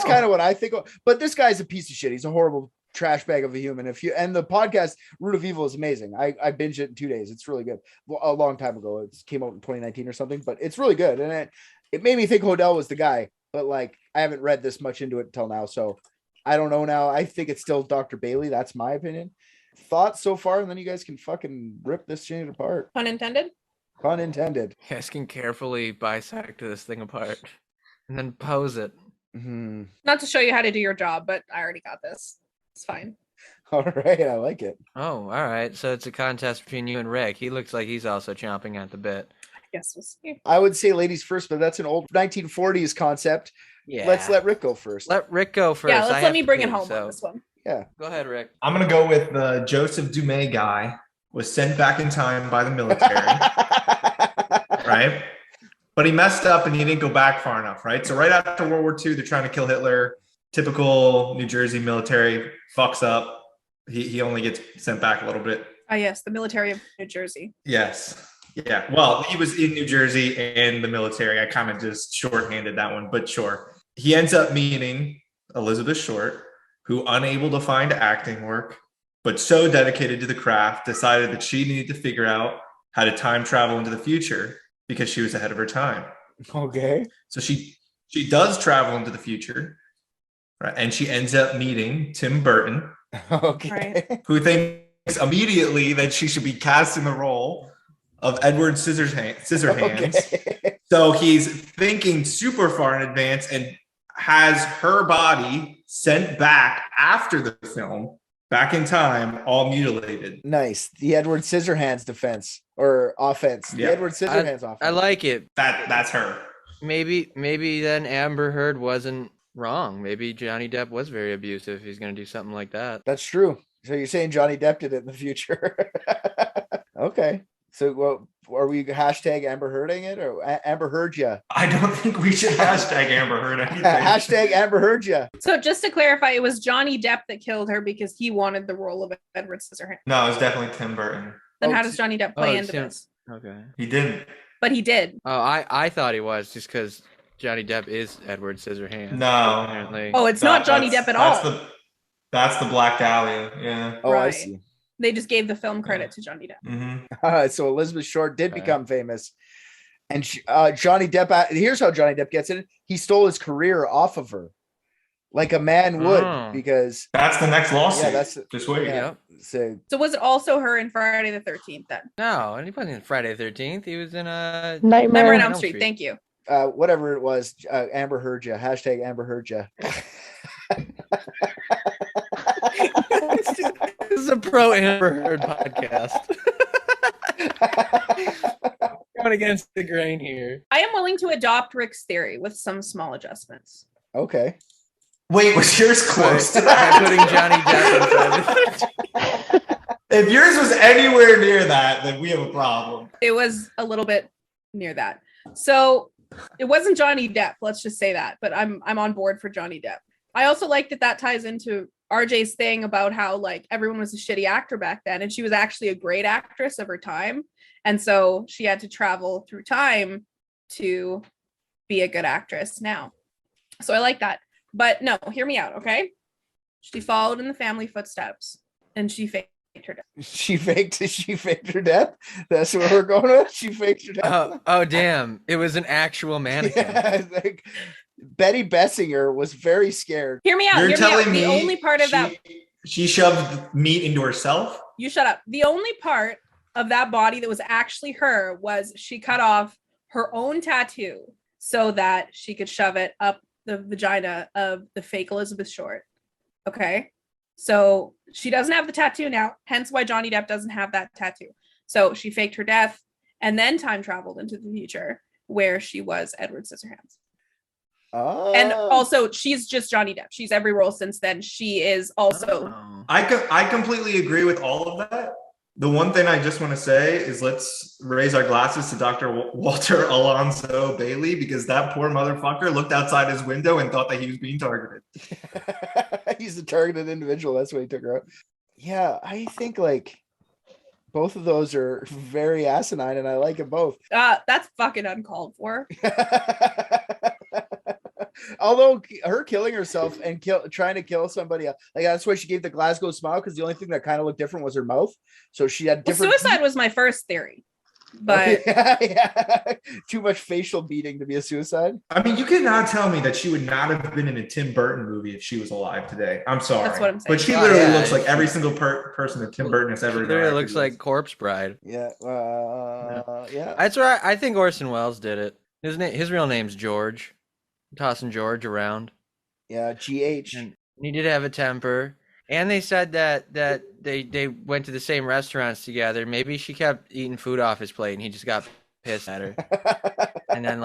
kind of what I think. But this guy's a piece of shit. He's a horrible trash bag of a human. And the podcast Root of Evil is amazing. I binged it in 2 days. It's really good. A long time ago. It came out in 2019 or something, but it's really good. And it made me think Hodel was the guy, but like I haven't read this much into it until now, so I don't know now. I think it's still Dr. Bailey. That's my opinion. Thoughts so far, and then you guys can fucking rip this shit apart. Pun intended. Pun intended. You guys can carefully bisect this thing apart and then pose it. Mm-hmm. Not to show you how to do your job, but I already got this. It's fine. All right, I like it. Oh, all right. So it's a contest between you and Rick. He looks like he's also chomping at the bit. I guess we'll see. I would say ladies first, but that's an old 1940s concept. Yeah. Let's let Rick go first. Let Rick go first. Yeah, I let have me to bring it pee, home so- on this one. Yeah. Go ahead, Rick. I'm gonna go with the Joseph Dumais guy was sent back in time by the military, right? But he messed up and he didn't go back far enough, right? So right after World War II, they're trying to kill Hitler. Typical New Jersey military fucks up. He only gets sent back a little bit. Ah, yes, the military of New Jersey. Yes. Yeah. Well, he was in New Jersey and the military. I kind of just shorthanded that one, but sure. He ends up meeting Elizabeth Short, who, unable to find acting work, but so dedicated to the craft, decided that she needed to figure out how to time travel into the future because she was ahead of her time. Okay. So she does travel into the future, right? And she ends up meeting Tim Burton, Okay. Right. who thinks immediately that she should be cast in the role of Edward Scissorhands. Okay. So he's thinking super far in advance and has her body sent back after the film, back in time, all mutilated. Nice. The Edward Scissorhands defense or offense. Yeah. The Edward Scissorhands offense. I like it. That's her. Maybe then Amber Heard wasn't wrong. Maybe Johnny Depp was very abusive. He's gonna do something like that. That's true. So you're saying Johnny Depp did it in the future? Okay. So well, are we hashtag Amber Hearding it or Amber Heard ya? I don't think we should hashtag Amber Heard anything. Hashtag Amber Heard ya. So just to clarify, it was Johnny Depp that killed her because he wanted the role of Edward Scissorhands. No, it was definitely Tim Burton. Then Oh, how does Johnny Depp play into Tim- this? Okay. He didn't. But he did. Oh, I thought he was just because Johnny Depp is Edward Scissorhands. No. Apparently. Oh, it's not Johnny Depp at all. That's the Black Dahlia. Yeah. Oh, I Right. see. They just gave the film credit to Johnny Depp. Mm-hmm. So Elizabeth Short did Okay. become famous. And Johnny Depp, here's how Johnny Depp gets it. He stole his career off of her. Like a man would, Oh. because That's the next lawsuit. Yeah, that's- Just wait. yeah. Yep. So So was it also her in Friday the 13th then? No, and he wasn't in Friday the 13th. He was in Nightmare Nightmare. on Elm Elm Street. Street. Thank you. whatever it was, Amber Heard ya. Hashtag Amber Heard ya. This is a pro Amber Heard podcast. Going against the grain here. I am willing to adopt Rick's theory with some small adjustments. Okay. Wait, was yours close to By that? putting Johnny Depp in Friday the 13th. If yours was anywhere near that, then we have a problem. It was a little bit near that. So it wasn't Johnny Depp, let's just say that, but I'm on board for Johnny Depp. I also like that ties into RJ's thing about how like everyone was a shitty actor back then, and she was actually a great actress of her time. And so she had to travel through time to be a good actress now. So I like that. But no, hear me out, okay? She followed in the family footsteps and she faked her death. She faked her death. That's what we're going with. She faked her death. Oh damn! It was an actual mannequin. Yeah, like Betty Bessinger was very scared. Hear me out. You're Hear me out. telling me The only part of that. she shoved meat into herself? You shut up. The only part of that body that was actually her was she cut off her own tattoo so that she could shove it up the vagina of the fake Elizabeth Short. Okay. So she doesn't have the tattoo now, hence why Johnny Depp doesn't have that tattoo. So she faked her death and then time traveled into the future where she was Edward Scissorhands. Oh. And also, she's just Johnny Depp. She's every role since then. She is also. Oh. I completely agree with all of that. The one thing I just want to say is let's raise our glasses to Dr. Walter Alonso Bailey, because that poor motherfucker looked outside his window and thought that he was being targeted. He's the targeted individual. That's why he took her out. Yeah, I think like both of those are very asinine, and I like them both. That's fucking uncalled for. Although her killing herself and trying to kill somebody else, like that's why she gave the Glasgow smile, because the only thing that kind of looked different was her mouth. So she had different. Well, suicide was my first theory, but yeah. Too much facial beating to be a suicide. I mean, you cannot tell me that she would not have been in a Tim Burton movie if she was alive today. I'm sorry. That's what I'm saying. But she literally looks like every single person that Tim Burton has ever It literally directed looks like Corpse Bride. Yeah. Yeah. That's right. I think Orson Welles did it. His real name's George. Tossing George around. Yeah. GH. And he did have a temper. And they said that they went to the same restaurants together. Maybe she kept eating food off his plate and he just got pissed at her. and then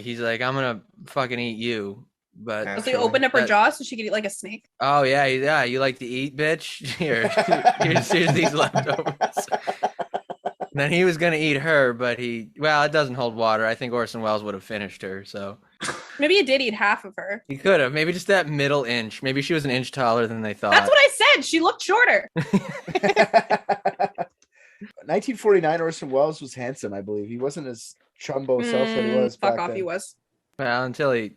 he's like, I'm gonna fucking eat you. But so he opened up her jaw so she could eat like a snake. Oh yeah, you like to eat, bitch? Here's these leftovers. And then he was gonna eat her, but it doesn't hold water. I think Orson Welles would have finished her, so maybe he did eat half of her. He could have. Maybe just that middle inch. Maybe she was an inch taller than they thought. That's what I said. She looked shorter. 1949, Orson Welles was handsome, I believe. He wasn't as chumbo self that he was Fuck back off, then. he was. Well, until he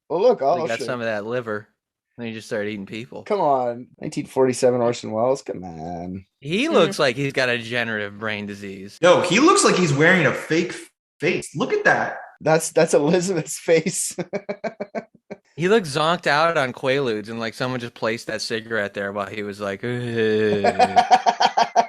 look, he got some of that liver. Then he just started eating people. Come on. 1947 Orson Welles. Come on. He looks like he's got a degenerative brain disease. No, he looks like he's wearing a fake face. Look at that. That's Elizabeth's face. He looks zonked out on Quaaludes, and like someone just placed that cigarette there while he was like, ugh.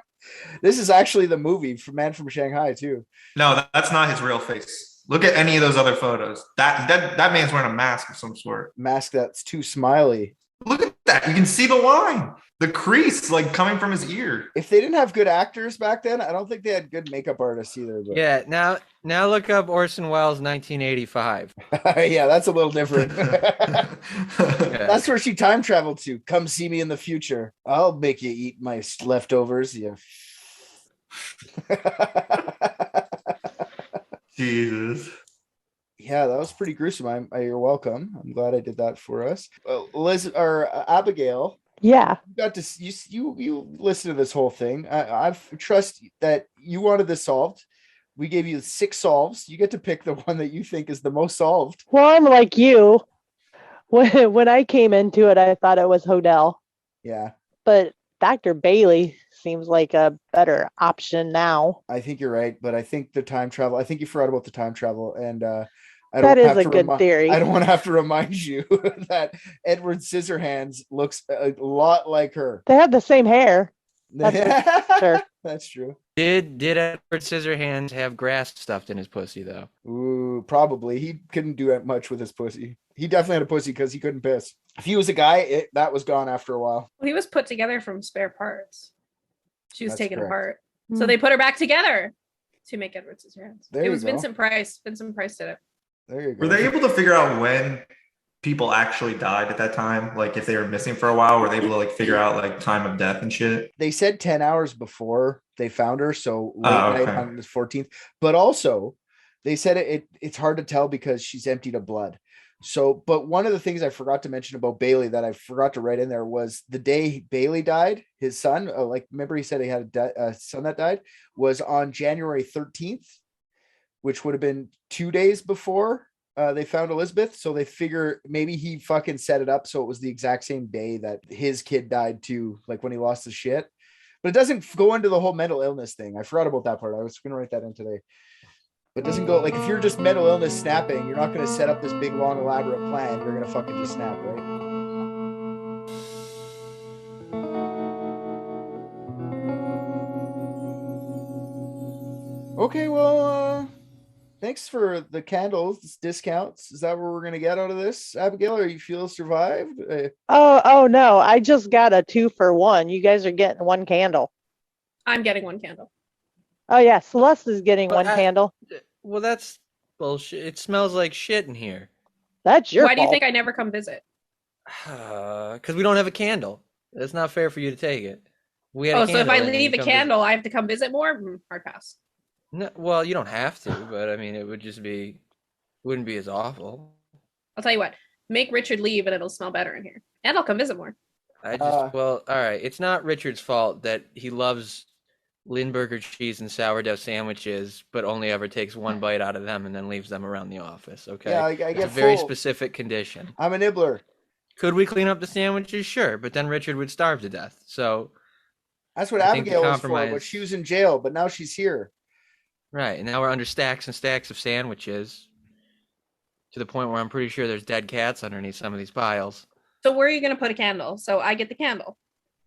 This is actually the movie from Man from Shanghai too. No, that's not his real face. Look at any of those other photos. That man's wearing a mask of some sort. Mask that's too smiley. Look at that. You can see the line. The crease like coming from his ear. If they didn't have good actors back then, I don't think they had good makeup artists either. But... Yeah, now look up Orson Welles 1985. Yeah, that's a little different. Yeah. That's where she time traveled to. Come see me in the future. I'll make you eat my leftovers. Yeah. Jesus. Yeah, that was pretty gruesome. You're welcome. I'm glad I did that for us. Liz or Abigail. Yeah. You got to you listen to this whole thing. I trust that you wanted this solved. We gave you 6 solves. You get to pick the one that you think is the most solved. Well, I'm like you. When I came into it, I thought it was Hodel. Yeah. But Dr. Bailey seems like a better option now. I think you're right, but I think the time travel. I think you forgot about the time travel, and that is a good theory. I don't want to have to remind you that Edward Scissorhands looks a lot like her. They have the same hair. That's sure. That's true. Did Edward Scissorhands have grass stuffed in his pussy though? Ooh, probably. He couldn't do much with his pussy. He definitely had a pussy because he couldn't piss. If he was a guy, that was gone after a while. Well, he was put together from spare parts. She was That's taken correct. apart. So they put her back together to make Edward Scissorhands. There It you was go. Vincent Price. Vincent Price did it. There you go. Were they able to figure out when people actually died at that time? Like if they were missing for a while, were they able to like figure out like time of death and shit? They said 10 hours before they found her, so late okay. night on the 14th. But also, they said it's hard to tell because she's emptied of blood. So, but one of the things I forgot to mention about Bailey that I forgot to write in there was the day Bailey died, his son, remember he said he had a son that died, was on January 13th, which would have been 2 days before they found Elizabeth. So they figure maybe he fucking set it up so it was the exact same day that his kid died too, like when he lost his shit. But it doesn't go into the whole mental illness thing. I forgot about that part. I was going to write that in today. But it doesn't go, like, if you're just mental illness snapping, you're not going to set up this big, long, elaborate plan. You're going to fucking just snap, right? Okay, well, thanks for the candles, discounts. Is that what we're going to get out of this, Abigail? Are you feel survived? Oh no, I just got a 2-for-1. You guys are getting one candle. I'm getting one candle. Oh yeah, Celeste is getting Well, one candle. Well, that's bullshit. It smells like shit in here. That's your Why do you fault. think I never come visit? Because we don't have a candle. That's not fair for you to take it. We had a Oh, so if candle I and you leave a come visit. candle, I have to come visit more? Hard pass. No, well, you don't have to, but I mean, it would just wouldn't be as awful. I'll tell you what, make Richard leave and it'll smell better in here. And I'll come visit more. Well, all right. It's not Richard's fault that he loves Lindbergh cheese and sourdough sandwiches, but only ever takes one bite out of them and then leaves them around the office. Okay. Yeah, I get it's a very full. specific condition. I'm a nibbler. Could we clean up the sandwiches? Sure, but then Richard would starve to death. So That's what I think the Abigail was for, compromise- but she was in jail, but now she's here. right, and now we're under stacks and stacks of sandwiches to the point where I'm pretty sure there's dead cats underneath some of these piles. So where are you going to put a candle? So I get the candle.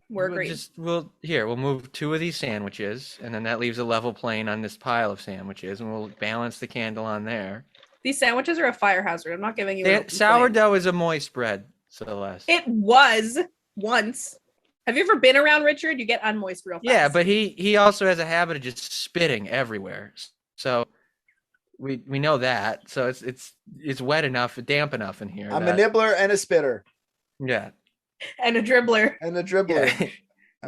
We're We'll agreed. We'll move 2 of these sandwiches, and then that leaves a level plane on this pile of sandwiches, and we'll balance the candle on there. These sandwiches are a fire hazard. I'm not giving you an Sourdough is a moist bread, Celeste. It was once. Have you ever been around Richard? You get unmoist real fast. Yeah, but he also has a habit of just spitting everywhere. So we know that. So it's wet enough, damp enough in here. I'm a nibbler and a spitter. Yeah. And a dribbler. And a dribbler.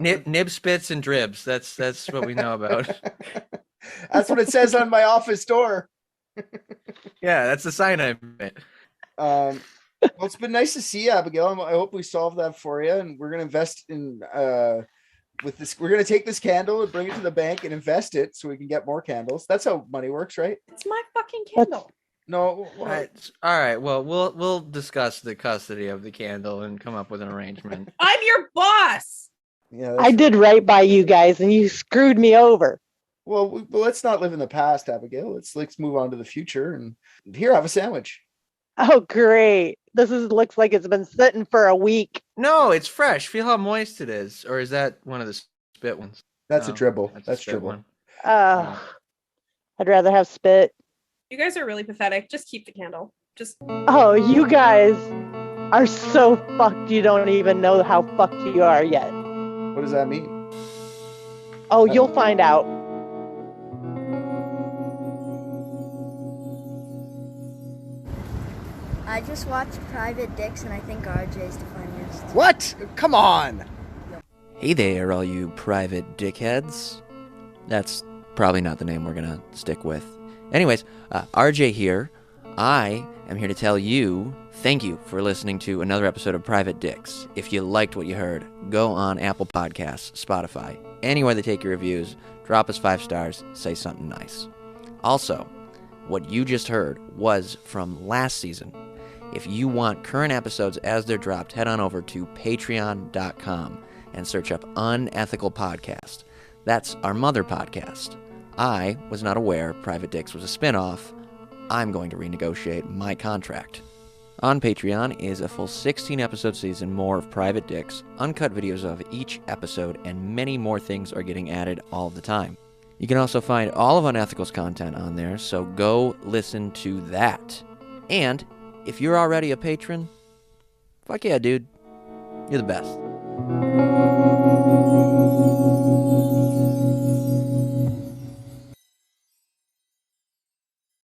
Yeah. Nib spits and dribs. That's what we know about. That's what it says on my office door. Yeah, that's the sign I made. Well, it's been nice to see you, Abigail. I hope we solved that for you, and we're gonna invest in with this. We're gonna take this candle and bring it to the bank and invest it so we can get more candles. That's how money works, right? It's my fucking candle. No. All right. Well, we'll discuss the custody of the candle and come up with an arrangement. I'm your boss. Yeah, I did right by you guys, and you screwed me over. Well, let's not live in the past, Abigail. Let's move on to the future. And here, have a sandwich. Oh, great! Looks like it's been sitting for a week. No, it's fresh. Feel how moist it is. Or is that one of the spit ones? That's No, a dribble. a That's spit dribble. one. I'd rather have spit. You guys are really pathetic. Just keep the candle. Just Oh, you guys are so fucked. You don't even know how fucked you are yet. What does that mean? Oh, you'll find out. I just watched Private Dicks and I think RJ's the funniest. What? Come on. Hey there, all you private dickheads. That's probably not the name we're gonna stick with. Anyways, RJ here. I am here to tell you thank you for listening to another episode of Private Dicks. If you liked what you heard, go on Apple Podcasts, Spotify, anywhere they take your reviews, drop us 5 stars, say something nice. Also, what you just heard was from last season. If you want current episodes as they're dropped, head on over to patreon.com and search up Unethical Podcast. That's our mother podcast. I was not aware Private Dicks was a spin-off. I'm going to renegotiate my contract. On Patreon is a full 16-episode season more of Private Dicks, uncut videos of each episode, and many more things are getting added all the time. You can also find all of Unethical's content on there, so go listen to that. And if you're already a patron, fuck yeah, dude. You're the best.